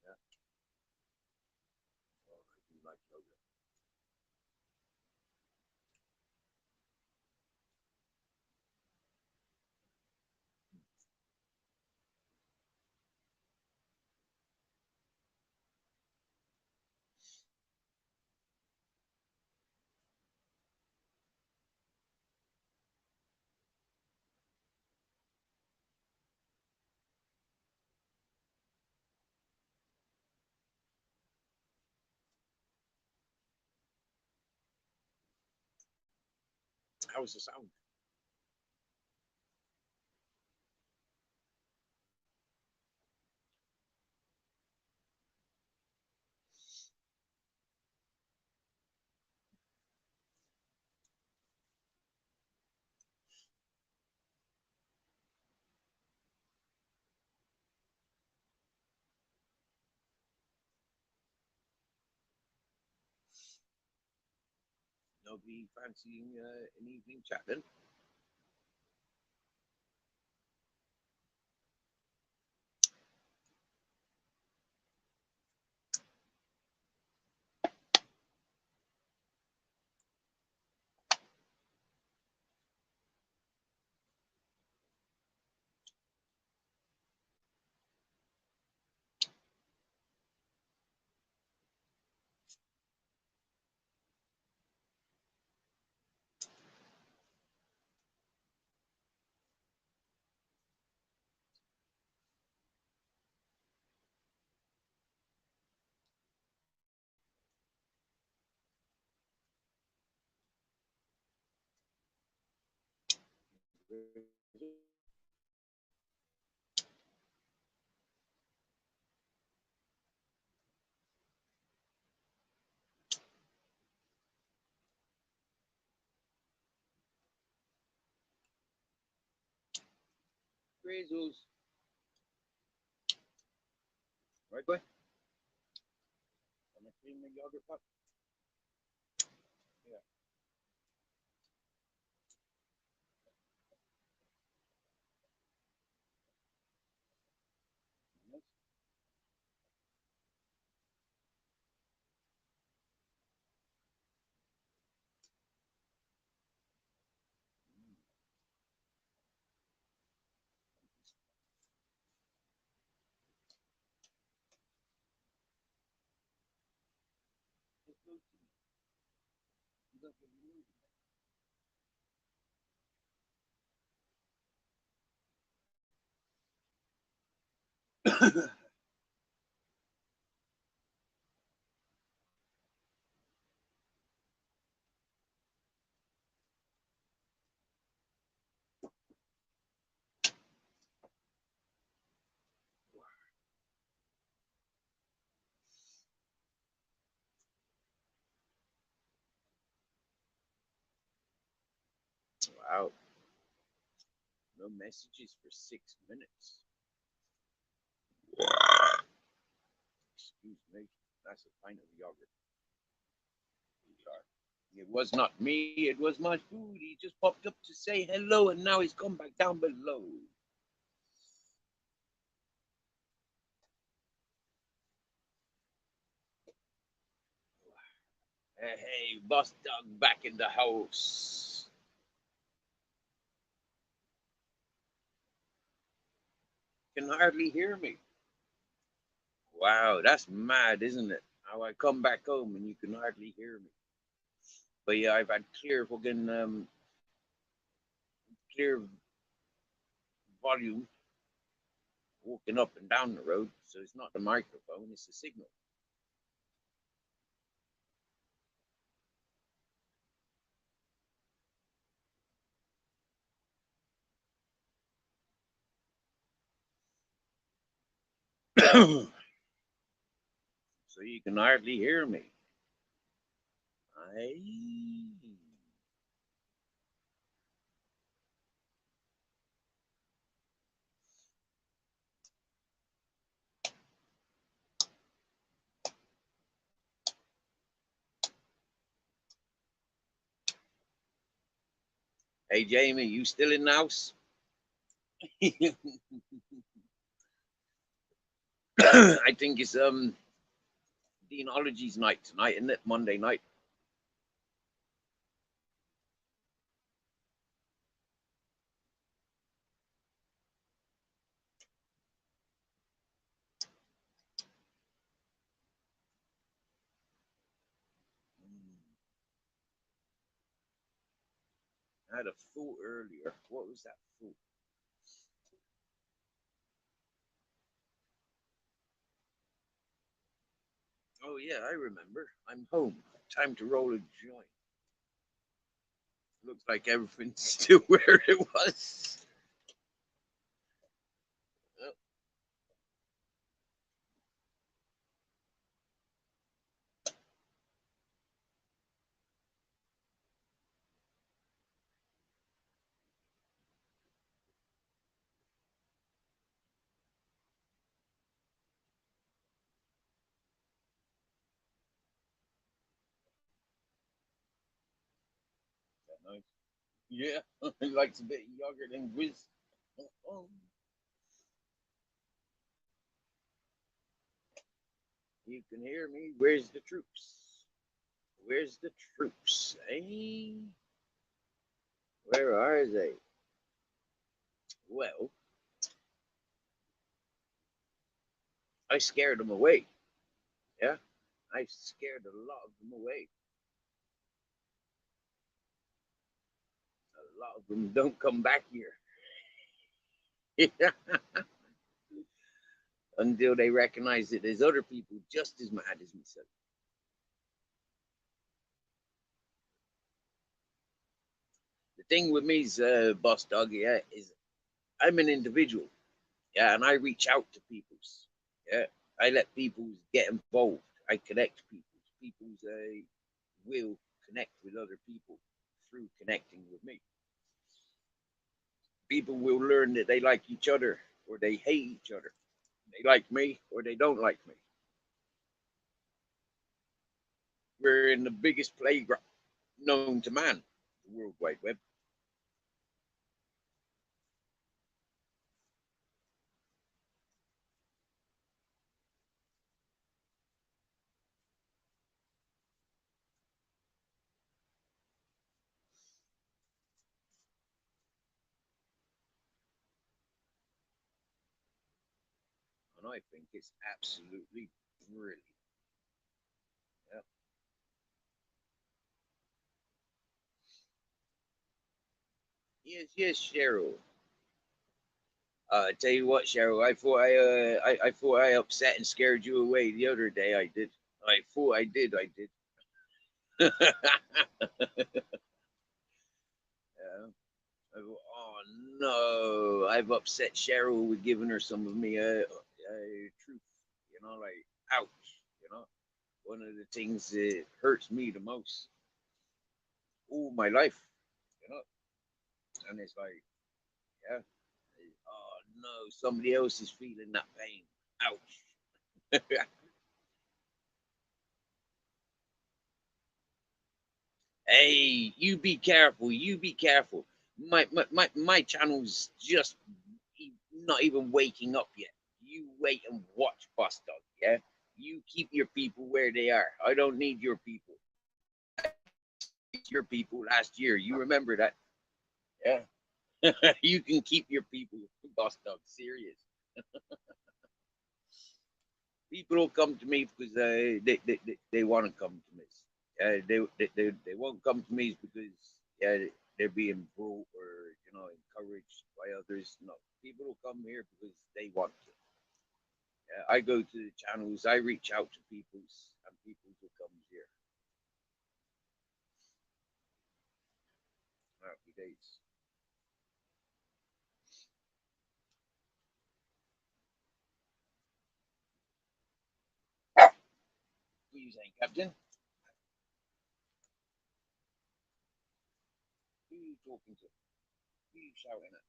[SPEAKER 1] Yeah. Oh, I do like yogurt. How's the sound? Nobody fancying an evening chat then? Grizzles. Right, boy? Wanna clean the yogurt pot? Yeah. Yes. Wow. No messages for 6 minutes. Excuse me. That's a pint of yogurt. It was not me, it was my food. He just popped up to say hello and now he's come back down below. Hey, boss dog back in the house. Can hardly hear me. Wow, that's mad, isn't it? How I come back home and you can hardly hear me. But yeah, I've had clear fucking clear volume walking up and down the road, so it's not the microphone, it's the signal. So you can hardly hear me. Hey Jamie, you still in the house? I think it's Deanology's night tonight, isn't it? Monday night. I had a thought earlier. What was that thought? Oh yeah, I remember. I'm home. Time to roll a joint. Looks like everything's still where it was. Oh, that nice. Yeah, he likes a bit younger than Wiz. Oh, you can hear me. Where's the troops? Where's the troops? Eh? Where are they? Well, I scared them away. Yeah, I scared a lot of them away. A lot of them don't come back here. Until they recognize that there's other people just as mad as myself. The thing with me is, boss dog, yeah, is I'm an individual, yeah, and I reach out to people's, yeah, I let people get involved. I connect people. People's will connect with other people through connecting with me. People will learn that they like each other or they hate each other. They like me or they don't like me. We're in the biggest playground known to man, the World Wide Web. And I think it's absolutely brilliant. Yeah. Yes, yes, Cheryl. I tell you what, Cheryl, I thought I upset and scared you away the other day. I did. I thought I did. I did. Yeah. Oh no, I've upset Cheryl with giving her some of me truth. You know, like ouch. You know, one of the things that hurts me the most all my life. You know, and it's like, yeah. Oh no, somebody else is feeling that pain. Ouch. Hey, you be careful. You be careful. My channel's just not even waking up yet. You wait and watch, Boss Dog. Yeah, you keep your people where they are. I don't need your people. It's your people last year. You remember that? Yeah. You can keep your people, Boss Dog. Serious. People will come to me because they want to come to me. They won't come to me because yeah, they're being brought or encouraged by others. No, people will come here because they want to. I go to the channels, I reach out to people's, and people will come here. Happy days. What are you saying, Captain? Who are you talking to? Who are you shouting at?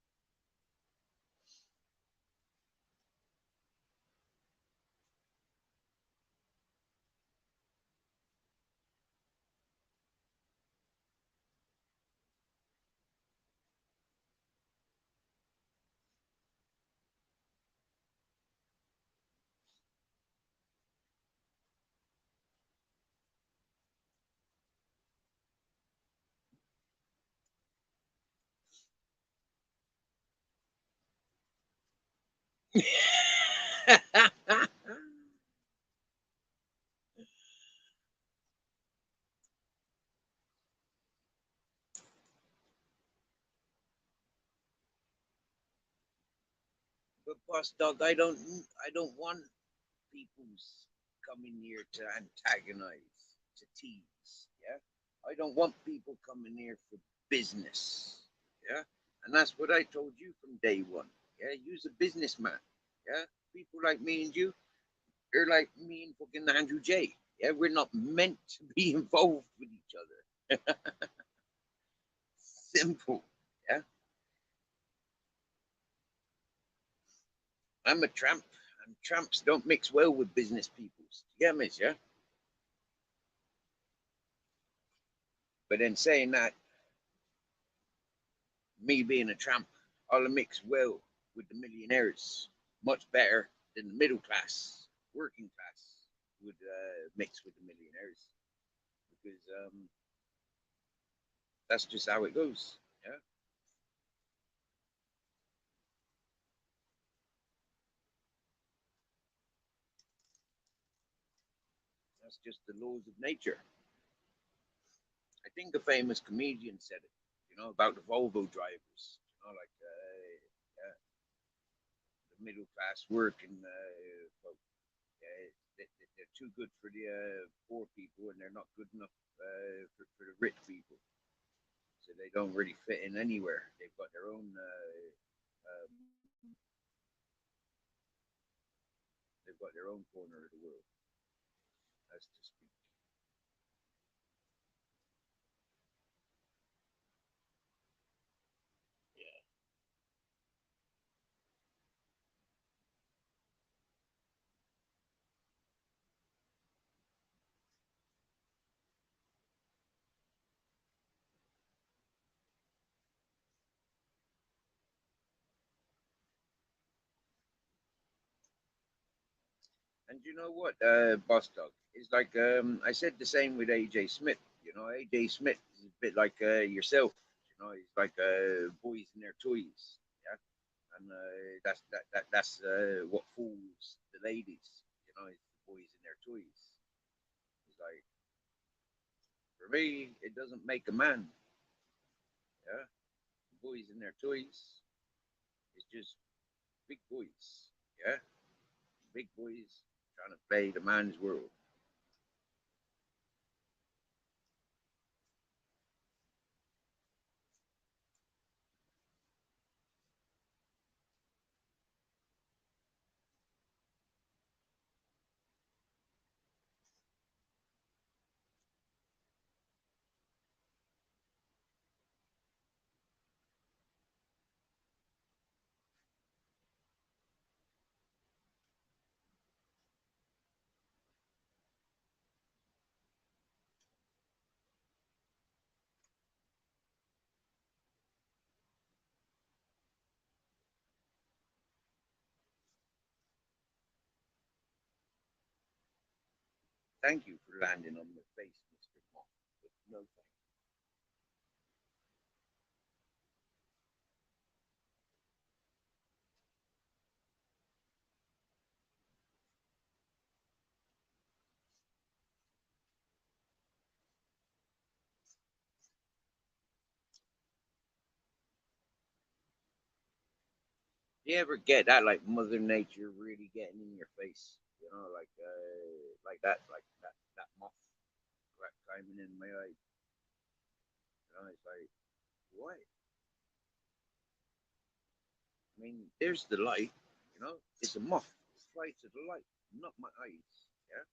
[SPEAKER 1] But boss dog, I don't want people's coming here to antagonize, to tease. Yeah, I don't want people coming here for business. Yeah, and that's what I told you from day one. Yeah, you's a businessman. Yeah, people like me and you, they're like me and fucking Andrew J. Yeah, we're not meant to be involved with each other. Simple. Yeah, I'm a tramp, and tramps don't mix well with business peoples. You get me, yeah? But then saying that, me being a tramp, I'll mix well with the millionaires, much better than the middle class, working class would mix with the millionaires, because that's just how it goes. Yeah, that's just the laws of nature. I think a famous comedian said it, about the Volvo drivers, like yeah, the middle class working folk. Yeah, they're too good for the poor people, and they're not good enough for the rich people. So they don't really fit in anywhere. They've got their own. They've got their own corner of the world, as to speak. Yeah. And you know what, Boss Dog? It's like I said the same with AJ Smith. AJ Smith is a bit like yourself. He's like boys in their toys. Yeah, and that's what fools the ladies. It's the boys in their toys. It's like, for me, it doesn't make a man. Yeah, boys in their toys. It's just big boys. Yeah, big boys trying to play the man's world. Thank you for landing on my face, Mr. Moth. But no thank you. You ever get that, like Mother Nature really getting in your face? Like that moth climbing in my eye. It's like, what? I mean, there's the light. It's a moth. Fly to the light, not my eyes. Yeah.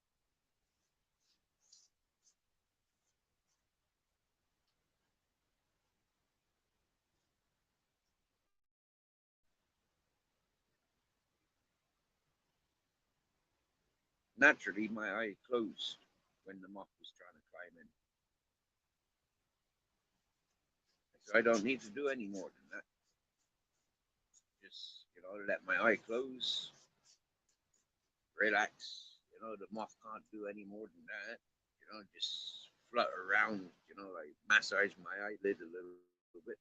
[SPEAKER 1] Naturally, my eye closed when the moth was trying to climb in. So I don't need to do any more than that. Just let my eye close, relax. The moth can't do any more than that. Just flutter around. Like massage my eyelid a little bit.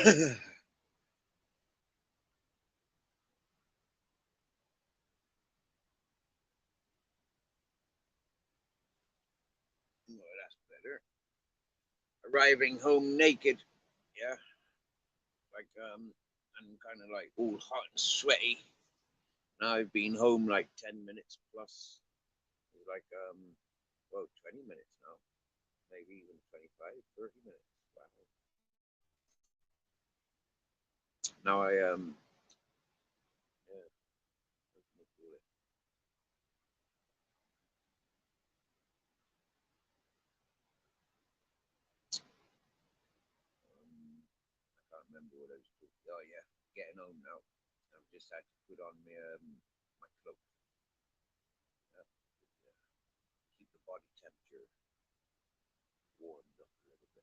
[SPEAKER 1] that's better. Arriving home naked, yeah, like and kind of like all hot and sweaty. Now I've been home like 10 minutes plus. It's like 20 minutes now, maybe even 25, 30 minutes. Wow. Now I yeah, what can I call it? I can't remember what I was talking. Oh yeah, getting home now. I've just had to put on my cloak. Yeah, keep the body temperature warmed up a little bit.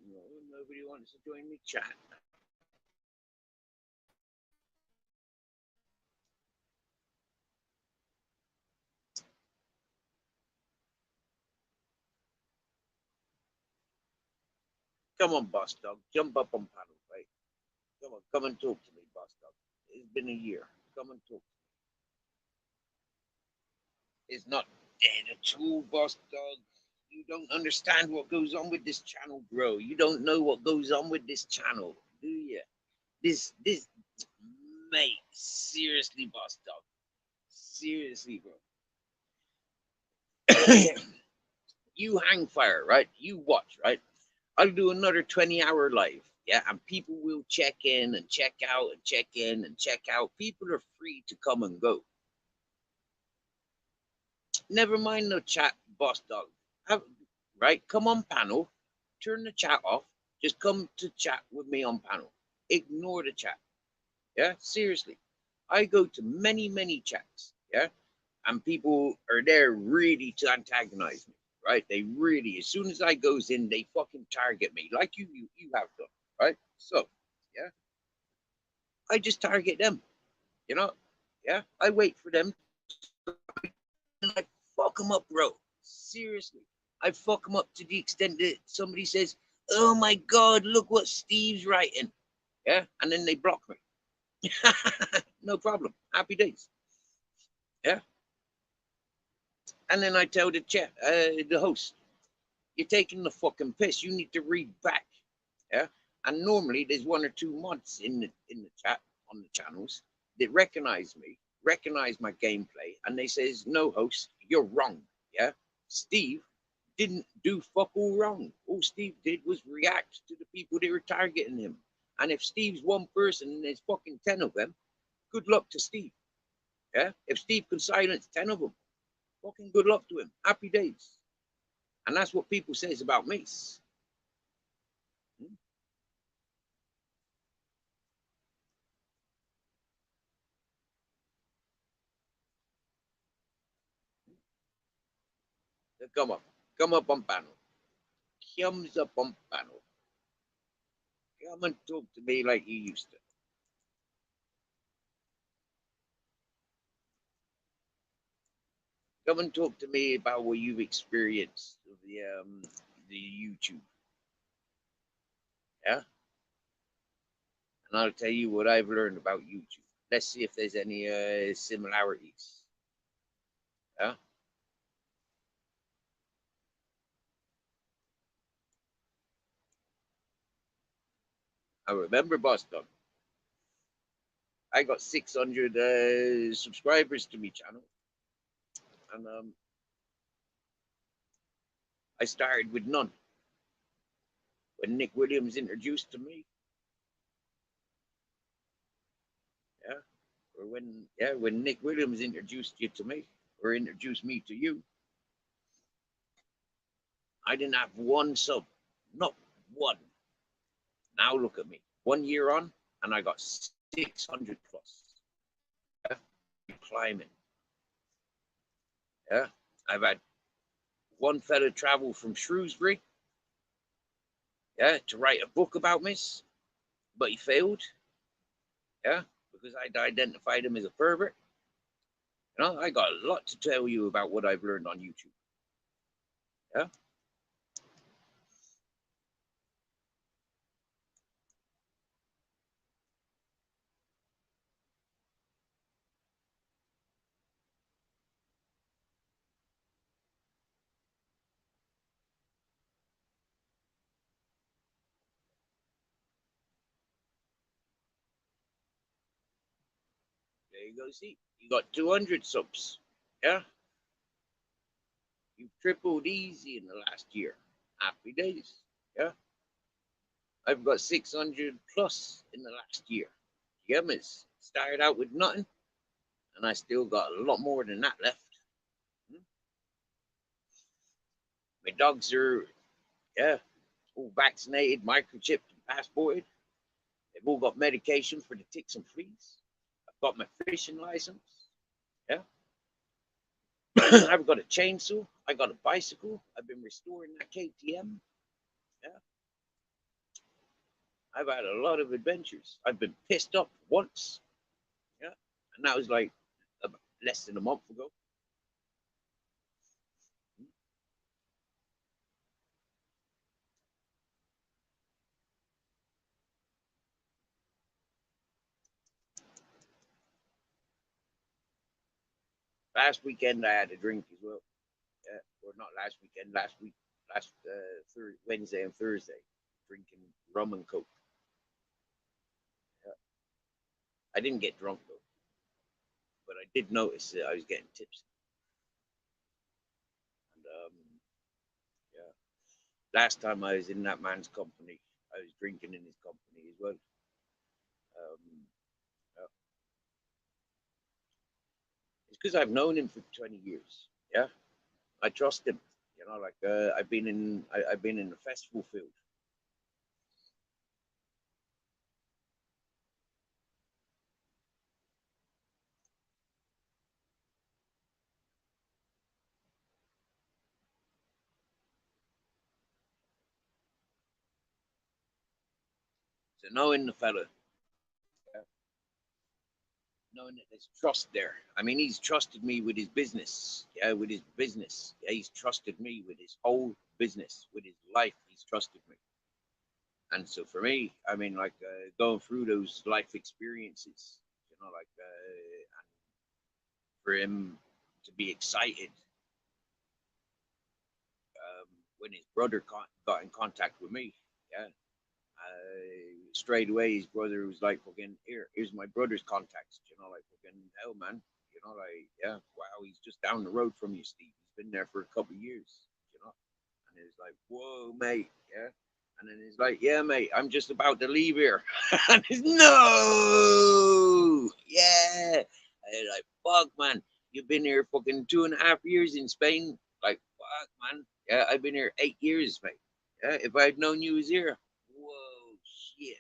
[SPEAKER 1] No, nobody wants to join me chat. Come on, boss dog, jump up on panel, right? Come on, come and talk to me, boss dog. It's been a year. Come and talk. It's not dead at all, boss dog. You don't understand what goes on with this channel, bro. You don't know what goes on with this channel, do you? This, mate. Seriously, boss dog. Seriously, bro. You hang fire, right? You watch, right? I'll do another 20-hour live. Yeah, and people will check in and check out and check in and check out. People are free to come and go. Never mind no chat, boss dog. Right? Come on panel. Turn the chat off. Just come to chat with me on panel. Ignore the chat. Yeah, seriously. I go to many, many chats. Yeah, and people are there really to antagonize me. Right? They really, as soon as I goes in, they fucking target me, like you have done. Right? So, yeah, I just target them. You know? Yeah, I wait for them and I fuck them up, bro. Seriously, I fuck them up to the extent that somebody says, "Oh my God, look what Steve's writing," yeah, and then they block me. No problem. Happy days. Yeah, and then I tell the host, "You're taking the fucking piss. You need to read back." Yeah, and normally there's one or two mods in the chat on the channels that recognize me, recognize my gameplay, and they says, "No, host, you're wrong." Yeah, Steve didn't do fuck all wrong. All Steve did was react to the people that were targeting him. And if Steve's one person and there's fucking 10 of them, good luck to Steve. Yeah? If Steve can silence 10 of them, fucking good luck to him. Happy days. And that's what people says about Mace. Hmm? So come up. Come up on panel. Comes up on panel. Come and talk to me like you used to. Come and talk to me about what you've experienced of the YouTube. and I'll tell you what I've learned about YouTube. Let's see if there's any similarities. Yeah. I remember Boston. I got 600 subscribers to my channel, and I started with none. When Nick Williams introduced to me, yeah, or when Nick Williams introduced you to me, or introduced me to you, I didn't have one sub, not one. Now look at me, 1 year on, and I got 600 plus. Yeah, climbing. Yeah, I've had one fella travel from Shrewsbury, yeah, to write a book about me, but he failed, yeah, because I'd identified him as a pervert. You know, I got a lot to tell you about what I've learned on YouTube. Yeah. There you go. See, you got 200 subs. Yeah. You tripled easy in the last year. Happy days. Yeah. I've got 600 plus in the last year. Yeah, miss. Started out with nothing, and I still got a lot more than that left. My dogs are, yeah, all vaccinated, microchipped, and passported. They've all got medication for the ticks and fleas. I've got my fishing license. Yeah. I've got a chainsaw. I got a bicycle. I've been restoring that KTM. Yeah. I've had a lot of adventures. I've been pissed off once. Yeah. And that was like less than a month ago. Last weekend I had a drink as well. Yeah. Or not last weekend, last week, last Wednesday and Thursday, drinking rum and coke. Yeah. I didn't get drunk though, but I did notice that I was getting tipsy. And yeah, last time I was in that man's company, I was drinking in his company as well. Yeah. It's because I've known him for 20 years. Yeah, I trust him. You know, like I've been in the festival field. So knowing the fella, yeah, knowing that there's trust there. I mean, he's trusted me with his business. Yeah, with his business. Yeah, he's trusted me with his whole business, with his life. He's trusted me. And so for me, I mean, like going through those life experiences, you know, like and for him to be excited when his brother got in contact with me, yeah, straight away his brother was like, "Fucking here's my brother's contacts," you know, like fucking hell, man, you know, like yeah, wow, he's just down the road from you, Steve. He's been there for a couple of years, you know, and it's like, whoa, mate, yeah. And then he's like, yeah, mate, I'm just about to leave here. And he's no, yeah. And like, fuck, man, you've been here fucking 2.5 years in Spain. Like, fuck, man. Yeah, I've been here 8 years, mate. Yeah, if I'd known you was here, whoa, shit,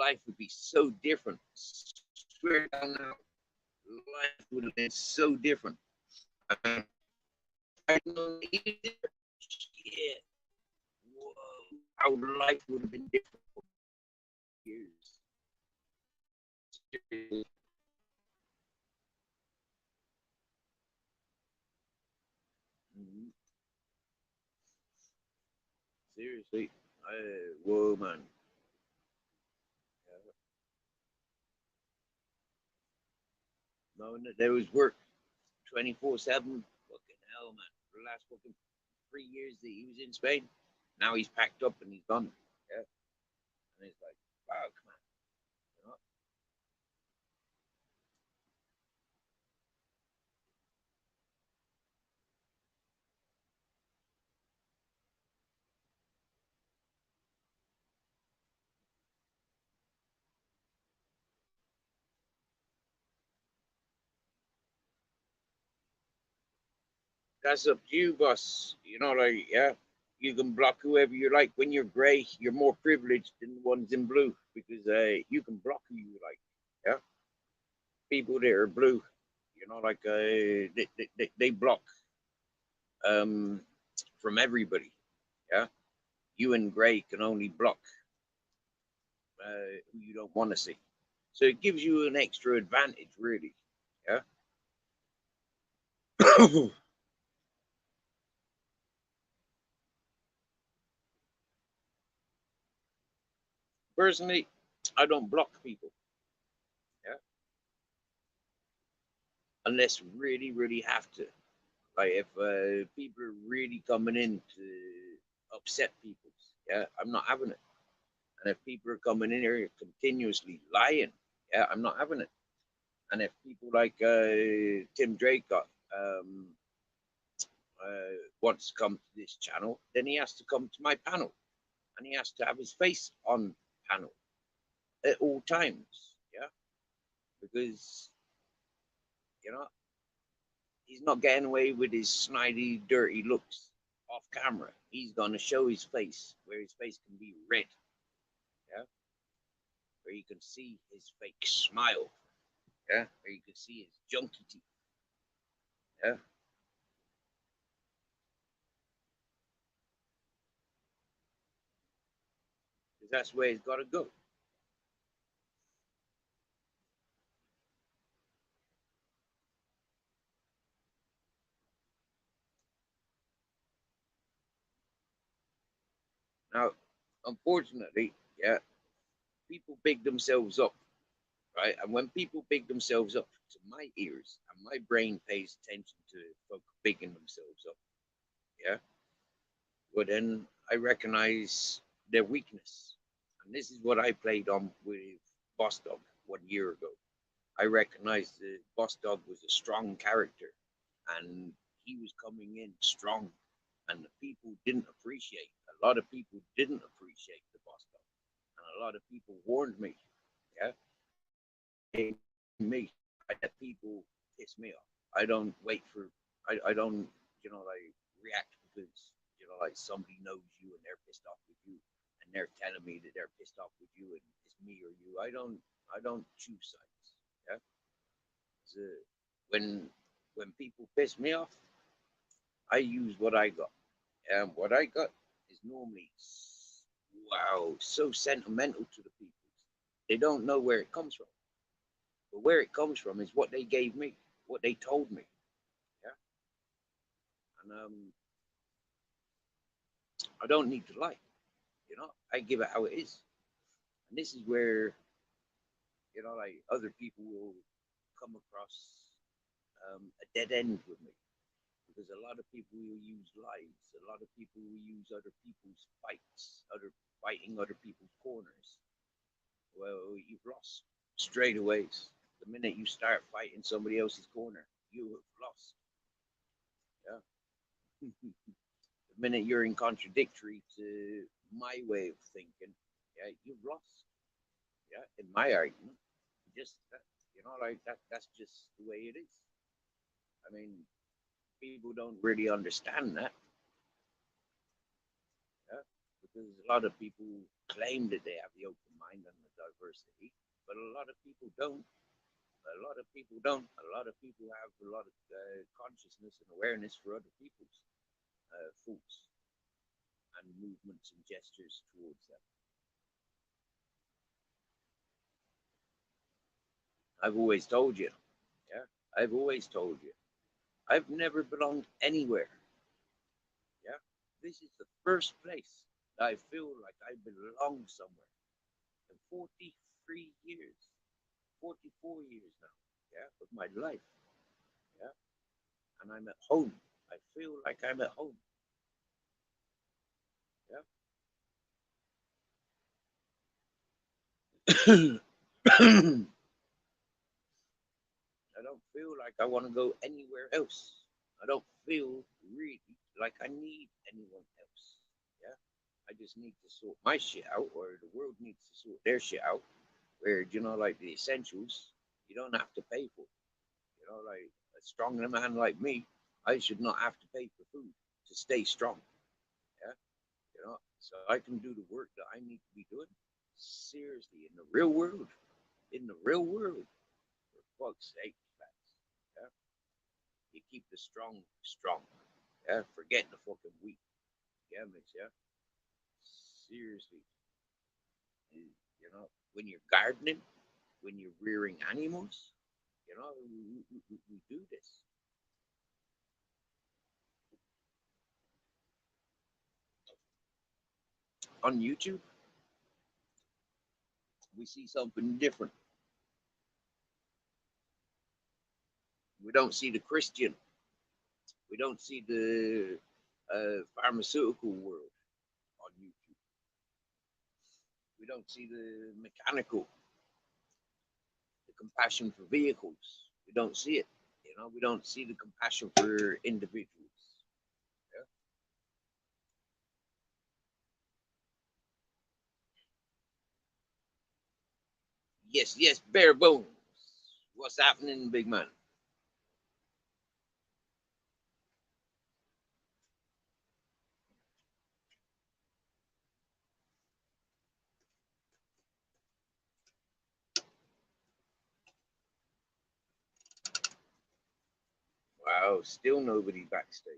[SPEAKER 1] life would be so different. Swear down now, life would have been so different. I'd known you was here, shit, whoa, our life would have been different for years. Mhm. Seriously, whoa, man. knowing that there was work 24/7. Fucking hell, man. For the last fucking 3 years that he was in Spain, now he's packed up and he's gone. Yeah. And it's like, wow, come on. You know? That's up to you, boss. You know, like, yeah, you can block whoever you like. When you're gray, you're more privileged than the ones in blue because you can block who you like. Yeah, people that are blue, you know, like they block um, from everybody. Yeah, you in gray can only block who you don't want to see. So it gives you an extra advantage, really. Yeah. Personally, I don't block people. Yeah, unless really, really have to. Like if people are really coming in to upset people, yeah, I'm not having it. And if people are coming in here continuously lying, yeah, I'm not having it. And if people like Tim Drake wants to come to this channel, then he has to come to my panel, and he has to have his face on panel at all times, yeah, because you know he's not getting away with his snidey, dirty looks off camera. He's gonna show his face where his face can be red, yeah, where you can see his fake smile, yeah, where you can see his junky teeth, yeah. Because that's where it's gotta go. Now, unfortunately, yeah, people big themselves up, right? And when people big themselves up to my ears, and my brain pays attention to folk bigging themselves up, yeah, well then I recognize their weakness. And this is what I played on with Boss Dog 1 year ago. I recognized that Boss Dog was a strong character and he was coming in strong. And the people didn't appreciate, a lot of people didn't appreciate the Boss Dog. And a lot of people warned me, yeah, me. I let people piss me off. I don't wait for, I don't, like react because, like somebody knows you and they're pissed off with you and they're telling me that they're pissed off with you and it's me or you. I don't choose sides. Yeah. So when people piss me off, I use what I got. And what I got is normally, wow, so sentimental to the people. They don't know where it comes from. But where it comes from is what they gave me, what they told me. Yeah. And I don't need to lie. I give it how it is. And this is where, like other people will come across a dead end with me. Because a lot of people will use lies. A lot of people will use other people's fights, fighting other people's corners. Well, you've lost straight away. The minute you start fighting somebody else's corner, you have lost. Yeah. The minute you're in contradictory to my way of thinking, yeah, you've lost. Yeah, in my argument, just that, like that. That's just the way it is. I mean, people don't really understand that. Yeah, because a lot of people claim that they have the open mind and the diversity, but a lot of people don't. A lot of people don't. A lot of people have a lot of consciousness and awareness for other people's thoughts and movements and gestures towards them. I've always told you. Yeah, I've always told you. I've never belonged anywhere. Yeah, this is the first place that I feel like I belong somewhere in 43 years, 44 years now. yeah, of my life, yeah, and I'm at home. I feel like I'm at home, yeah. I don't feel like I want to go anywhere else. I don't feel really like I need anyone else. Yeah. I just need to sort my shit out, or the world needs to sort their shit out. Where, like the essentials, you don't have to pay for. Like a strong man like me, I should not have to pay for food to stay strong. Yeah. So I can do the work that I need to be doing. Seriously, in the real world, for fuck's sake, lads. Yeah. You keep the strong strong. Yeah, forget the fucking weak. Yeah, mate. Yeah, seriously. When you're gardening, when you're rearing animals, we do this on YouTube. We see something different. We don't see the Christian. We don't see the pharmaceutical world on YouTube. We don't see the mechanical, the compassion for vehicles. We don't see it. We don't see the compassion for individuals. Yeah? Yes, yes, bare bones. What's happening, big man? Wow, still nobody backstage.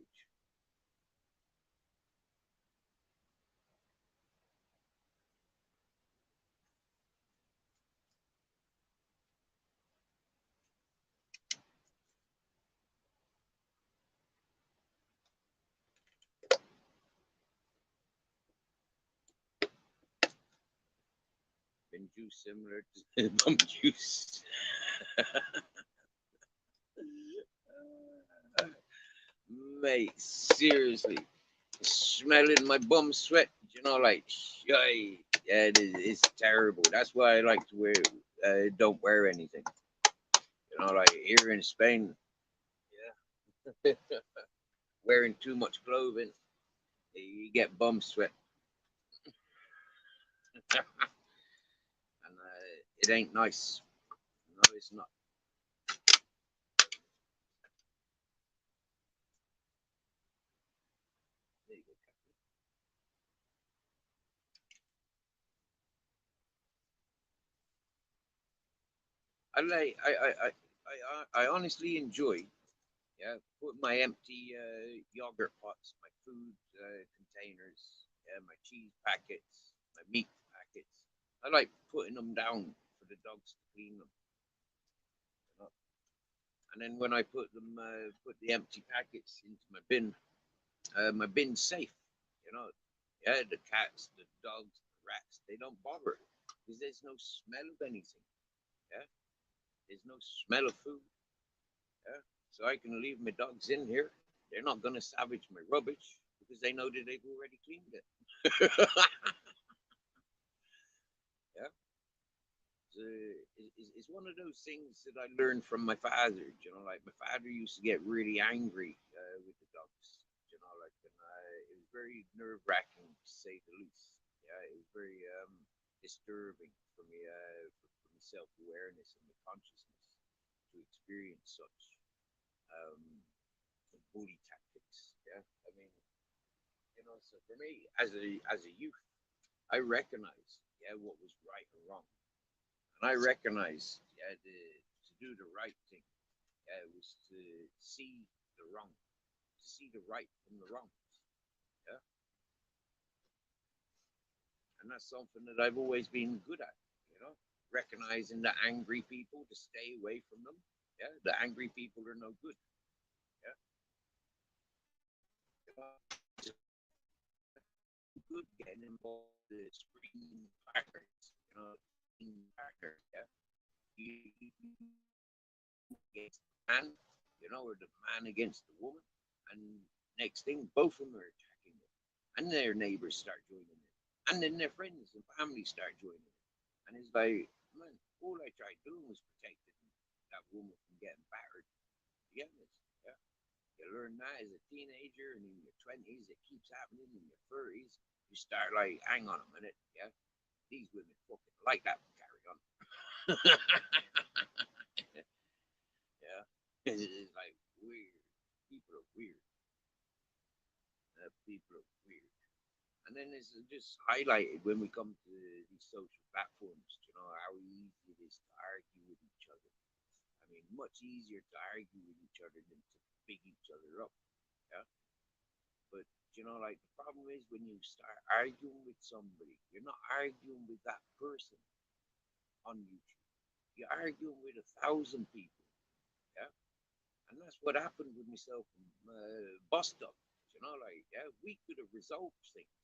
[SPEAKER 1] Been juice similar to bum juice. Mate, seriously, smelling my bum sweat, like, yeah, it's terrible. That's why I like to wear, don't wear anything. Like here in Spain, yeah, wearing too much clothing, you get bum sweat, and it ain't nice. No, it's not. There you go. I honestly enjoy, yeah, put my empty yogurt pots, my food containers, yeah, my cheese packets, my meat packets. I like putting them down for the dogs to clean them. You know? And then when I put the empty packets into my bin's safe. You know, yeah, the cats, the dogs, the rats, they don't bother because there's no smell of anything. Yeah, there's no smell of food. Yeah, so I can leave my dogs in here. They're not gonna savage my rubbish because they know that they've already cleaned it. Yeah, so it's one of those things that I learned from my father. Like my father used to get really angry with the dogs. Like it was very nerve wracking to say the least. Yeah, it was very disturbing for me, for my self awareness and my consciousness to experience such um, bully tactics. Yeah, I mean, so for me as a youth, I recognized, yeah, what was right and wrong, and I recognized, yeah, to do the right thing, yeah, it was to see the wrong, to see the right from the wrong. Yeah, and that's something that I've always been good at. You know, recognizing the angry people to stay away from them. Yeah, the angry people are no good. Yeah, good getting involved in the screen partners. Partners. Yeah, you against the man, or the man against the woman. And next thing, both of them are attacking them. And their neighbors start joining in. And then their friends and family start joining in. And it's like, man, all I tried doing was protecting that woman from getting battered. To be honest, yeah. You learn that as a teenager, and in your 20s, it keeps happening. In your 30s, you start like, hang on a minute, yeah. These women fucking like that. Carry on. Yeah, it's like weird. People are weird. People are weird. And then it's just highlighted when we come to these social platforms, how easy it is to argue with each other. I mean, much easier to argue with each other than to big each other up. Yeah. But, like the problem is when you start arguing with somebody, you're not arguing with that person on YouTube. You're arguing with 1,000 people. Yeah. And that's what happened with myself and Boston. We could have resolved things.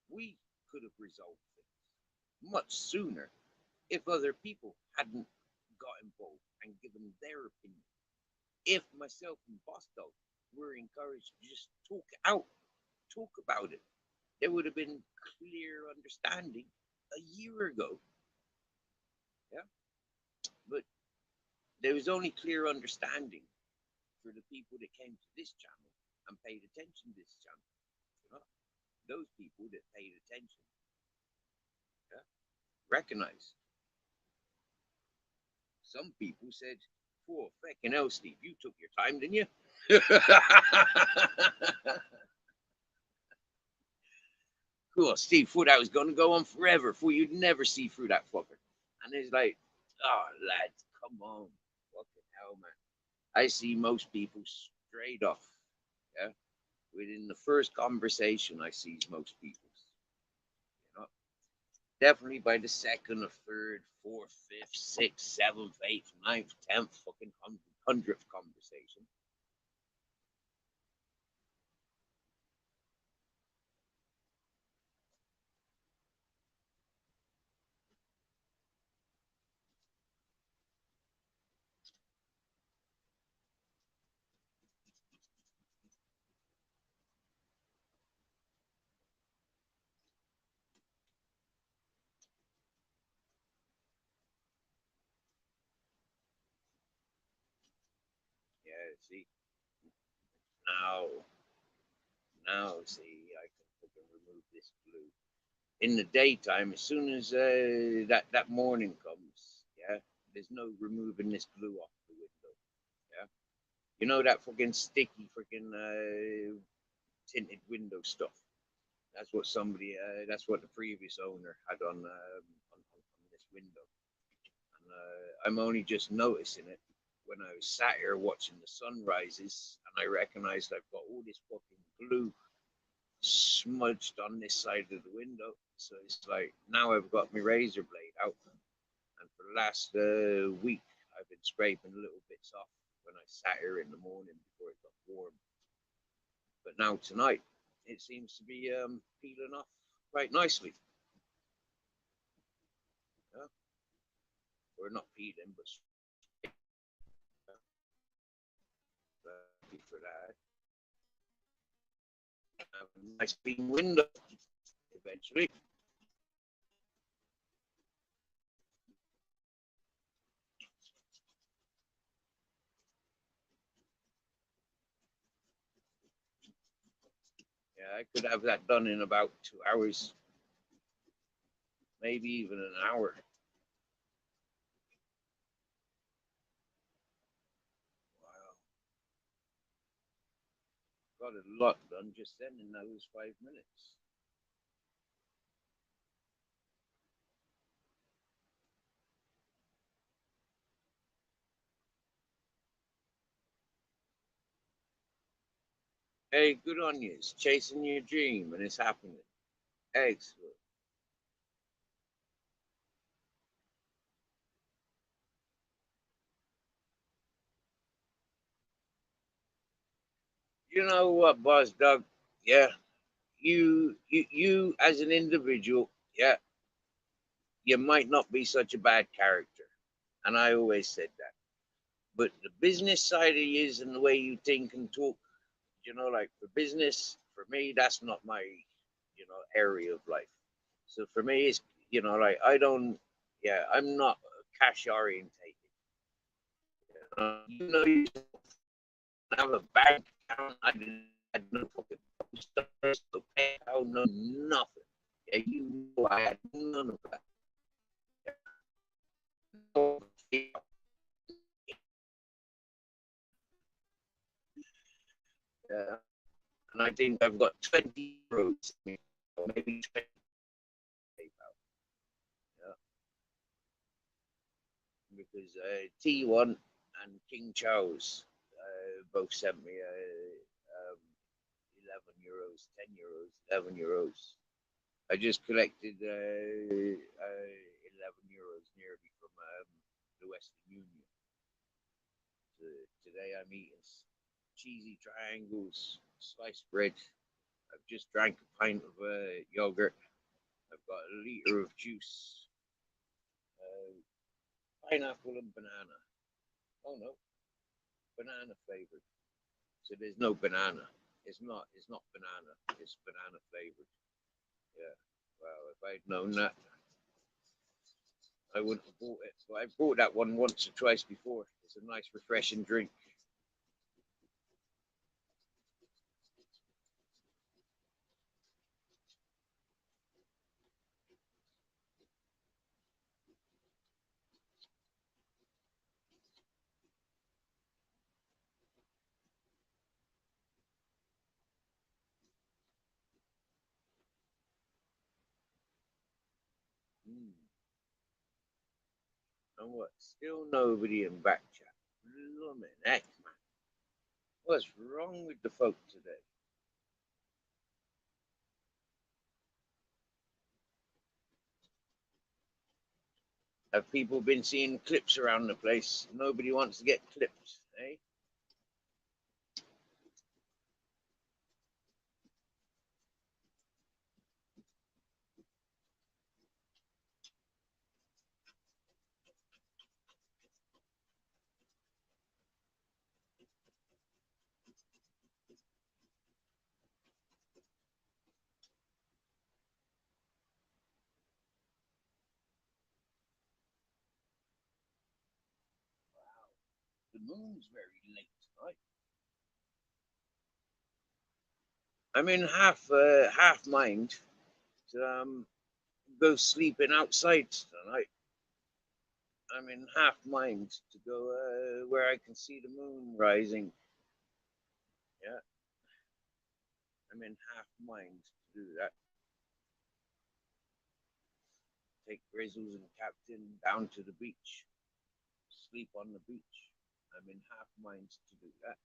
[SPEAKER 1] We could have resolved things much sooner if other people hadn't got involved and given their opinion. If myself and Boston were encouraged to just talk about it, there would have been clear understanding a year ago. Yeah. But there was only clear understanding for the people that came to this channel and paid attention to this channel. Those people that paid attention, yeah, recognized. Some people said, "Oh, fucking hell, Steve, you took your time, didn't you?" Cool, Steve thought I was going to go on forever, for you'd never see through that fucker. And it's like, oh, lads, come on, fucking hell, man. I see most people straight off, yeah. Within the first conversation, I see most people. Definitely by the second or third, fourth, fifth, sixth, seventh, eighth, ninth, 10th, fucking 100th conversation. Yeah, see, now, see, I can fucking remove this glue. In the daytime, as soon as that morning comes, yeah, there's no removing this glue off the window, yeah. That fucking sticky freaking tinted window stuff. That's what that's what the previous owner had on this window, and I'm only just noticing it when I was sat here watching the sunrises, and I recognized I've got all this fucking glue smudged on this side of the window. So it's like now I've got my razor blade out, and for the last week I've been scraping little bits off when I sat here in the morning before it got warm. But now tonight it seems to be peeling off quite nicely. Yeah? Or not peeling, but for that. Have a nice clean window eventually. Yeah, I could have that done in about 2 hours, maybe even an hour. Wow. Got a lot done just then in those 5 minutes. Hey, good on you. It's chasing your dream and it's happening. Excellent. You know what, Boss Doug? Yeah, you as an individual, yeah, you might not be such a bad character, and I always said that. But the business side of you is and the way you think and talk, you know, like for business, for me, that's not my, you know, area of life. So for me, it's, you know, like I don't, yeah, I'm not cash orientated. You know, you have a bank account. I didn't had no fucking post office, no PayPal, no nothing. Yeah, you know, I had none of that. Yeah. And I think I've got 20 euros, maybe 20 PayPal. Yeah. Because T1 and King Charles both sent me 11 euros, 10 euros, 11 euros. I just collected 11 euros nearly from the Western Union. So today I'm eating cheesy triangles, sliced bread. I've just drank a pint of yogurt. I've got a liter of juice, pineapple and banana. Oh no, banana flavored. So there's no banana. It's not banana. It's banana flavored. Yeah. Well, if I'd known that, I wouldn't have bought it. But I've bought that one once or twice before. It's a nice, refreshing drink. Mm. And what? Still nobody in back chat. Blimey heck, man. What's wrong with the folk today? Have people been seeing clips around the place? Nobody wants to get clipped, eh? The moon's very late tonight. I'm in half mind to go sleeping outside tonight. I'm in half mind to go where I can see the moon rising. Yeah, I'm in half mind to do that. Take Grizzles and Captain down to the beach, sleep on the beach. I'm in half mind to do that.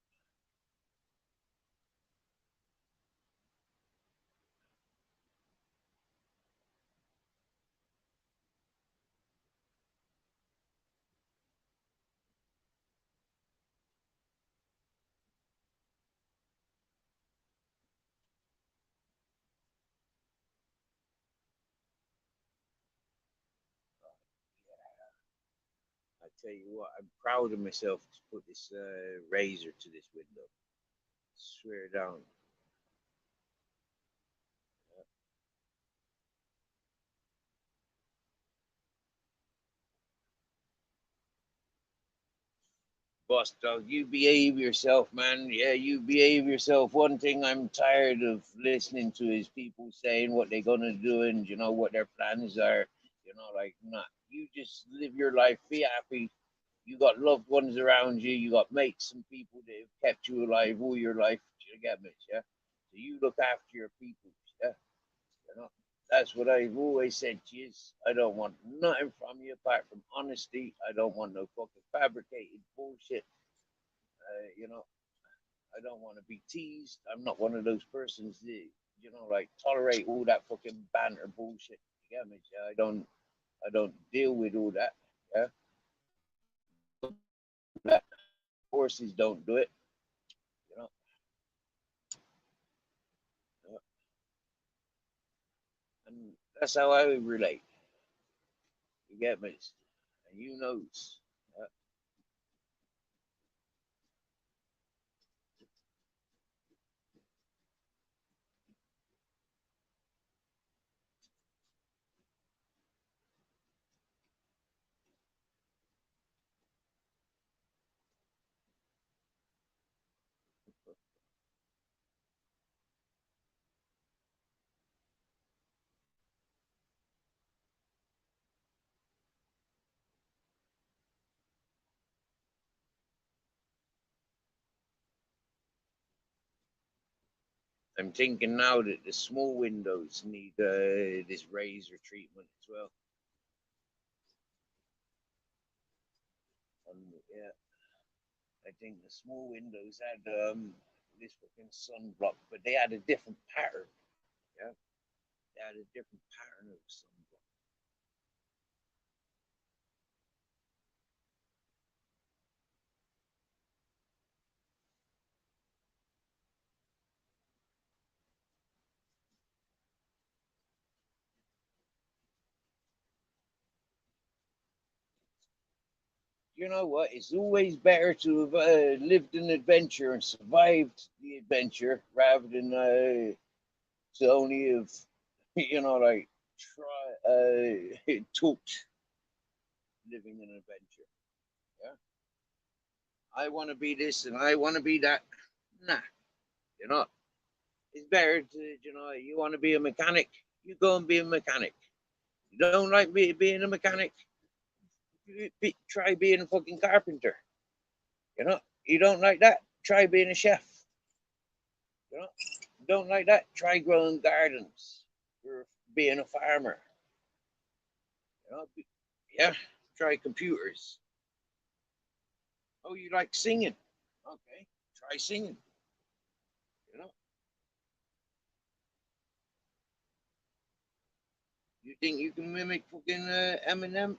[SPEAKER 1] I tell you what, I'm proud of myself to put this razor to this window. Swear down. Boss dog, you behave yourself, man. Yeah, you behave yourself. One thing I'm tired of listening to is people saying what they're gonna do and you know what their plans are. You know, like not. You just live your life, be happy. You got loved ones around you. You got mates and people that have kept you alive all your life. You get me? Yeah. So you look after your people. Yeah. You know. That's what I've always said to you. I don't want nothing from you apart from honesty. I don't want no fucking fabricated bullshit. You know, I don't want to be teased. I'm not one of those persons that, you know, like tolerate all that fucking banter bullshit. You get me? Yeah, I don't deal with all that. Yeah. That horses don't do it. You know. And that's how I relate. You get me? And you knows. I'm thinking now that the small windows need this razor treatment as well. And yeah, I think the small windows had this fucking sunblock, but they had a different pattern. Yeah, they had a different pattern of sunblock. You know what? It's always better to have lived an adventure and survived the adventure rather than to only have, you know, like talked living an adventure. Yeah, I want to be this and I want to be that. Nah, you know, it's better to, you know, you want to be a mechanic, you go and be a mechanic. You don't like being a mechanic, try being a fucking carpenter. You know, you don't like that, try being a chef. You know, don't like that, try growing gardens or being a farmer. You know, yeah, try computers. Oh, you like singing? Okay, try singing. You know, you think you can mimic fucking Eminem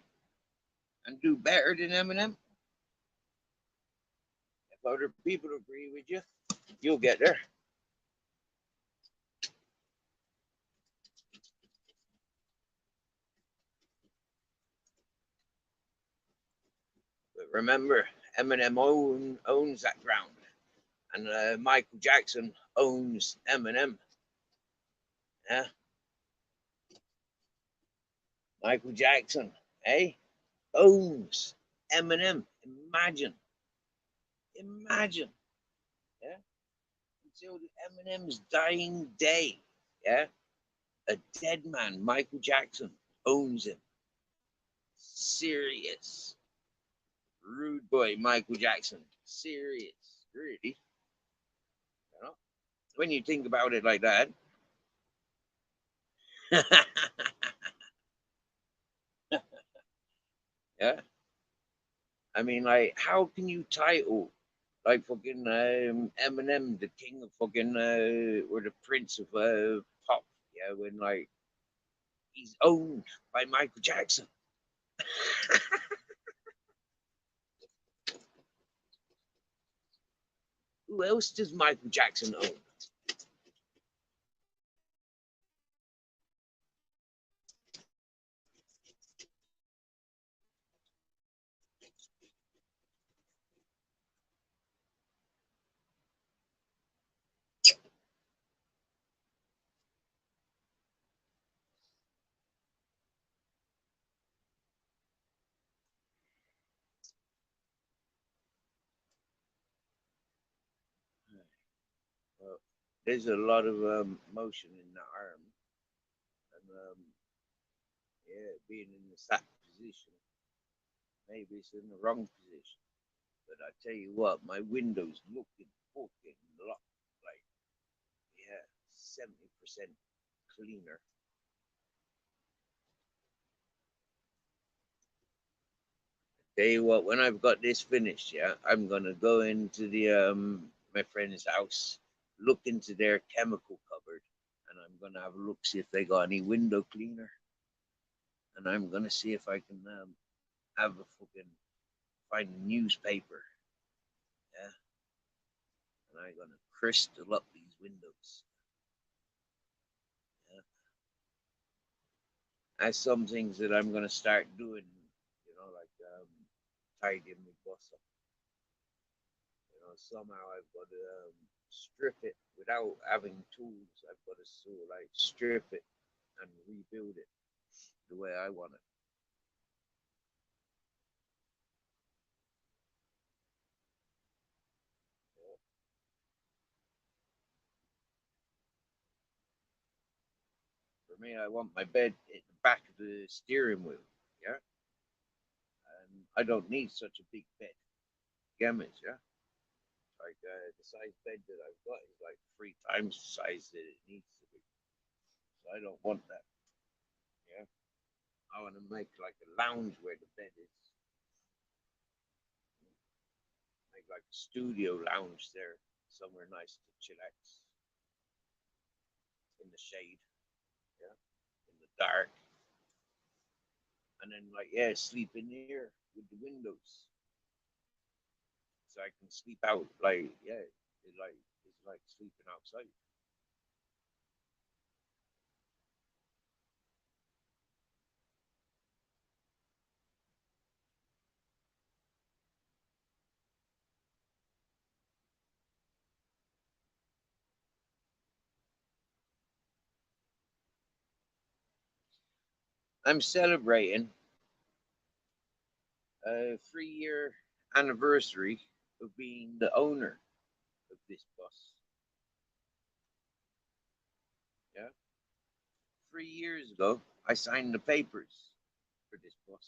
[SPEAKER 1] and do better than Eminem? If other people agree with you, you'll get there. But remember, Eminem owns that ground, and Michael Jackson owns Eminem. Yeah, Michael Jackson, hey, owns Eminem. Imagine, yeah, until Eminem's dying day, yeah, a dead man, Michael Jackson, owns him. Serious. Rude boy, Michael Jackson. Serious. Really. You know? When you think about it like that. Yeah. I mean, like, how can you title like fucking Eminem the king of fucking or the prince of pop? Yeah, when like he's owned by Michael Jackson. Who else does Michael Jackson own? Well, there's a lot of motion in the arm, and yeah, being in the sat position, maybe it's in the wrong position. But I tell you what, my window's looking fucking like yeah, 70% cleaner. Tell you what, when I've got this finished, yeah, I'm gonna go into the my friend's house, look into their chemical cupboard, and I'm gonna have a look, see if they got any window cleaner, and I'm gonna see if I can have a fucking find a newspaper, yeah, and I'm gonna crystal up these windows. Yeah. That's some things that I'm gonna start doing, you know, like tidying my bus up. You know, somehow I've got to strip it without having tools. I've got to sort of like strip it and rebuild it the way I want it. For me, I want my bed at the back of the steering wheel. Yeah, and I don't need such a big bed. Gammas, yeah. Like the size bed that I've got is like 3 times the size that it needs to be. So I don't want that. Yeah. I want to make like a lounge where the bed is. Make like a studio lounge there, somewhere nice to chillax in the shade, yeah, in the dark, and then like yeah, sleep in here with the windows, so I can sleep out. Like yeah, it's like sleeping outside. I'm celebrating a 3 year anniversary of being the owner of this bus. Yeah, 3 years ago, I signed the papers for this bus.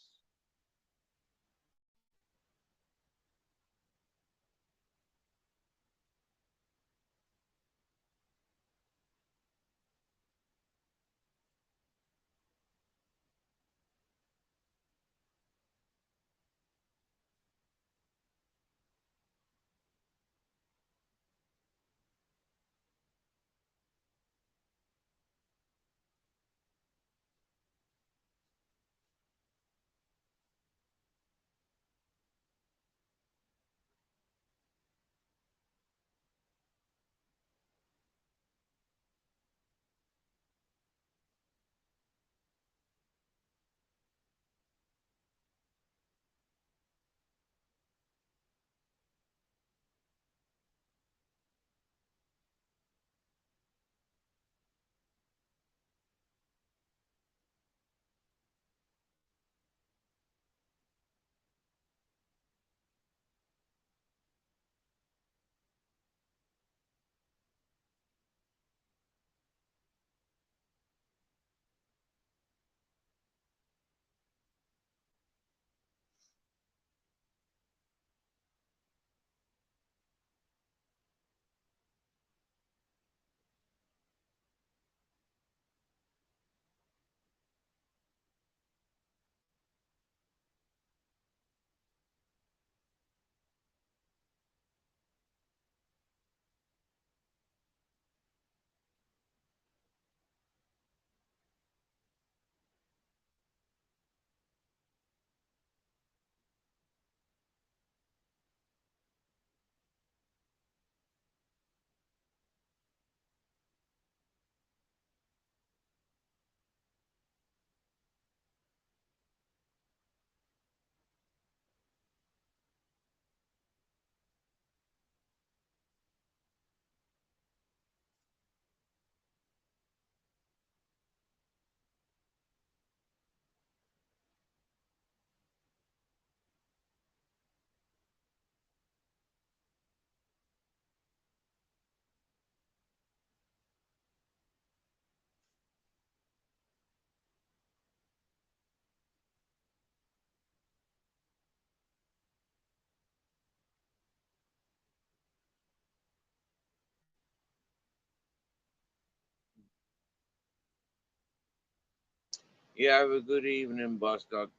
[SPEAKER 1] Yeah, have a good evening, boss dog.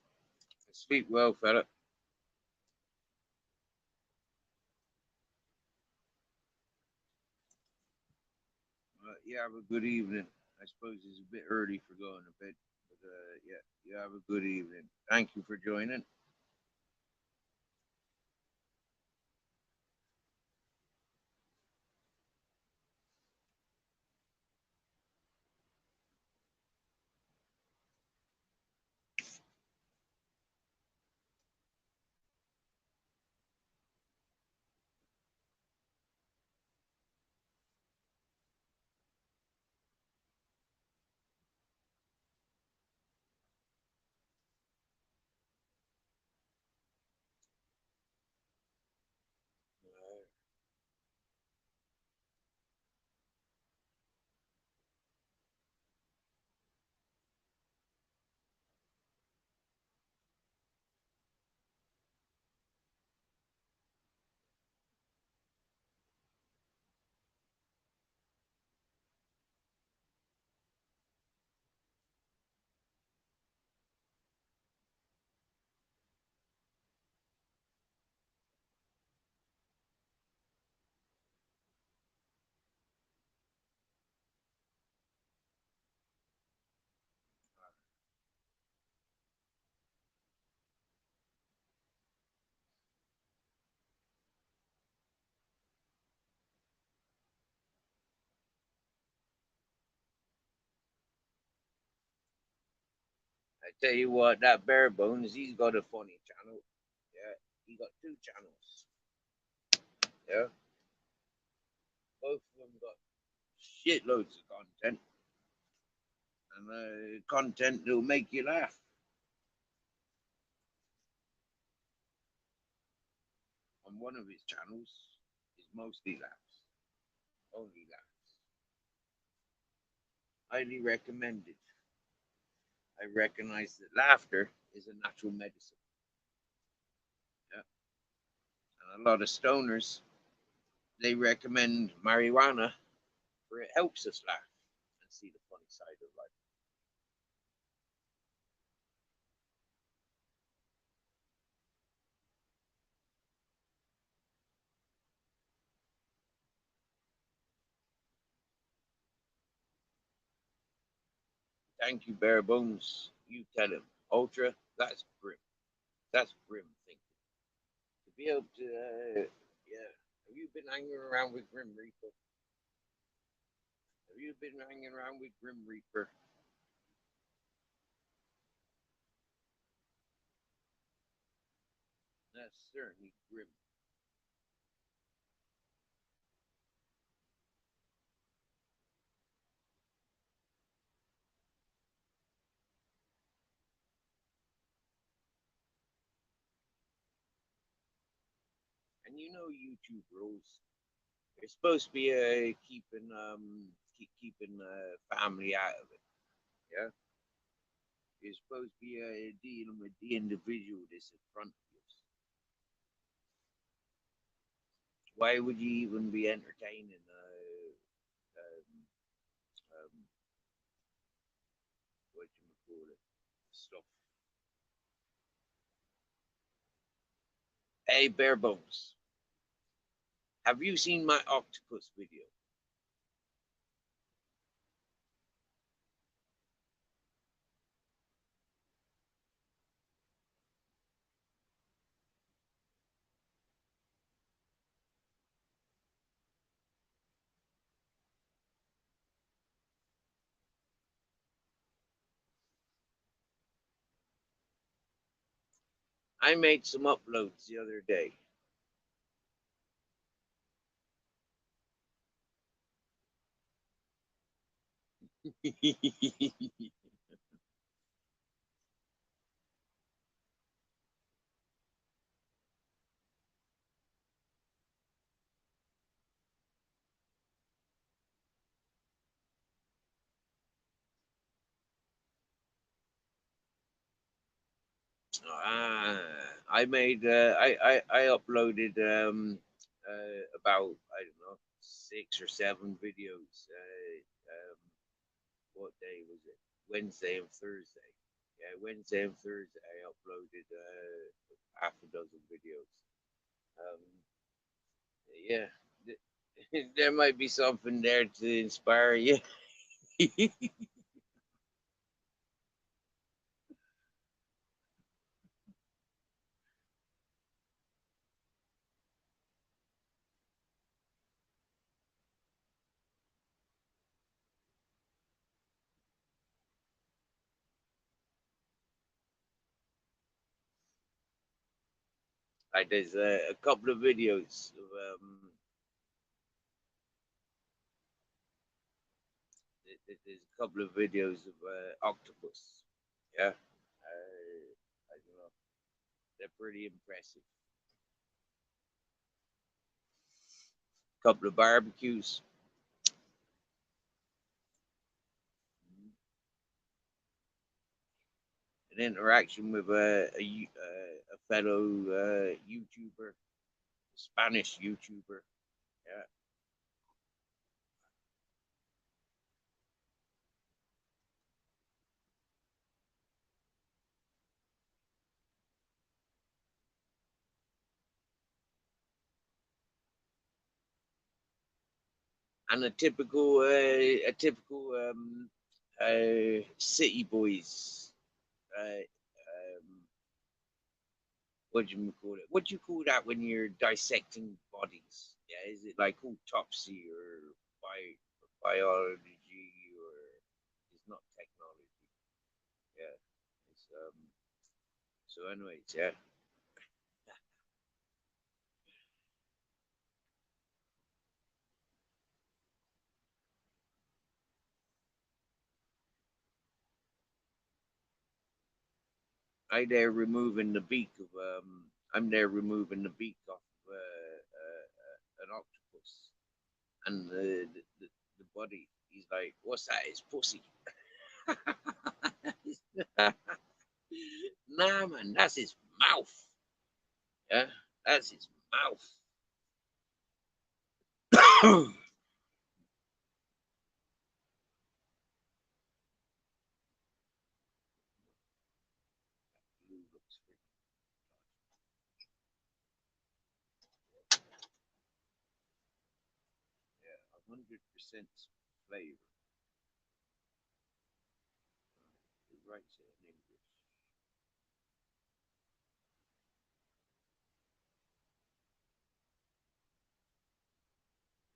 [SPEAKER 1] Sleep well, fella. Yeah, have a good evening. I suppose it's a bit early for going to bed, but yeah, you have a good evening. Thank you for joining. I tell you what, that Bare Bones, he's got a funny channel. Yeah, he got 2 channels. Yeah, both of them got shitloads of content, and content that'll make you laugh. On one of his channels is mostly laughs, only laughs. Highly recommended. I recognize that laughter is a natural medicine. Yeah. And a lot of stoners, they recommend marijuana for it helps us laugh and see the funny side of life. Thank you, Bare Bones. You tell him. Ultra, that's grim. That's grim thinking. To be able to, yeah. Have you been hanging around with Grim Reaper? Have you been hanging around with Grim Reaper? That's certainly grim. And you know YouTube rules. You're supposed to be keeping family out of it. Yeah, you're supposed to be dealing with the individual that's in front of you. Why would you even be entertaining um, what you call it stuff? Hey, Bare Bones, have you seen my octopus video? I made some uploads the other day. Uh, I uploaded about I don't know 6 or 7 videos. What day was it? Wednesday and Thursday. Yeah, Wednesday and Thursday I uploaded half a dozen videos. Um, yeah, there might be something there to inspire you. There's a couple of videos of there's a couple of videos of octopus. Yeah, I don't know. They're pretty impressive. Couple of barbecues. An interaction with a fellow YouTuber, Spanish YouTuber. Yeah. And a typical city boys. What do you call it? What do you call that when you're dissecting bodies? Yeah, is it like autopsy or biology or it's not technology? Yeah, it's So, anyways, yeah. I'm there removing the beak off an octopus, and the body. He's like, "What's that? It's pussy." Nah, man, that's his mouth. Yeah, that's his mouth. Yeah, 100% flavor. It writes it in English.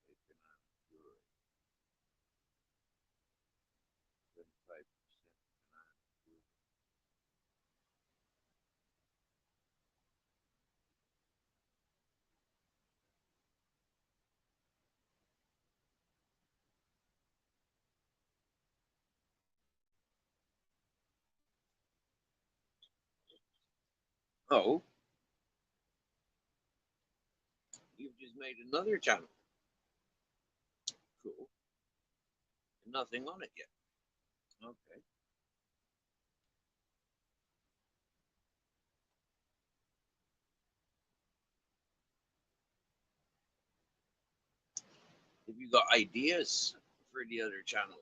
[SPEAKER 1] It's banana puree. 25% banana puree. Oh, you've just made another channel. Cool. Nothing on it yet. Okay. Have you got ideas for the other channel?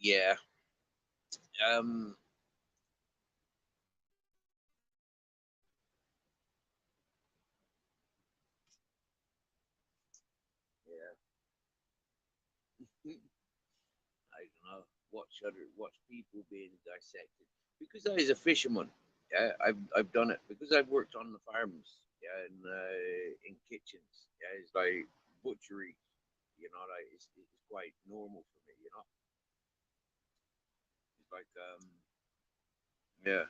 [SPEAKER 1] Yeah. Um. Yeah. I don't know. Watch people being dissected. Because I was a fisherman. Yeah, I've done it because I've worked on the farms. Yeah, in kitchens. Yeah, it's like butchery. You know, like it's quite normal for me. You know, it's like yeah.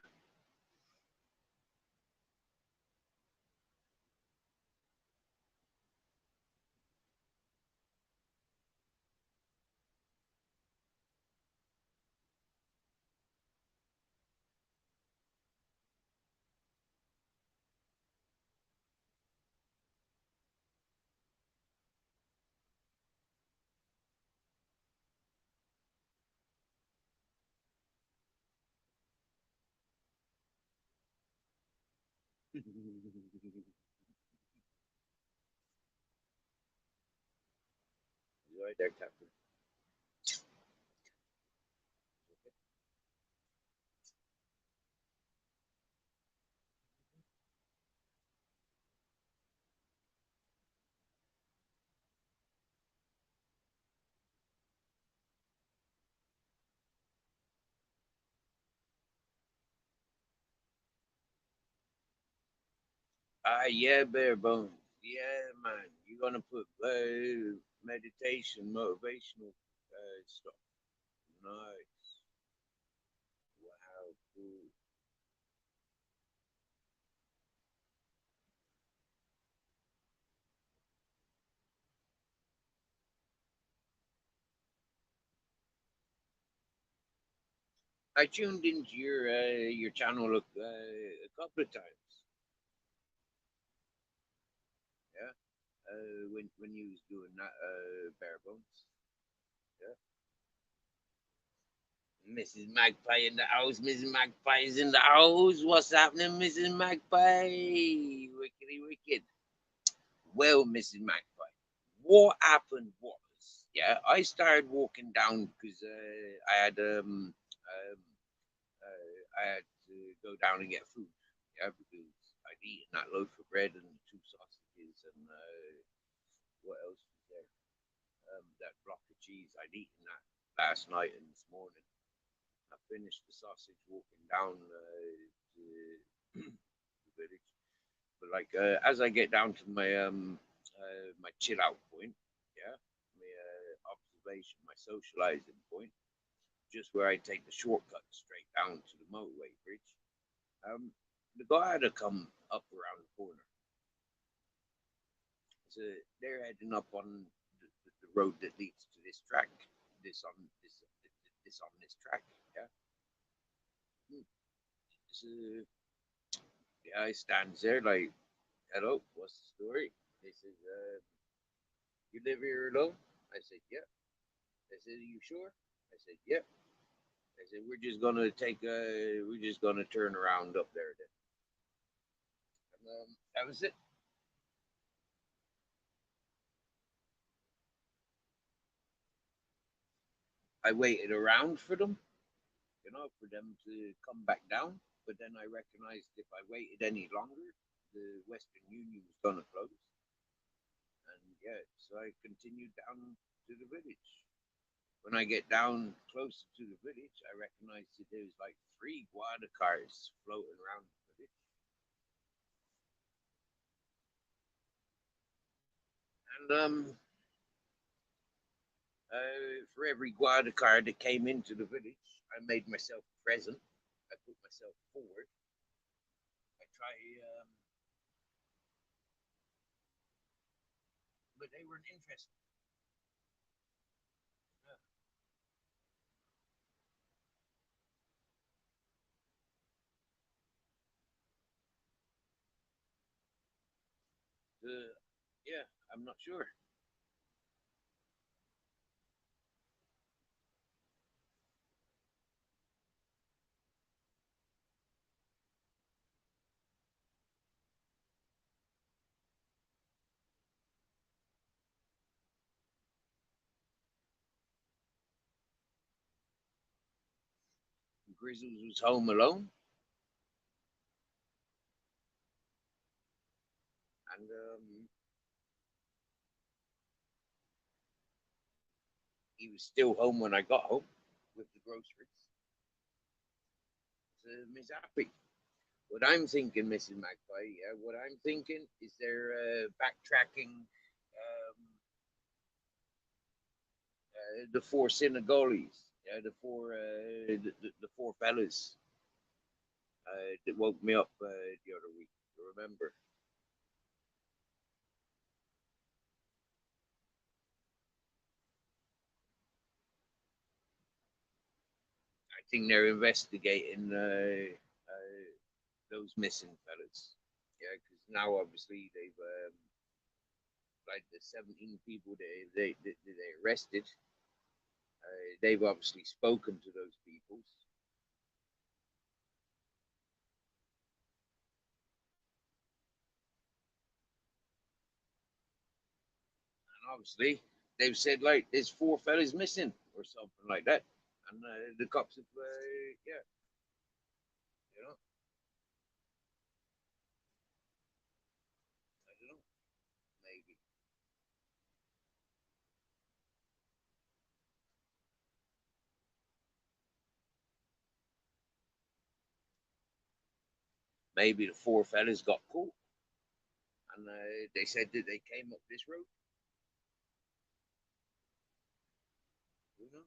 [SPEAKER 1] You right there, Captain. Ah, yeah, bare bones. Yeah, man. You're gonna put meditation, motivational stuff. Nice. Wow, cool. I tuned into your channel a couple of times. Yeah. When you was doing that bare bones. Yeah. Mrs. Magpie in the house. Mrs. Magpie is in the house. What's happening, Mrs. Magpie? Wickedy wicked. Well, Mrs. Magpie, what happened was, yeah, I started walking down because I had to go down and get food, yeah, because I'd eaten that loaf of bread and two sausages and what else was there? That block of cheese. I'd eaten that last night and this morning. I finished the sausage walking down to the village. But like as I get down to my chill out point, yeah, my observation, my socializing point, just where I take the shortcut straight down to the motorway bridge. The guy had to come up around the corner. So they're heading up on the road that leads to this track, this on this on this track. Yeah. So the guy stands there like, "Hello, what's the story?" They said, "You live here alone?" I said, "Yeah." They said, "Are you sure?" I said, "Yeah." They said, we're just gonna turn around up there then." And, that was it. I waited around for them, for them to come back down. But then I recognized if I waited any longer, the Western Union was gonna close. And yeah, so I continued down to the village. When I get down closer to the village, I recognized that there was like three guada cars floating around the village. And for every guada car that came into the village, I made myself present. I put myself forward. I try, but they weren't interested. Yeah, I'm not sure. Grizzles was home alone, and he was still home when I got home with the groceries. So Miss Happy. What I'm thinking, Mrs. Magpie, what I'm thinking is they're backtracking the four Senegalese, the four fellas that woke me up the other week. Remember? I think they're investigating those missing fellas. Yeah, because now obviously they've like the 17 people they arrested. They've obviously spoken to those people. And obviously they've said like there's four fellas missing or something like that, and the cops have yeah, you know, I don't know, maybe the four fellas got caught, and they said that they came up this road. Who knows?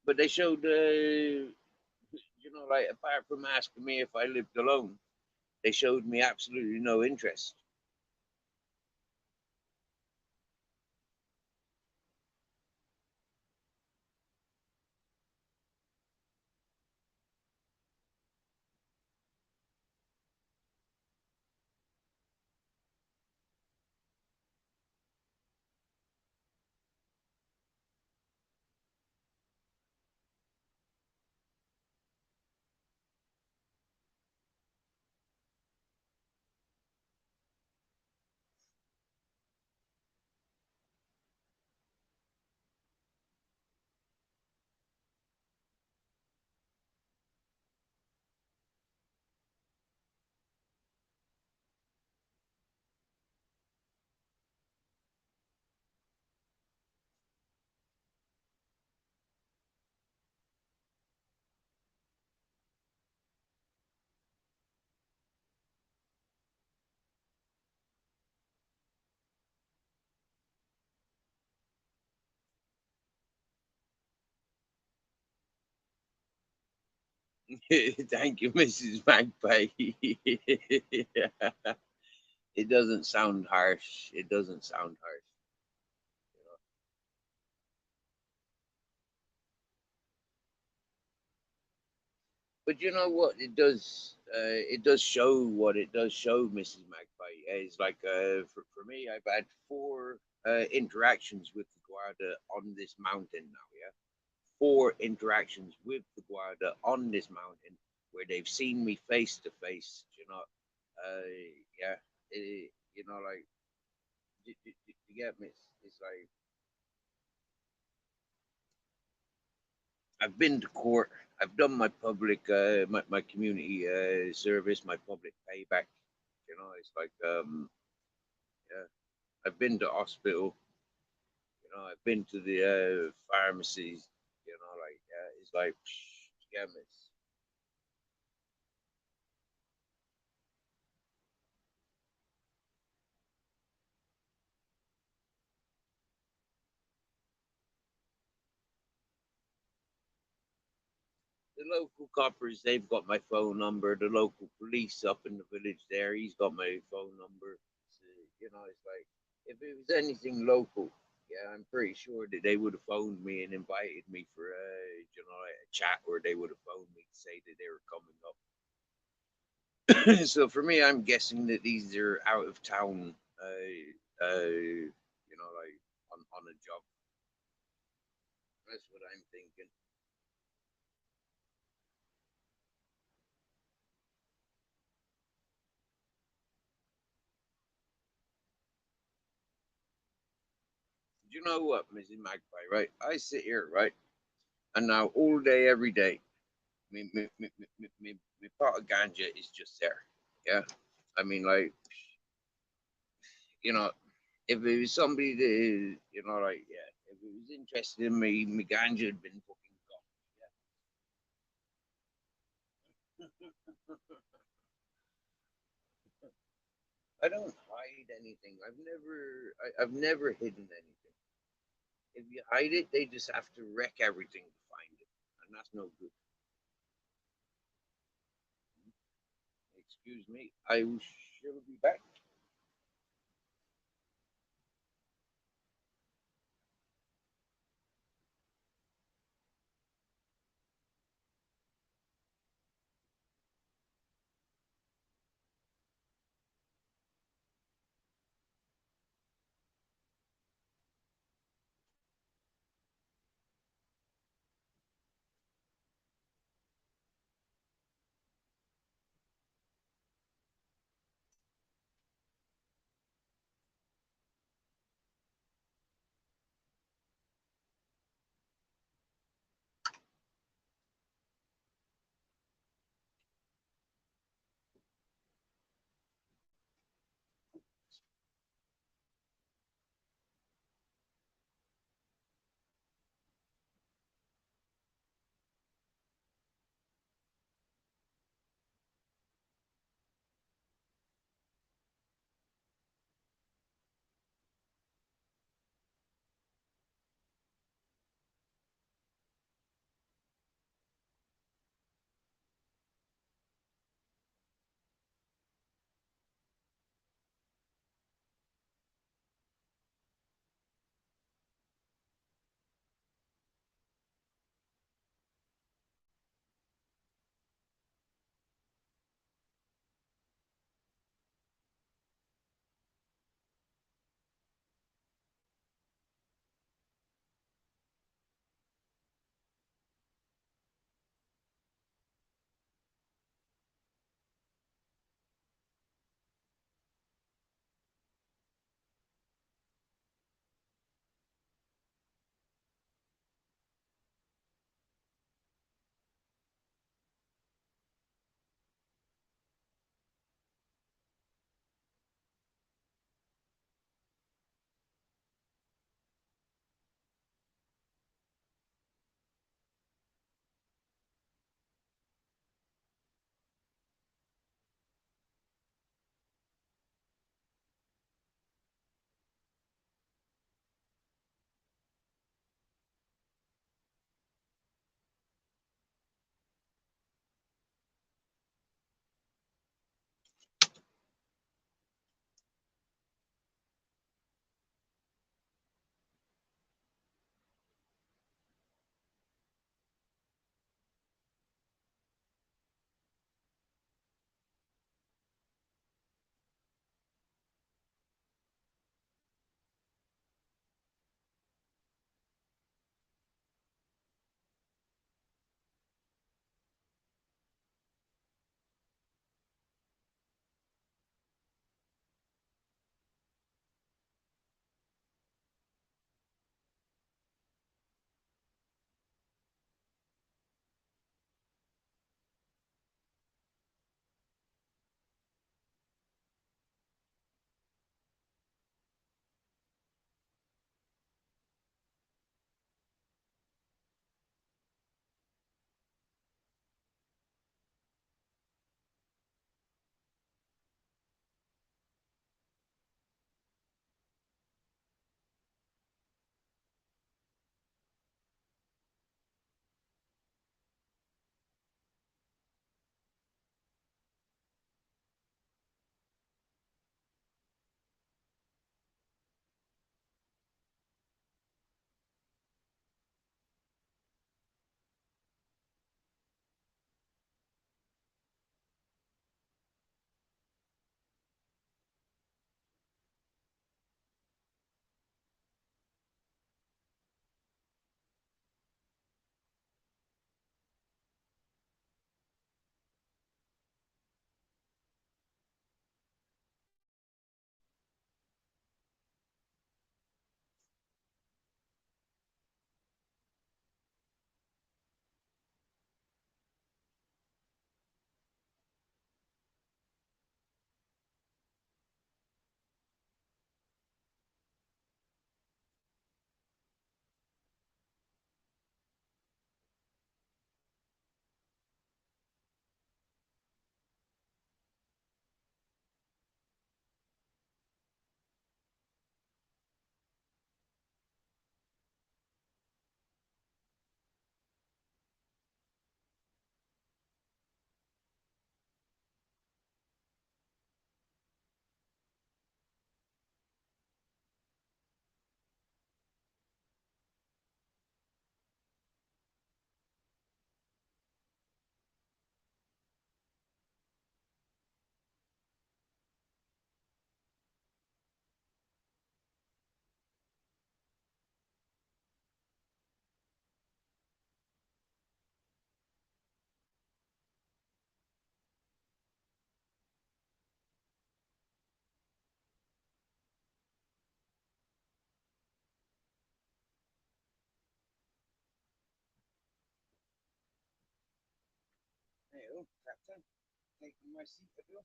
[SPEAKER 1] But they showed, like apart from asking me if I lived alone, they showed me absolutely no interest. Thank you, Mrs. Magpie. It doesn't sound harsh. It doesn't sound harsh. You know? But you know what? It does. It does show what it does show, Mrs. Magpie. It's like for me, I've had four interactions with the Guarda on this mountain now. Yeah, four interactions with the Guarda on this mountain where they've seen me face to face. You know, yeah, you know, like you get me. It's like I've been to court. I've done my public, my community service, my public payback. You know, it's like, yeah, I've been to hospital. You know, I've been to the pharmacies. You know, like, it's like, yeah, miss. The local coppers, they've got my phone number. The local police up in the village there, he's got my phone number. So, you know, it's like if it was anything local, yeah, I'm pretty sure that they would have phoned me and invited me for you know, like a chat, or they would have phoned me to say that they were coming up. So for me, I'm guessing that these are out of town, you know, like on a job. That's what I'm thinking. Do you know what, Mrs. Magpie? Right, I sit here, right, and now all day, every day, me pot of ganja is just there. Yeah, I mean, like, you know, if it was somebody that, you know, like, yeah, if it was interested in me, me ganja had been fucking gone. Yeah. I don't hide anything. I've never hidden anything. If you hide it, they just have to wreck everything to find it, and that's no good. Excuse me, I shall be back. Bill, Captain. Taking my seat, Bill.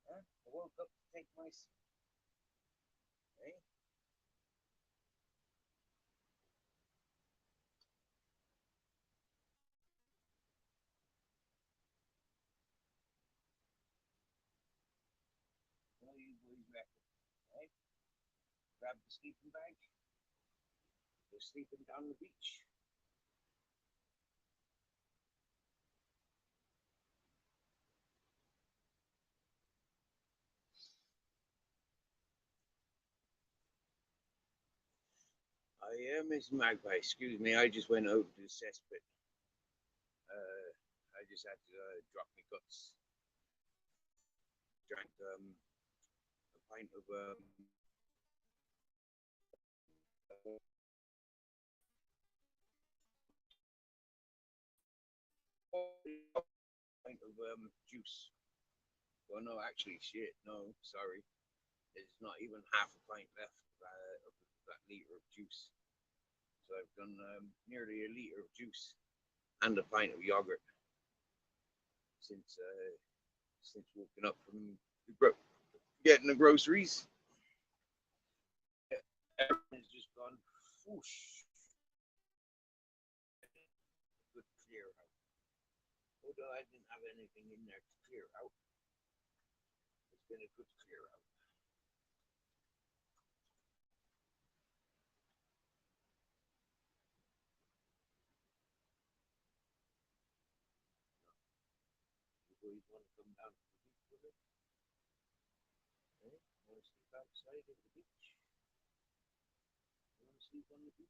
[SPEAKER 1] Huh? I woke up to take my seat. Eh? Well, you boys reckon, right? Grab the sleeping bag. Go sleeping down the beach. I am Miss Magpie. Excuse me, I just went over to the cesspit. I just had to drop my guts. Drank a pint of juice. Well, no, actually, shit. No, sorry. There's not even half a pint left of that liter of juice. So I've done nearly a liter of juice and a pint of yogurt since waking up from getting the groceries. Everything's just gone whoosh. Good clear out. Although I didn't have anything in there to clear out, it's been a good clear out. You boys want to come down to the beach with it? Eh? Want to sleep outside at the beach? Want to sleep on the beach?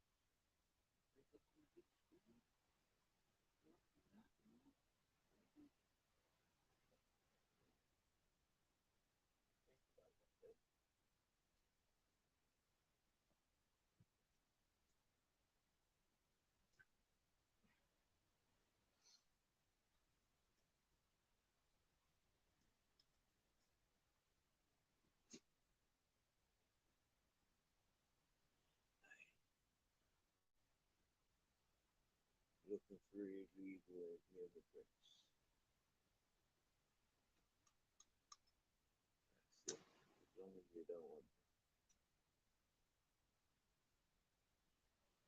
[SPEAKER 1] Looking for illegal immigrants. That's it. As long as you don't want.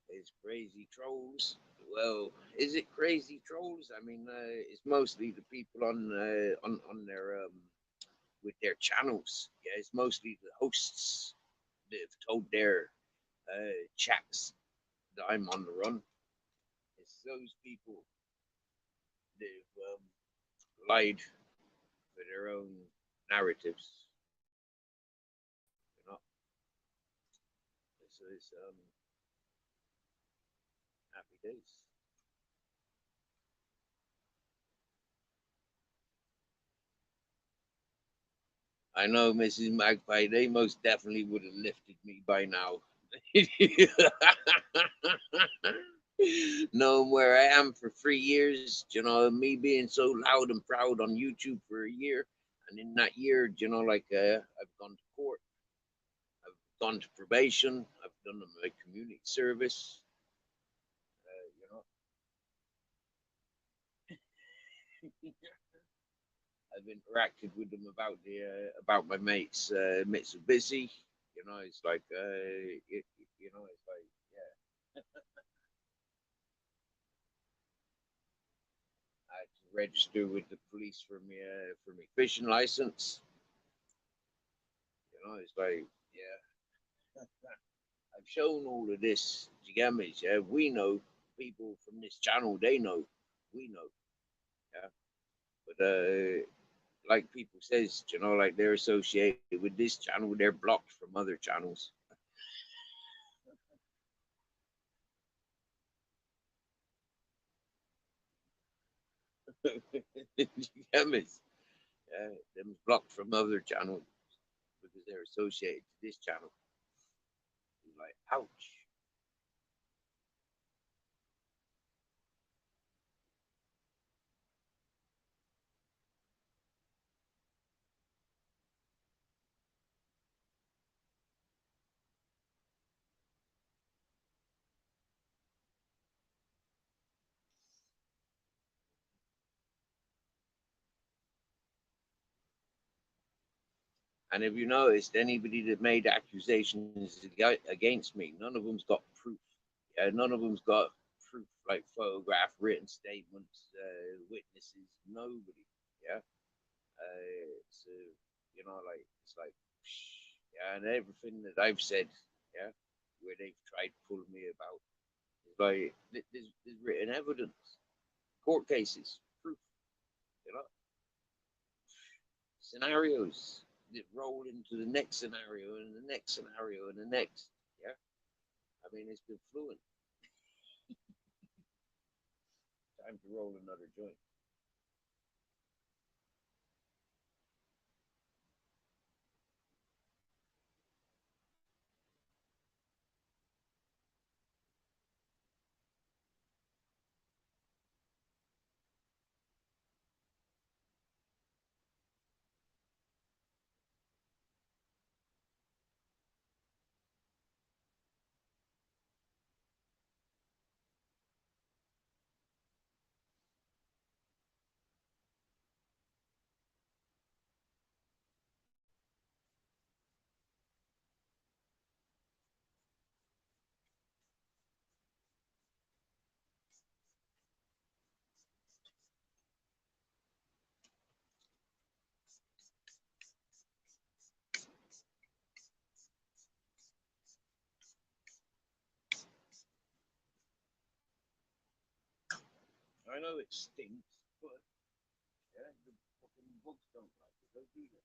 [SPEAKER 1] It's crazy trolls. Well, is it crazy trolls? I mean, it's mostly the people on their with their channels. Yeah, it's mostly the hosts that have told their chats that I'm on the run. It's those people that have lied for their own narratives. You know, it's happy days. I know, Mrs. Magpie. They most definitely would have lifted me by now. Knowing where I am for 3 years, you know, me being so loud and proud on YouTube for a year, and in that year, you know, like I've gone to court, I've gone to probation, I've done my community service, you know. I've interacted with them about my mates Mitsubishi. You know, it's like you know, it's like yeah. I had to register with the police for my fishing license. You know, it's like yeah. I've shown all of this. You get me? Yeah, we know people from this channel. They know, we know. Yeah, but like people says, you know, like they're associated with this channel, they're blocked from other channels. You get me? Yeah, them blocked from other channels because they're associated to this channel. Like, ouch. And if you noticed, anybody that made accusations against me, none of them's got proof. Yeah, none of them's got proof, like photograph, written statements, witnesses. Nobody. Yeah. It's like it's like, yeah, and everything that I've said, yeah, where they've tried to pull me about, it's like there's written evidence, court cases, proof, you know, scenarios that roll into the next scenario and the next scenario and the next. Yeah, I mean it's been fluent. Time to roll another joint. I know it stinks, but yeah, the fucking bugs don't like it, don't do they?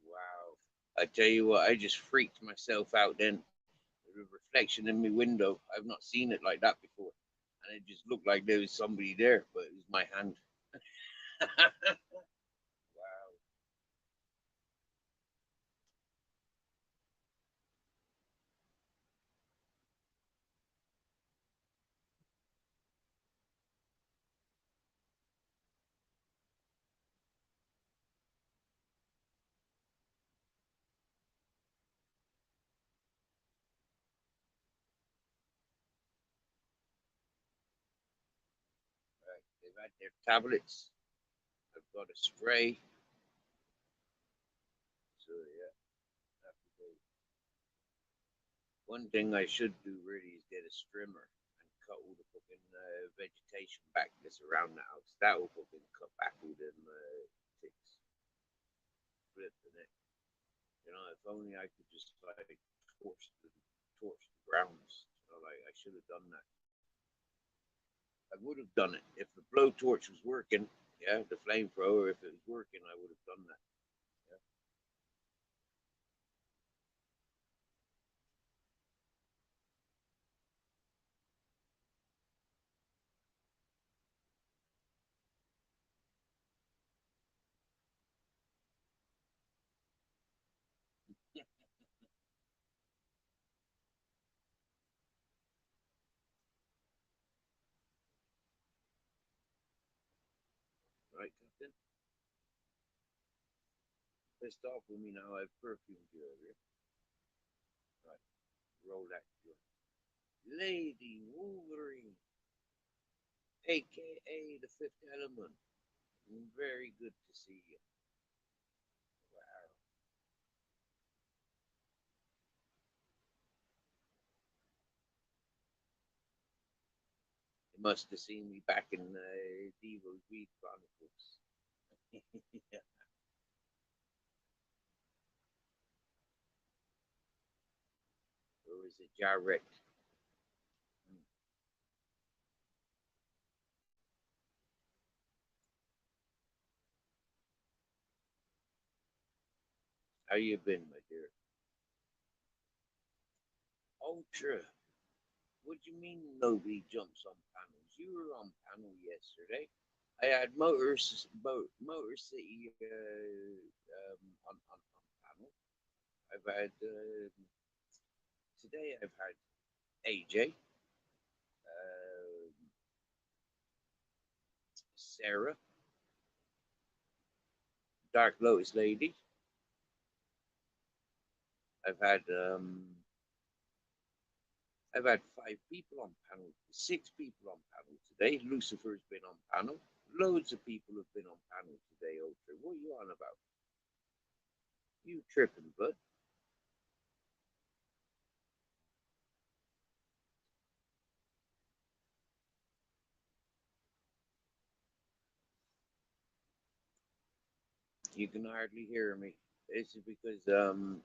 [SPEAKER 1] Wow. I tell you what, I just freaked myself out then. The reflection in my window, I've not seen it like that before. And it just looked like there was somebody there, but it was my hand. Wow. Right. They've had their tablets. I've got a spray. So yeah, happy days. One thing I should do really is get a strimmer and cut all the fucking vegetation back that's around the house. That will fucking cut back all them ticks. Flip the neck. You know, if only I could just like torch the grounds. You know, like I should have done that. I would have done it if the blowtorch was working. Yeah, the flamethrower. If it was working, I would have done that. Yeah. Right, Captain. Pissed off with me now. I've perfumed you earlier. Right, roll that joint. Lady Wolverine, aka the Fifth Element. Very good to see you. Wow. You must have seen me back in Devo's Weed Chronicles. Yeah. Or was it Jarrett? How you been, my dear? Ultra. What do you mean nobody jumps on panels? You were on panel yesterday. I had Motor City on panel. I've had today. I've had AJ, Sarah, Dark Lotus Lady. I've had 5 people on panel, 6 people on panel today. Lucifer's been on panel. Loads of people have been on panel today, Ultra. What are you on about? You tripping, bud? You can hardly hear me. This is because I've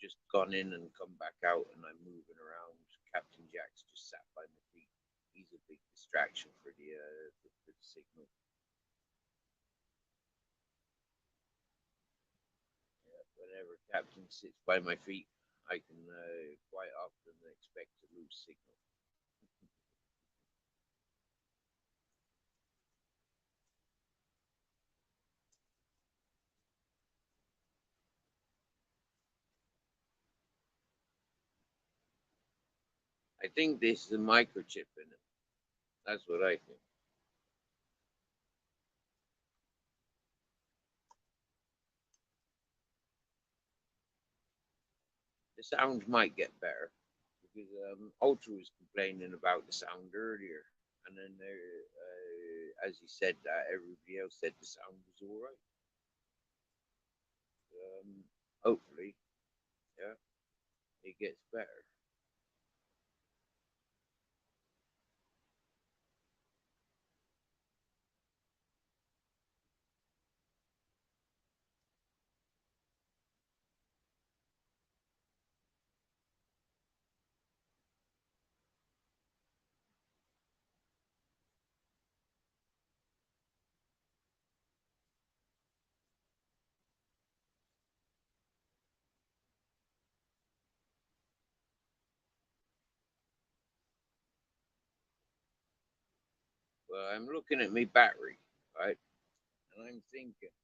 [SPEAKER 1] just gone in and come back out and I'm moving around. Captain Jack's just sat by my feet. He's a big distraction for the signal. Yeah, whenever Captain sits by my feet, I can quite often expect to lose signal. I think this is a microchip in it. That's what I think. The sound might get better because Ultra was complaining about the sound earlier, and then as he said that, everybody else said the sound was all right. Hopefully, yeah, it gets better. Well, I'm looking at my battery, right, and I'm thinking,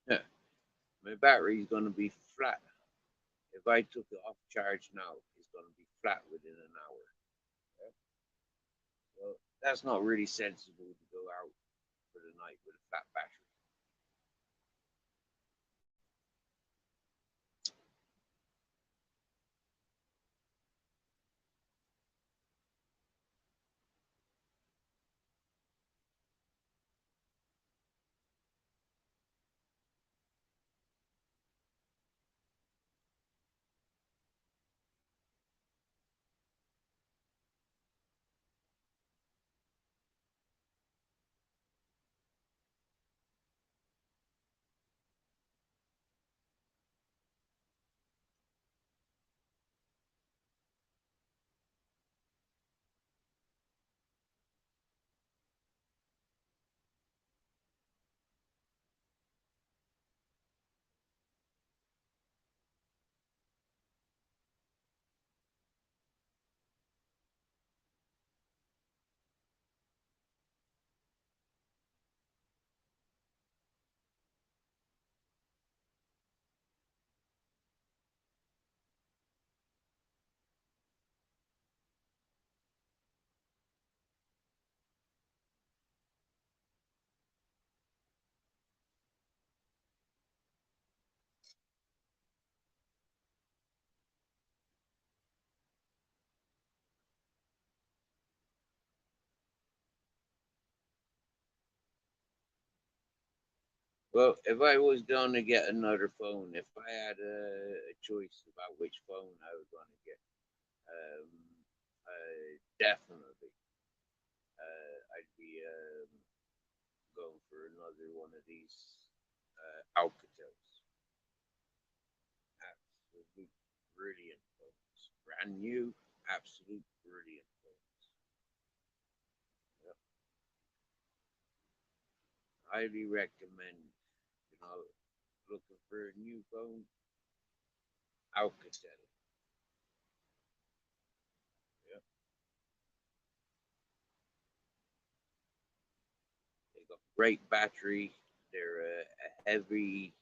[SPEAKER 1] yeah, my battery is going to be flat. If I took it off charge now, it's going to be flat within an hour. Yeah? Well, that's not really sensible to go out for the night with a flat battery. Well, if I was going to get another phone, if I had a choice about which phone I was going to get, um, definitely I'd be going for another one of these Alcatels. Absolute brilliant phones. Brand new, absolute brilliant phones. Yep. Highly recommend, looking for a new phone, Alcatel. Yep. They got great battery. They're a heavy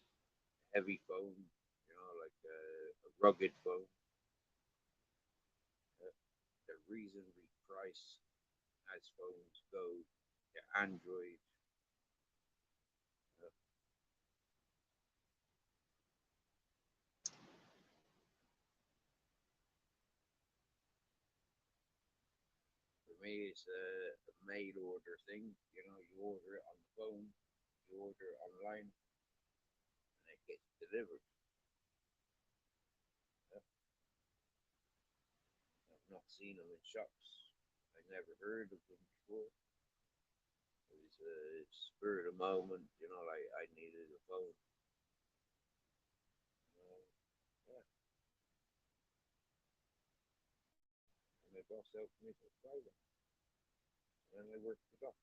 [SPEAKER 1] phone, like a rugged phone. They're reasonably priced as phones go. They're Android. Uh, for me, it's a mail order thing. You order it on the phone, you order it online, and it gets delivered. Uh, I've not seen them in shops. I never heard of them before. It was a spur of the moment, like I needed a phone. Yeah, and my boss helped me to buy them, and I worked it up.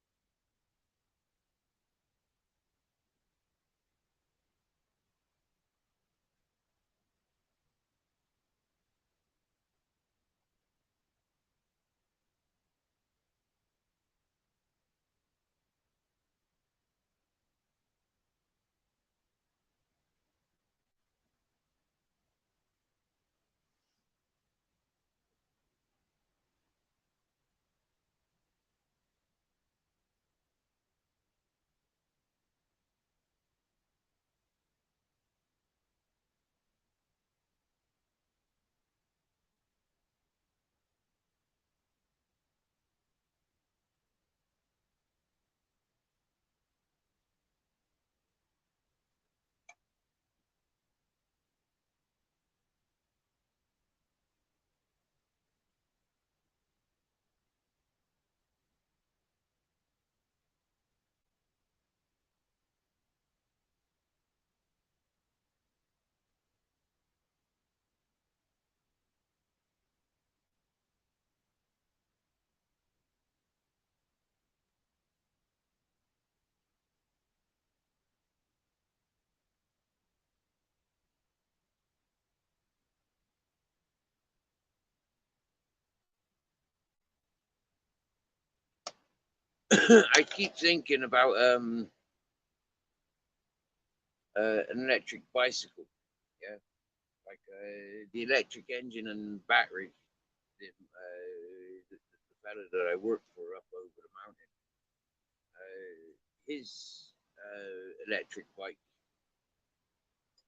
[SPEAKER 1] I keep thinking about an electric bicycle. Yeah, like the electric engine and battery. The fella that I work for up over the mountain, his electric bike,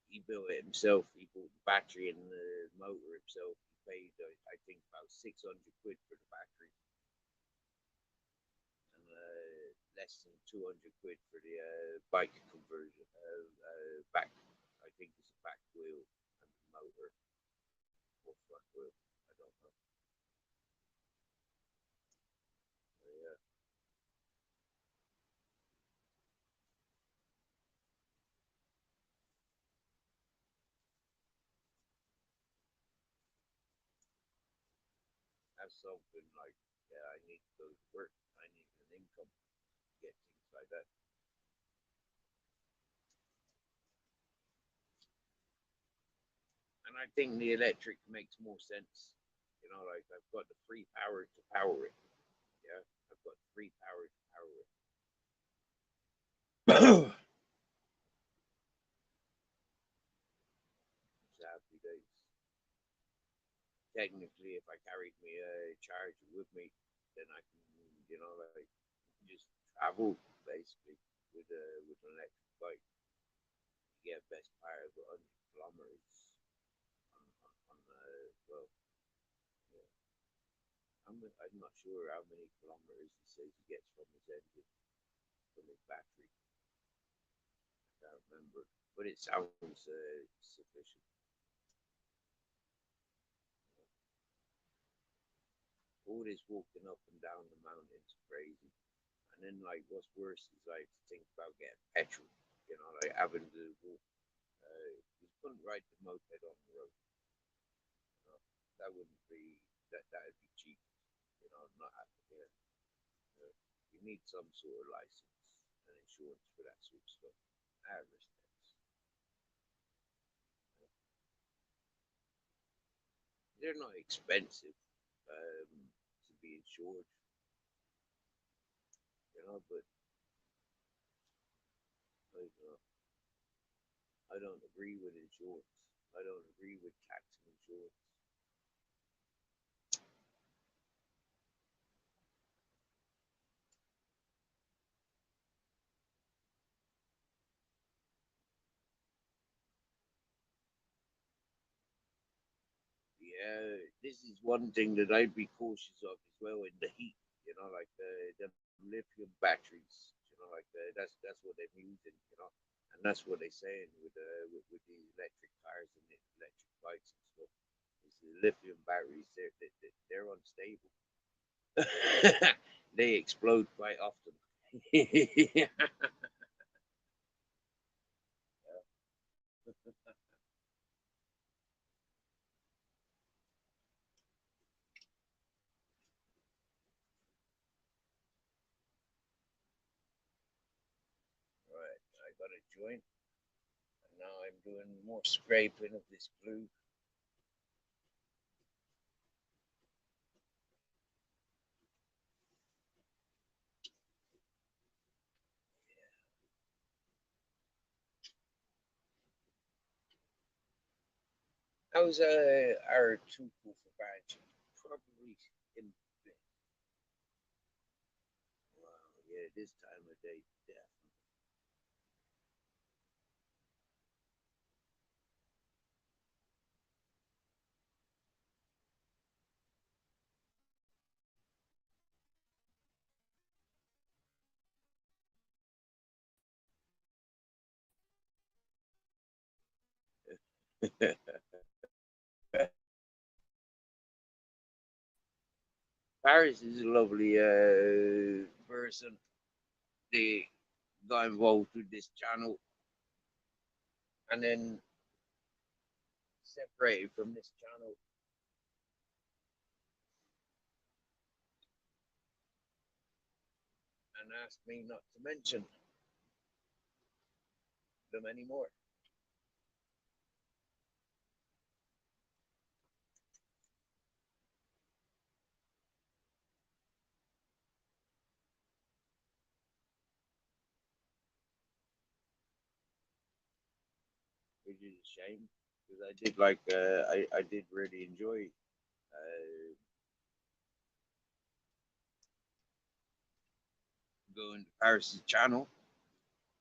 [SPEAKER 1] he built it himself. He bought the battery and the motor himself. He paid, I think, about 600 quid for the battery, and less than 200 quid for the bike conversion. Back, I think it's a back wheel and the motor or front wheel. I don't know. But, yeah, have something like, yeah, I need to go to work. I need an income to get things like that. And I think the electric makes more sense. Like I've got the free power to power it. Yeah, I've got free power to power it. Happy days. Technically, if I carried my charger with me, then I can, like just travel basically with an electric bike. You get best part of 100 kilometers on well, yeah. I'm not sure how many kilometers he says he gets from his engine, from his battery. I can't remember, but it sounds sufficient. All this walking up and down the mountains crazy. And then like what's worse is like think about getting petrol, like having to walk. You couldn't ride the moped on the road. You know? That wouldn't be that'd be cheap. Not happening here. You need some sort of license and insurance for that sort of stuff. I respect. They're not expensive to be insured, but Like, I don't agree with insurance. I don't agree with tax and insurance. Yeah, this is one thing that I'd be cautious of as well in the heat. You know, like the lithium batteries. You know, like that's what they're using. You know, and that's what they're saying with the electric cars and the electric bikes and stuff. Is the lithium batteries? They're unstable. They explode quite often. Yeah. Right, I got a joint, and now I'm doing more scraping of this glue. How's our two for badge? Probably in wow, yeah, this time of day, definitely. Paris is a lovely person. They got involved with this channel and then separated from this channel and asked me not to mention them anymore. Which is a shame because I did like I did really enjoy going to Paris's channel,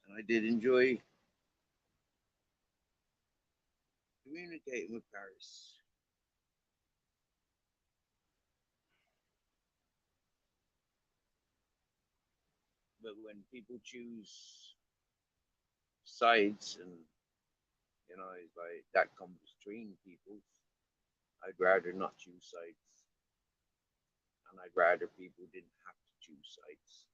[SPEAKER 1] and I did enjoy communicating with Paris. But when people choose sides, and you know, it's like that comes between people, I'd rather not choose sides, and I'd rather people didn't have to choose sides.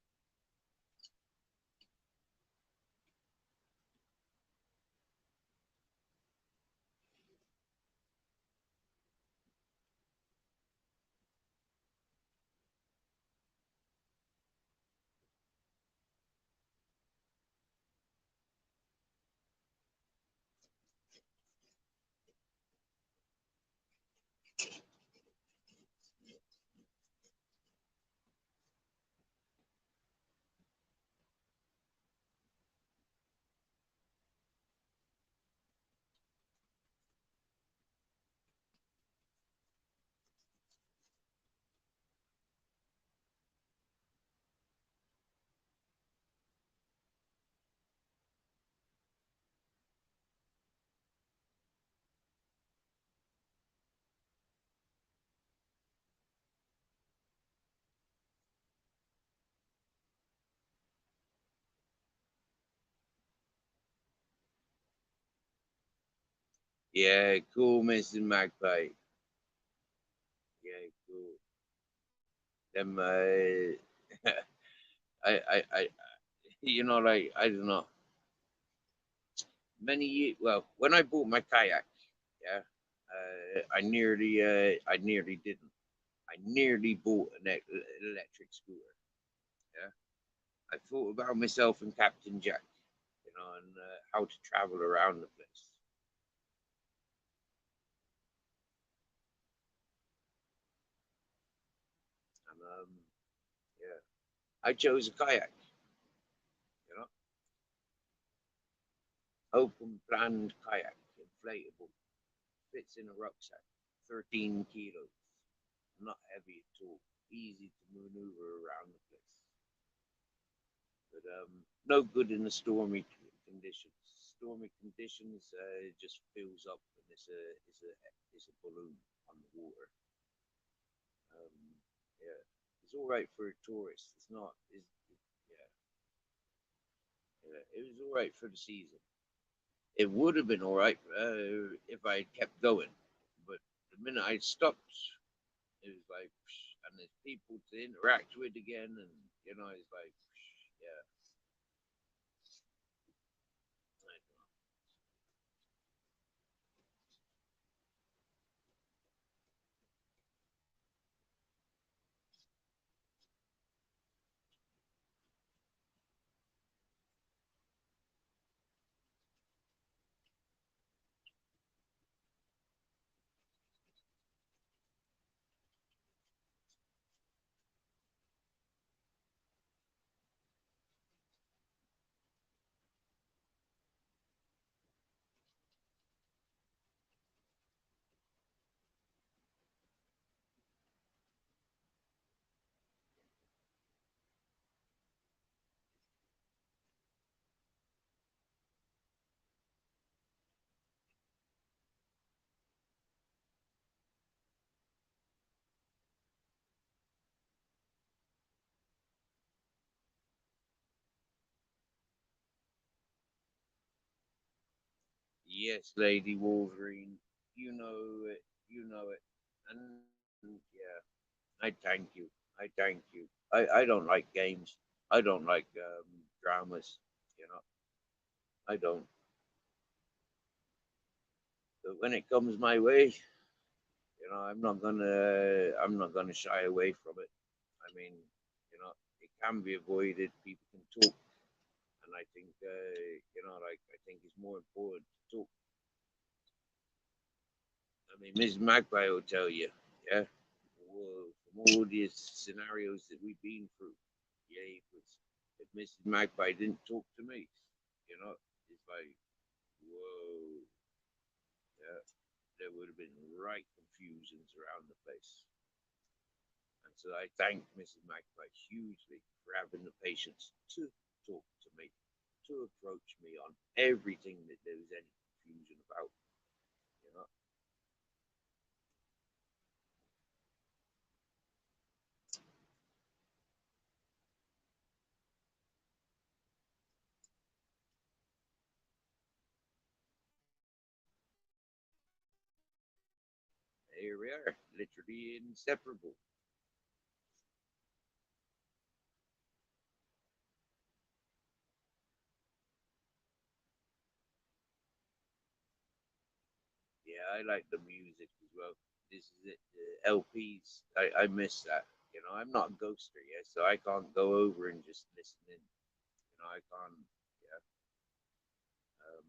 [SPEAKER 1] Yeah, cool, Mr. Magpie. Yeah, cool. Them, I, you know, like I don't know, many years. Well, when I bought my kayak, yeah, I nearly didn't. I nearly bought an electric scooter. Yeah, I thought about myself and Captain Jack, you know, and how to travel around the place. And yeah, I chose a kayak. You know, open planned kayak, inflatable, fits in a rucksack, 13 kilos, not heavy at all, easy to maneuver around the place. But no good in the stormy conditions. Stormy conditions, it just fills up and it's a balloon on the water. Yeah, it's all right for a tourist. It's not. Yeah, yeah, it was all right for the season. It would have been all right if I had kept going, but the minute I stopped, it was like, and there's people to interact with again, and it's like, yeah. Yes, Lady Wolverine, you know it, you know it, and yeah, I thank you, I thank you. I don't like games, I don't like dramas, you know, I don't. But when it comes my way, I'm not gonna shy away from it. I mean, it can be avoided. People can talk, and I think like I think it's more important to talk. I mean, Ms. Magpie will tell you, yeah, well, from all these scenarios that we've been through, yeah, if Mrs. Magpie didn't talk to me, it's like, whoa, yeah, there would have been right confusions around the place. And so I thank Mrs. Magpie hugely for having the patience to talk to me, to approach me on everything that there was any confusion about. You know, here we are, literally inseparable. Yeah, I like the music as well. This is it, the LPs. I miss that. I'm not a ghoster yet, so I can't go over and just listen in. I can't. Yeah. Um,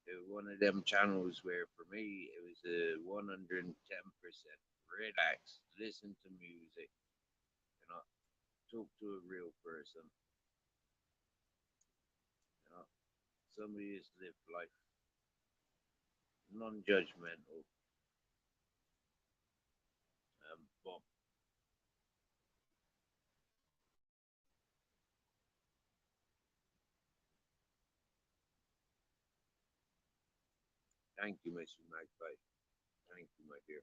[SPEAKER 1] yeah. One of them channels where for me it was a 110% relax, listen to music, you know, talk to a real person, you know, somebody who's lived life, non-judgmental. Bob, thank you, Mr. Magpie. Thank you, my dear.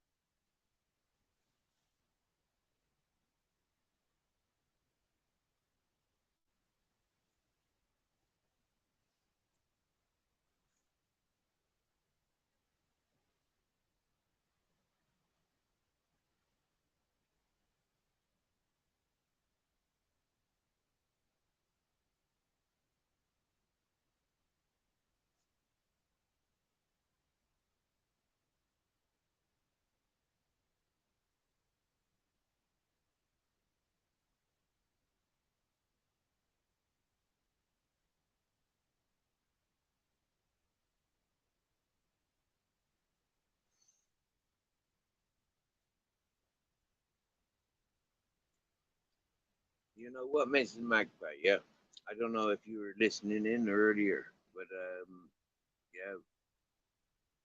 [SPEAKER 1] You know what, Mrs. Magpie? Yeah, I don't know if you were listening in earlier, but yeah,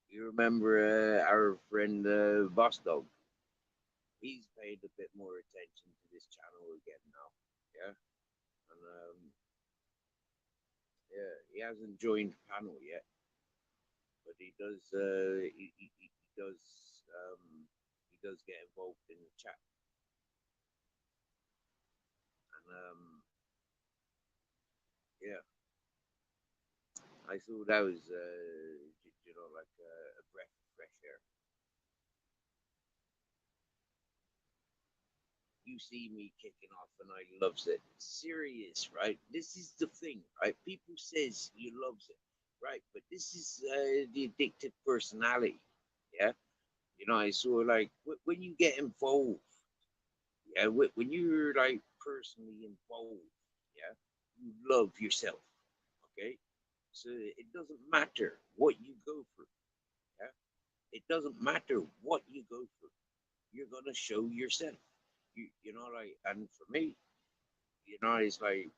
[SPEAKER 1] you remember our friend Boss Dog? He's paid a bit more attention to this channel again now. Yeah, and yeah, he hasn't joined the panel yet, but he does. He does. He does get involved in the chat, and yeah, I thought that was like a breath of fresh air. You see me kicking off and I loves it. Serious, right? This is the thing, right? People says you loves it, right? But this is the addictive personality, yeah. You know, I saw like when you get involved, yeah. When you're like personally involved, yeah, you love yourself, okay. So it doesn't matter what you go through, yeah. It doesn't matter what you go through. You're gonna show yourself. You know, like, and for me, you know, it's like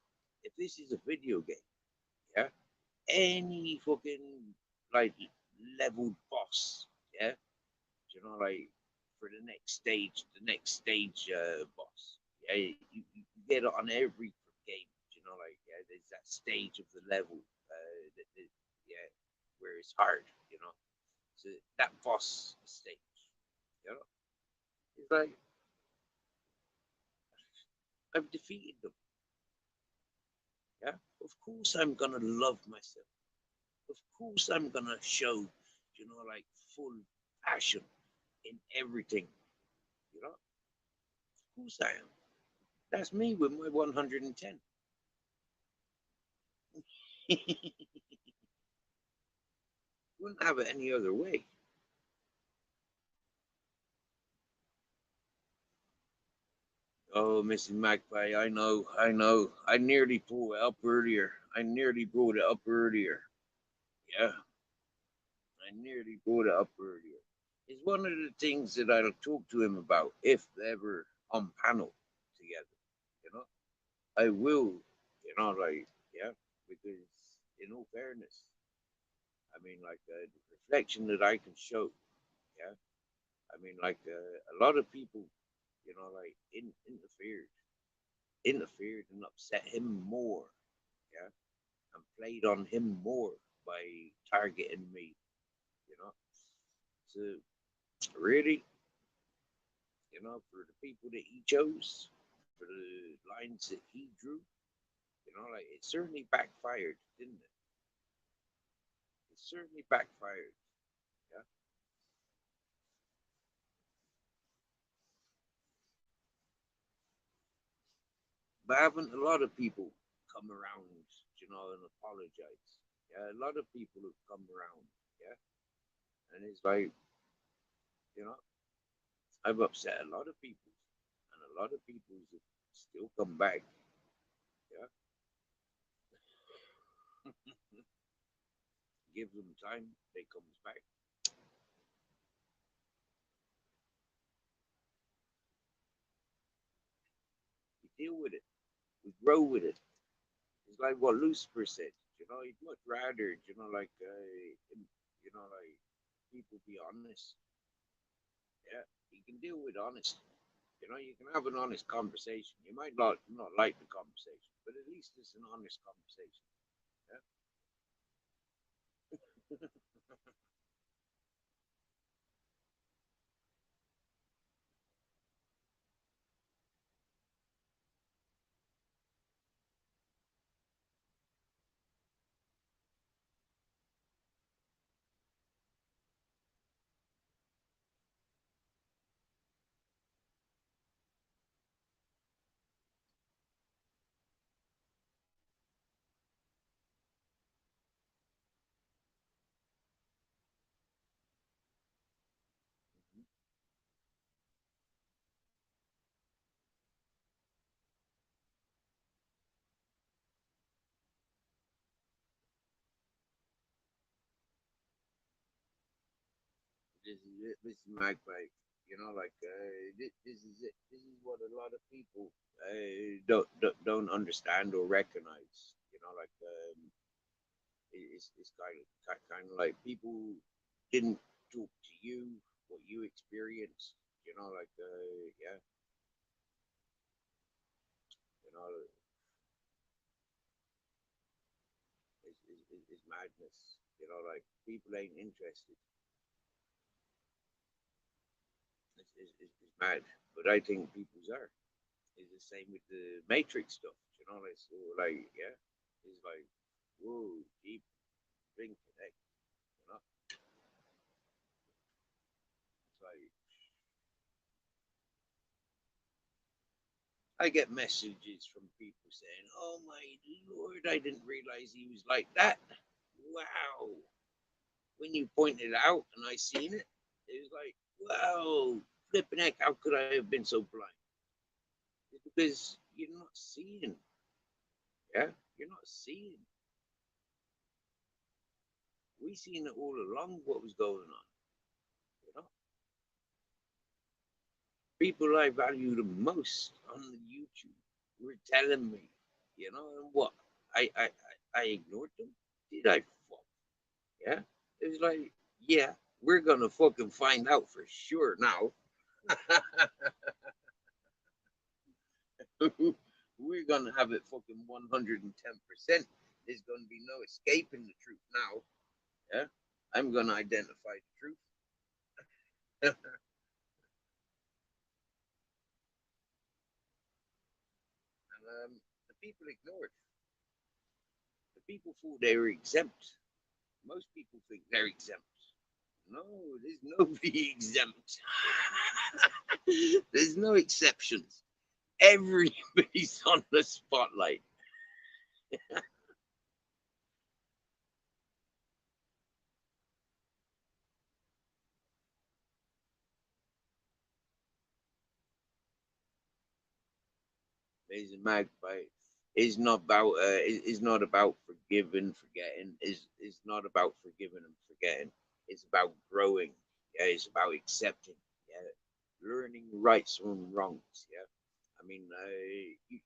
[SPEAKER 1] if this is a video game, yeah, any fucking like leveled boss, yeah, you know, like for the next stage boss, yeah, you get it on every game, you know, like yeah, there's that stage of the level, yeah, where it's hard, you know, so that boss stage, you know, it's like I've defeated them, yeah. Of course, I'm gonna love myself. Of course I'm gonna show, you know, like full passion in everything, you know. Of course I am. That's me with my 110. Wouldn't have it any other way. Oh, Mrs. Magpie, I know. I nearly brought it up earlier. I nearly brought it up earlier. Yeah, I nearly brought it up earlier. It's one of the things that I'll talk to him about if ever on panel together. You know, I will, you know, like, yeah, because in all fairness, I mean, like, the reflection that I can show, yeah, I mean, like, a lot of people, you know, like, interfered and upset him more, yeah, and played on him more by targeting me, you know. So, really, you know, for the people that he chose, for the lines that he drew, you know, like, it certainly backfired, didn't it? It certainly backfired. Yeah. But haven't a lot of people come around, you know, and apologize? Yeah, a lot of people have come around. Yeah, and it's like, you know, I've upset a lot of people, and a lot of people have still come back. Yeah, give them time, they comes back. We deal with it. We grow with it. It's like what Lucifer said. You know, he'd much rather, you know, like, you know, like people be honest. Yeah, you can deal with honesty. You know, you can have an honest conversation. You might not like the conversation, but at least it's an honest conversation. Yeah. This is it. This is Magpie. You know, like this is it. This is what a lot of people don't understand or recognize. You know, like it's kind of like people didn't talk to you what you experienced. You know, like yeah, you know, it's madness. You know, like people ain't interested. It's mad, but I think people's are. It's the same with the Matrix stuff. You know, like so, like yeah, it's like whoa, deep, drink connect. You know, it's like I get messages from people saying, "Oh my lord, I didn't realize he was like that." Wow. When you pointed it out and I seen it, it was like, wow, flipping heck, how could I have been so blind? It's because you're not seeing. Yeah, you're not seeing. We seen it all along what was going on. You know, people I value the most on the YouTube were telling me, you know, and what I ignored them. Did I fuck? Yeah, it was like, yeah, we're gonna fucking find out for sure now. We're gonna have it fucking 110%. There's gonna be no escaping the truth now. Yeah, I'm gonna identify the truth. And the people ignored. The people thought they were exempt. Most people think they're exempt. No, there's nobody exempt. There's no exceptions. Everybody's on the spotlight. Amazing Magpie is not about is not about forgiving, forgetting. Is not about forgiving and forgetting. It's about growing. Yeah, it's about accepting. Yeah, learning rights from wrongs. Yeah, I mean, you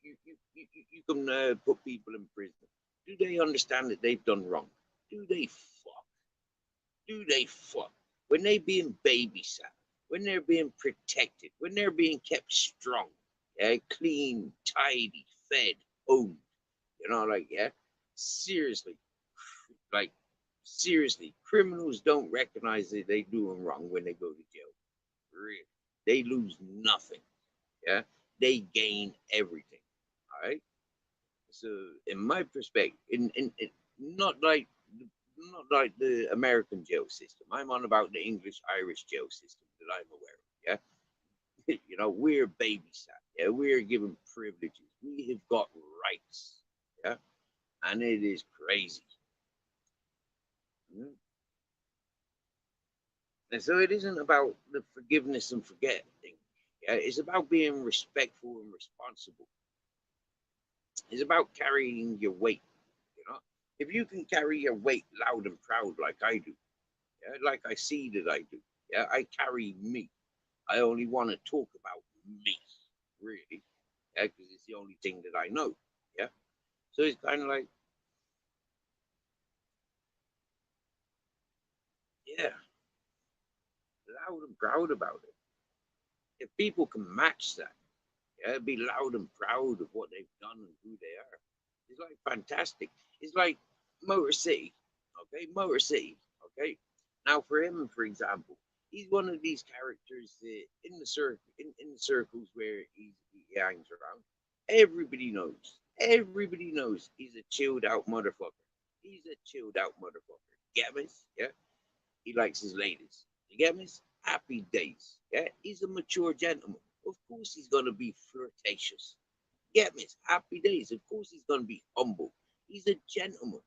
[SPEAKER 1] can put people in prison. Do they understand that they've done wrong? Do they fuck? Do they fuck? When they being babysat, when they're being protected, when they're being kept strong, yeah, clean, tidy, fed, owned, you know, like yeah, seriously, like seriously, criminals don't recognize that they doing wrong when they go to jail. Really, they lose nothing. Yeah, they gain everything. All right. So, in my perspective, in not like the American jail system. I'm on about the English Irish jail system that I'm aware of. Yeah, you know, we're babysat. Yeah, we're given privileges. We have got rights. Yeah, and it is crazy. Mm. And so it isn't about the forgiveness and forget thing. Yeah, it's about being respectful and responsible. It's about carrying your weight. You know, if you can carry your weight loud and proud like I do, yeah, like I see that I do, yeah, I carry me. I only want to talk about me, really, yeah, because it's the only thing that I know, yeah. So it's kind of like, yeah, loud and proud about it. If people can match that, yeah, be loud and proud of what they've done and who they are. It's like fantastic. It's like Motor City, okay, Motor City, okay. Now for him, for example, he's one of these characters that in the in the circles where he hangs around. Everybody knows. Everybody knows he's a chilled out motherfucker. He's a chilled out motherfucker. Get me? Yeah. He likes his ladies. You get me? Happy days. Yeah. He's a mature gentleman. Of course he's gonna be flirtatious. Get me? Happy days. Of course he's gonna be humble. He's a gentleman.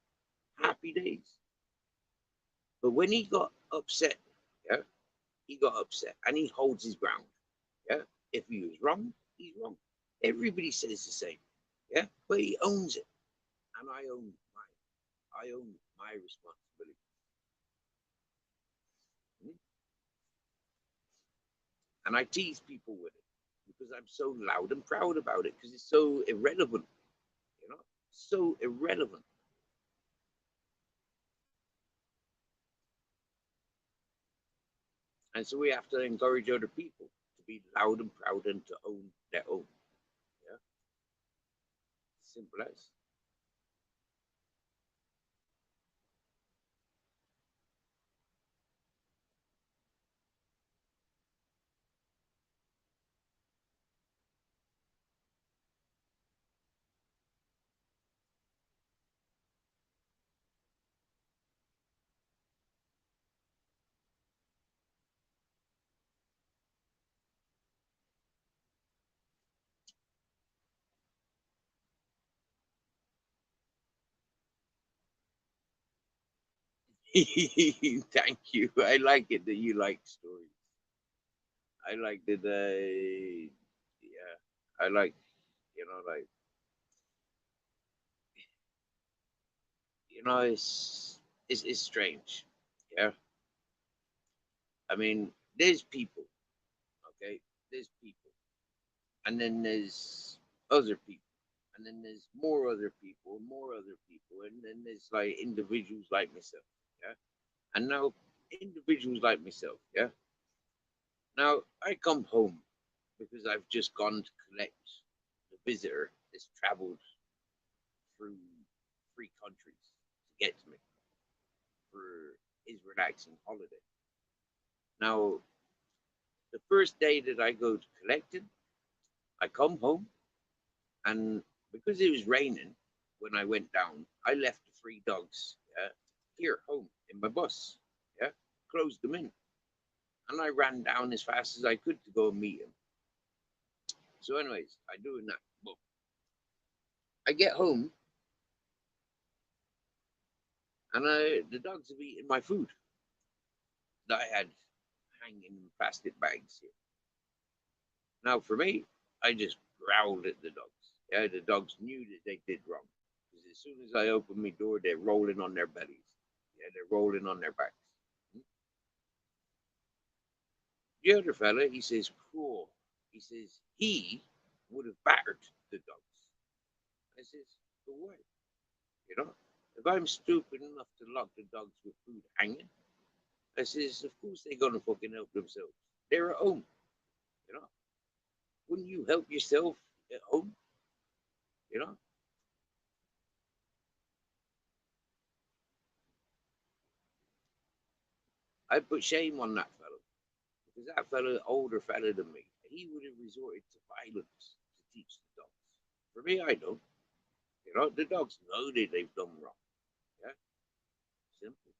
[SPEAKER 1] Happy days. But when he got upset, yeah, he got upset and he holds his ground. Yeah. If he was wrong, he's wrong. Everybody says the same. Yeah. But he owns it. And I own my responsibility. Hmm? And I tease people with it because I'm so loud and proud about it because it's so irrelevant, you know, so irrelevant. And so we have to encourage other people to be loud and proud and to own their own. Yeah. Simple as. Thank you. I like it that you like stories. I like that. Yeah, I like, like, it's strange. Yeah, I mean, there's people. Okay, there's people, and then there's other people, and then there's more other people, and more other people, and then there's like individuals like myself. Yeah, and now individuals like myself. Yeah, now I come home because I've just gone to collect the visitor that's traveled through 3 countries to get to me for his relaxing holiday. Now, the first day that I go to collect him, I come home, and because it was raining when I went down, I left the 3 dogs here home in my bus. Yeah, closed them in, and I ran down as fast as I could to go and meet him. So, anyways, I doing that. But I get home, and the dogs have eaten my food that I had hanging in plastic bags here. Now, for me, I just growled at the dogs. Yeah, the dogs knew that they did wrong. Because as soon as I open my door, they're rolling on their bellies. Yeah, they're rolling on their backs. The other fella, he says, cool. He says, he would have battered the dogs. I says, for what? You know, if I'm stupid enough to lock the dogs with food hanging, I says, of course they're going to fucking help themselves. They're at home. You know, wouldn't you help yourself at home? You know, I put shame on that fellow because that fellow, older fellow than me, he would have resorted to violence to teach the dogs. For me, I don't. You know, the dogs know that they've done wrong. Yeah, simple.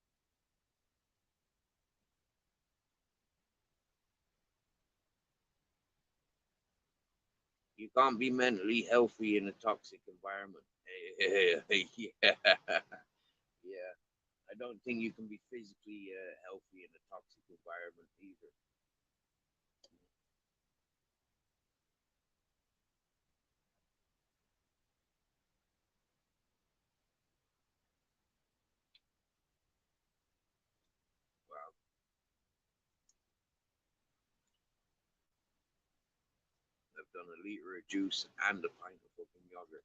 [SPEAKER 1] You can't be mentally healthy in a toxic environment. Yeah, yeah. I don't think you can be physically healthy in a toxic environment either. Wow, I've done a liter of juice and a pint of fucking yogurt.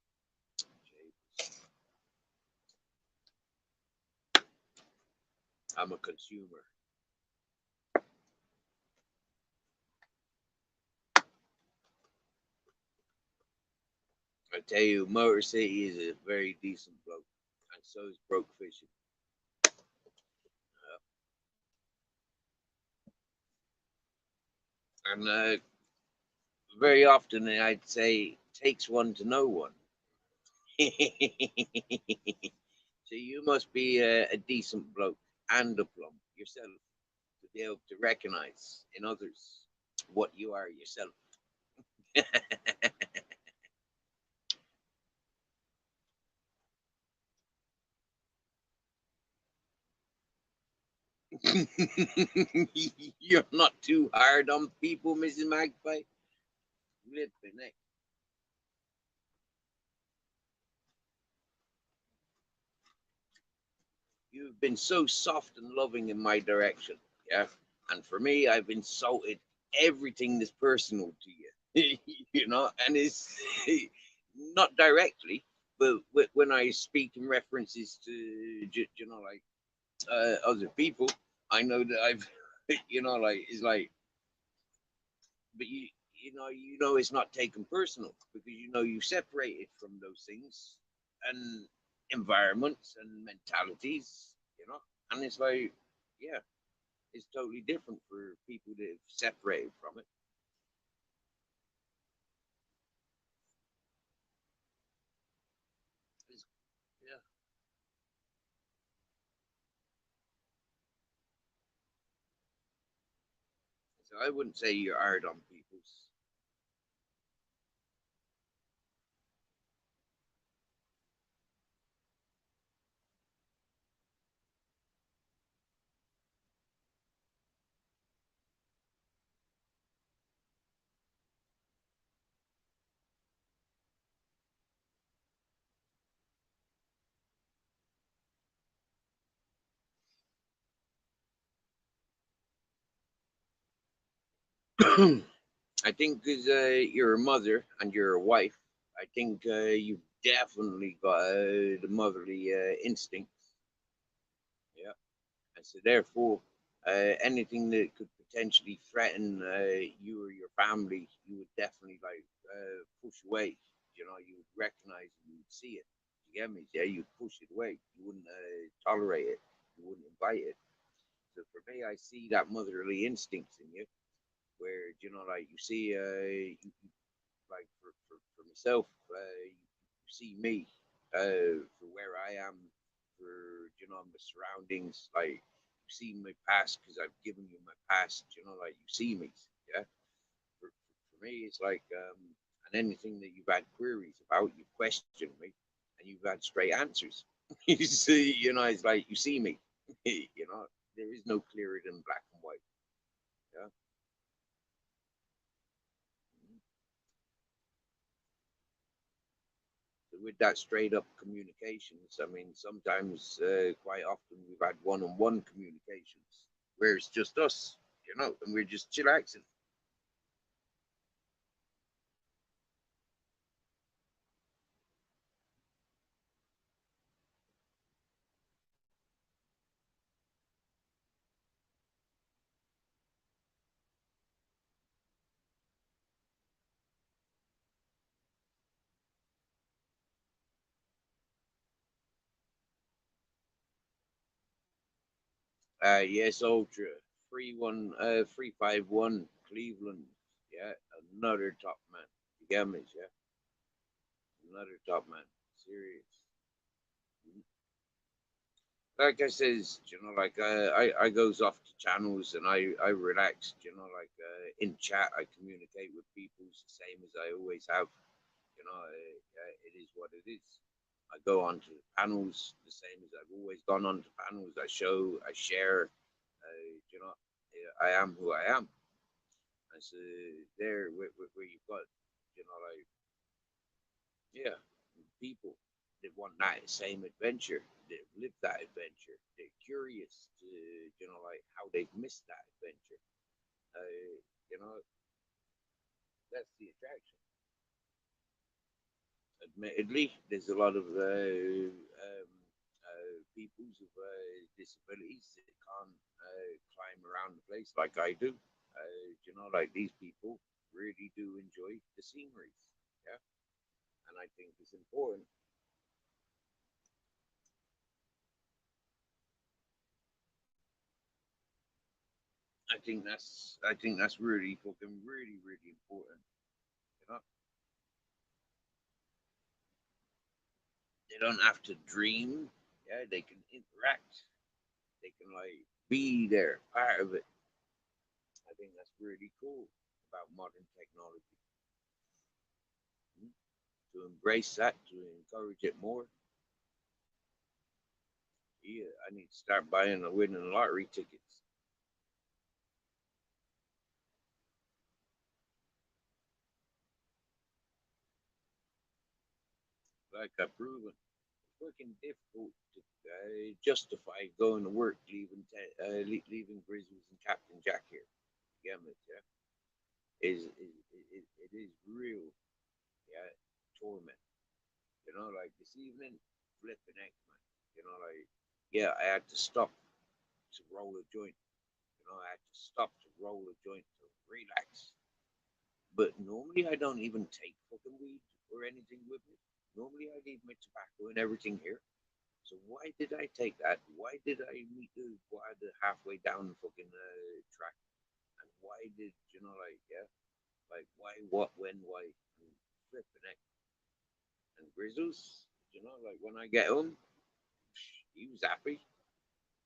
[SPEAKER 1] I'm a consumer. I tell you, Motor City is a very decent bloke, and so is Broke Fishing. And very often I'd say takes one to know one. So you must be a decent bloke and a plum yourself to be able to recognize in others what you are yourself. You're not too hard on people, Mrs. Magpie. Flipping heck. You've been so soft and loving in my direction, yeah. And for me, I've insulted everything is personal to you, and it's not directly, but when I speak in references to, like other people, I know that I've, like it's like, but it's not taken personal because you separated from those things and environments and mentalities, and it's like, yeah, it's totally different for people that have separated from it. Yeah. So I wouldn't say you're hard on people's. I think because you're a mother and you're a wife, I think you've definitely got the motherly instincts. Yeah. And so therefore, anything that could potentially threaten you or your family, you would definitely like push away. You would recognize it, you would see it. You get me? Yeah, you'd push it away. You wouldn't tolerate it. You wouldn't invite it. So for me, I see that motherly instinct in you, where like you see, like for myself, you see me for where I am, for my surroundings. Like you see my past because I've given you my past. Like you see me. Yeah. For me, it's like and anything that you've had queries about, you question me, and you've had straight answers. You see, it's like you see me. There is no clearer than black and white. Yeah. With that straight up communications, I mean, sometimes, quite often, we've had one on one communications where it's just us, and we're just chillaxing. Yes, Ultra 351 Cleveland. Yeah, another top man. You get me? Yeah, another top man. Serious. Like I says, like I goes off to channels and I relax. Like in chat, I communicate with people the same as I always have. It is what it is. I go on to panels the same as I've always gone on to panels. I show, I share. I am who I am. And so there, where you've got, like, yeah, people that want that same adventure, that live that adventure, they're curious to, like how they've missed that adventure. Uh, you know, that's the attraction. Admittedly, there's a lot of people with disabilities that can't climb around the place like I do. Like these people really do enjoy the sceneries. Yeah, and I think it's important. I think that's really fucking really really important. You know, they don't have to dream. Yeah, they can interact. They can like be there, part of it. I think that's really cool about modern technology. To embrace that, to encourage it more. Yeah, I need to start buying the winning lottery tickets, like I've proven. It's fucking difficult to justify going to work, leaving leaving Grizzlies and Captain Jack here. Yeah, mate, yeah. it is real, yeah, torment. You know, like this evening, flipping heck, man. You know, like yeah, I had to stop to roll a joint. You know, I had to stop to roll a joint to relax. But normally I don't even take fucking weed or anything with me. Normally I leave my tobacco and everything here. So why did I take that? Why did I meet the guy halfway down the fucking track? And why did you know like yeah, like why, what, when, why? And flipping it. And Grizzles, you know, like when I get home, he was happy.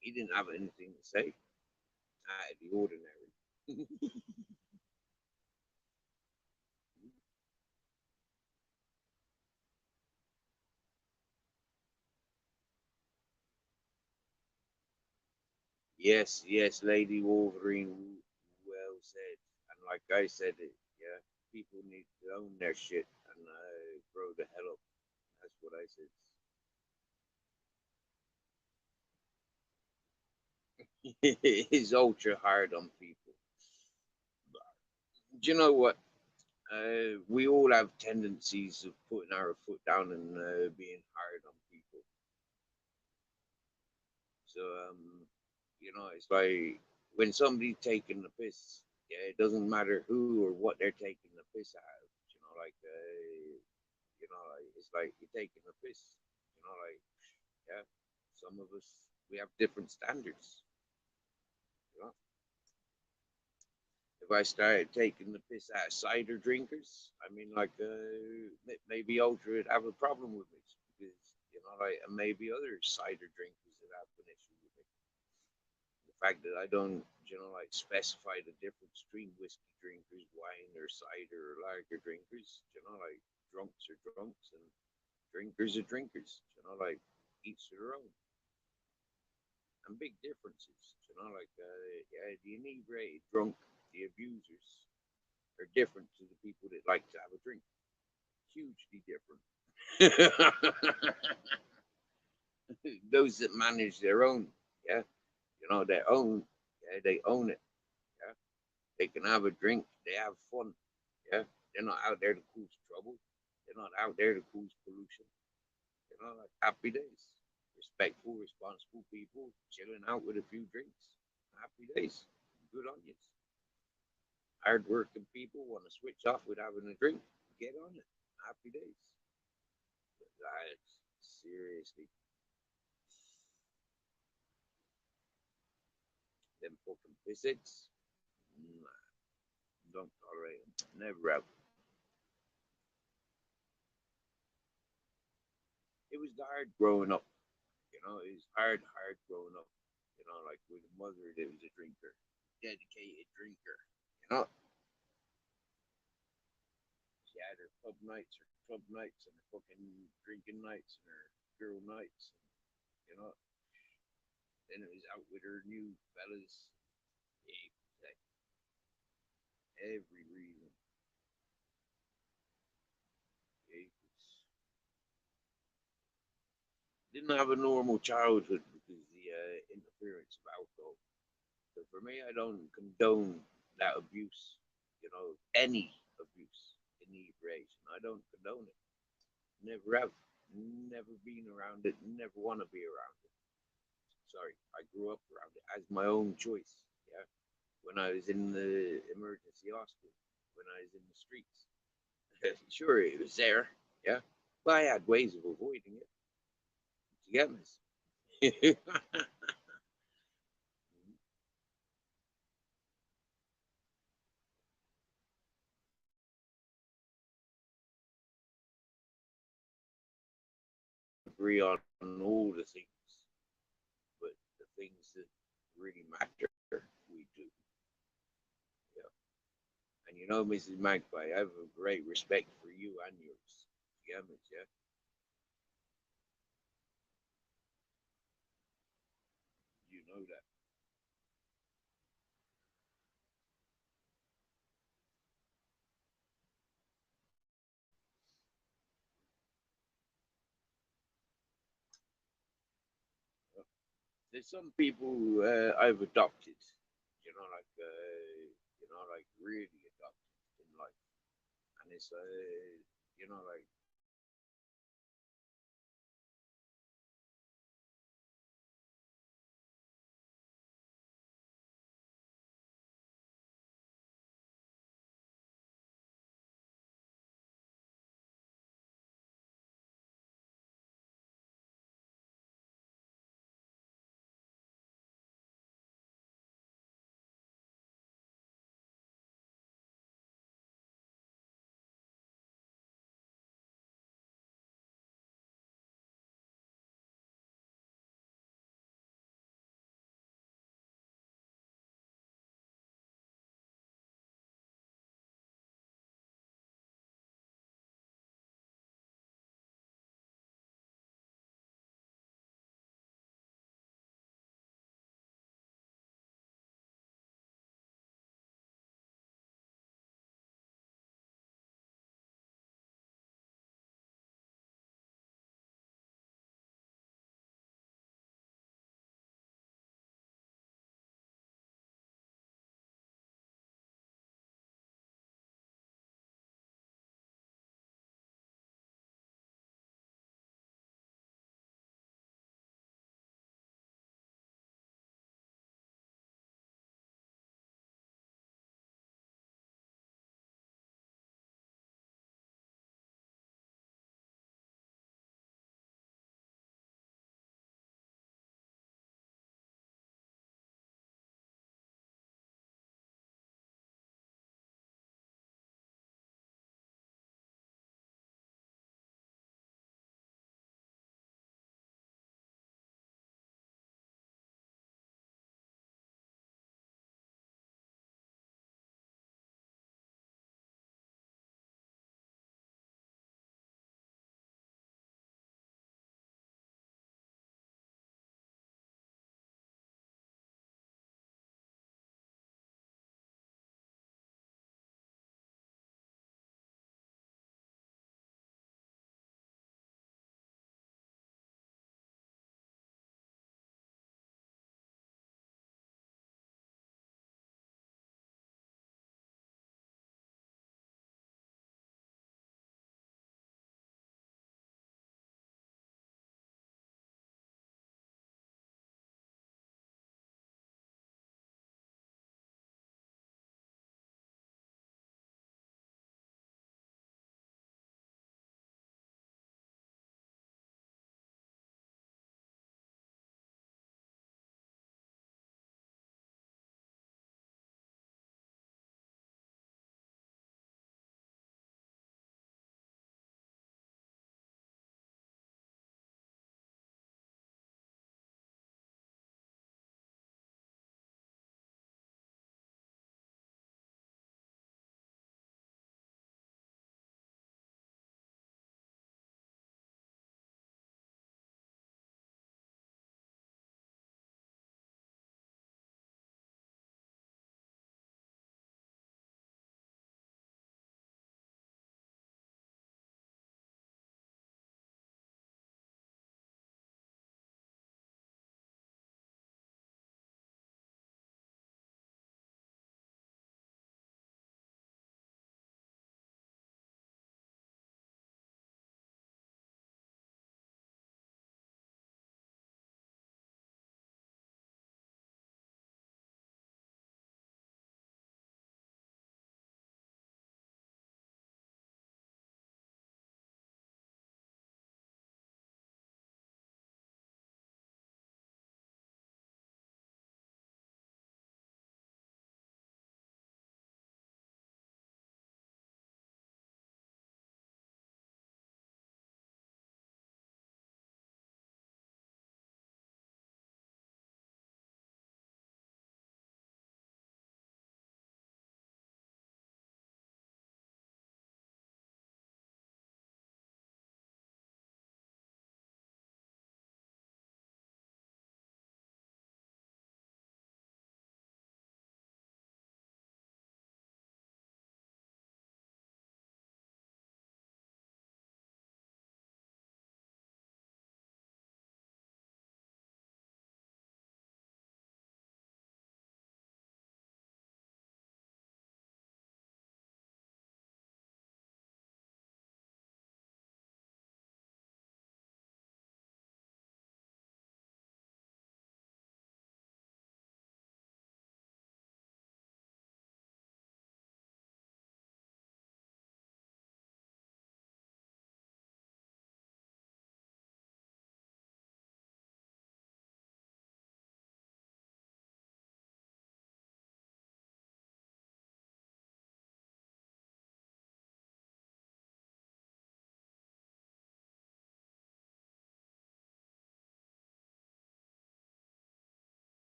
[SPEAKER 1] He didn't have anything to say out of the ordinary. Yes, yes, Lady Wolverine, well said. And like I said, it, yeah, people need to own their shit and grow the hell up. That's what I said. It's ultra hard on people. Do you know what? We all have tendencies of putting our foot down and being hard on people. So, you know, it's like when somebody's taking the piss, yeah, it doesn't matter who or what they're taking the piss out of. You know, like it's like you're taking the piss. You know, like yeah, some of us we have different standards. You know, if I started taking the piss out of cider drinkers, I mean, like maybe Ultra would have a problem with me because you know, like and maybe other cider drinkers would have an issue with me. The fact that I don't, you know, like specify the difference between whiskey drinkers, wine or cider or lager drinkers, you know, like drunks are drunks and drinkers are drinkers, you know, like each to their own. And big differences, you know, like yeah, the inebriated drunk, the abusers are different to the people that like to have a drink. Hugely different. Those that manage their own, yeah, you know, their own, yeah, they own it. Yeah, they can have a drink, they have fun. Yeah, they're not out there to cause trouble. They're not out there to cause pollution. You know, like happy days. Respectful, responsible people chilling out with a few drinks. Happy days. Good on you. Hard working people want to switch off with having a drink. Get on it. Happy days. Seriously, them fucking physics. Nah, don't tolerate them. Never have. It was hard growing up. You know, it was hard growing up. You know, like with a mother that was a drinker, dedicated drinker. You know, she had her club nights, and her fucking drinking nights, and her girl nights. And, you know, then it was out with her new fellas. Yeah, like every reason. Yeah, didn't have a normal childhood because the interference of alcohol. So for me, I don't condone that abuse. You know, any abuse, inebriation. I don't condone it. Never have. Never been around it. Never want to be around it. Sorry, I grew up around it as my own choice. Yeah, when I was in the emergency hospital, when I was in the streets, sure it was there. Yeah, but I had ways of avoiding it. You get me? Agree on all the things, but the things that really matter, we do. Yeah. And you know, Mrs. Magpie, I have a great respect for you and yours. Yeah, miss, yeah. You know that. Yeah. There's some people I've adopted, you know, like really adopted. life. And it's, you know, like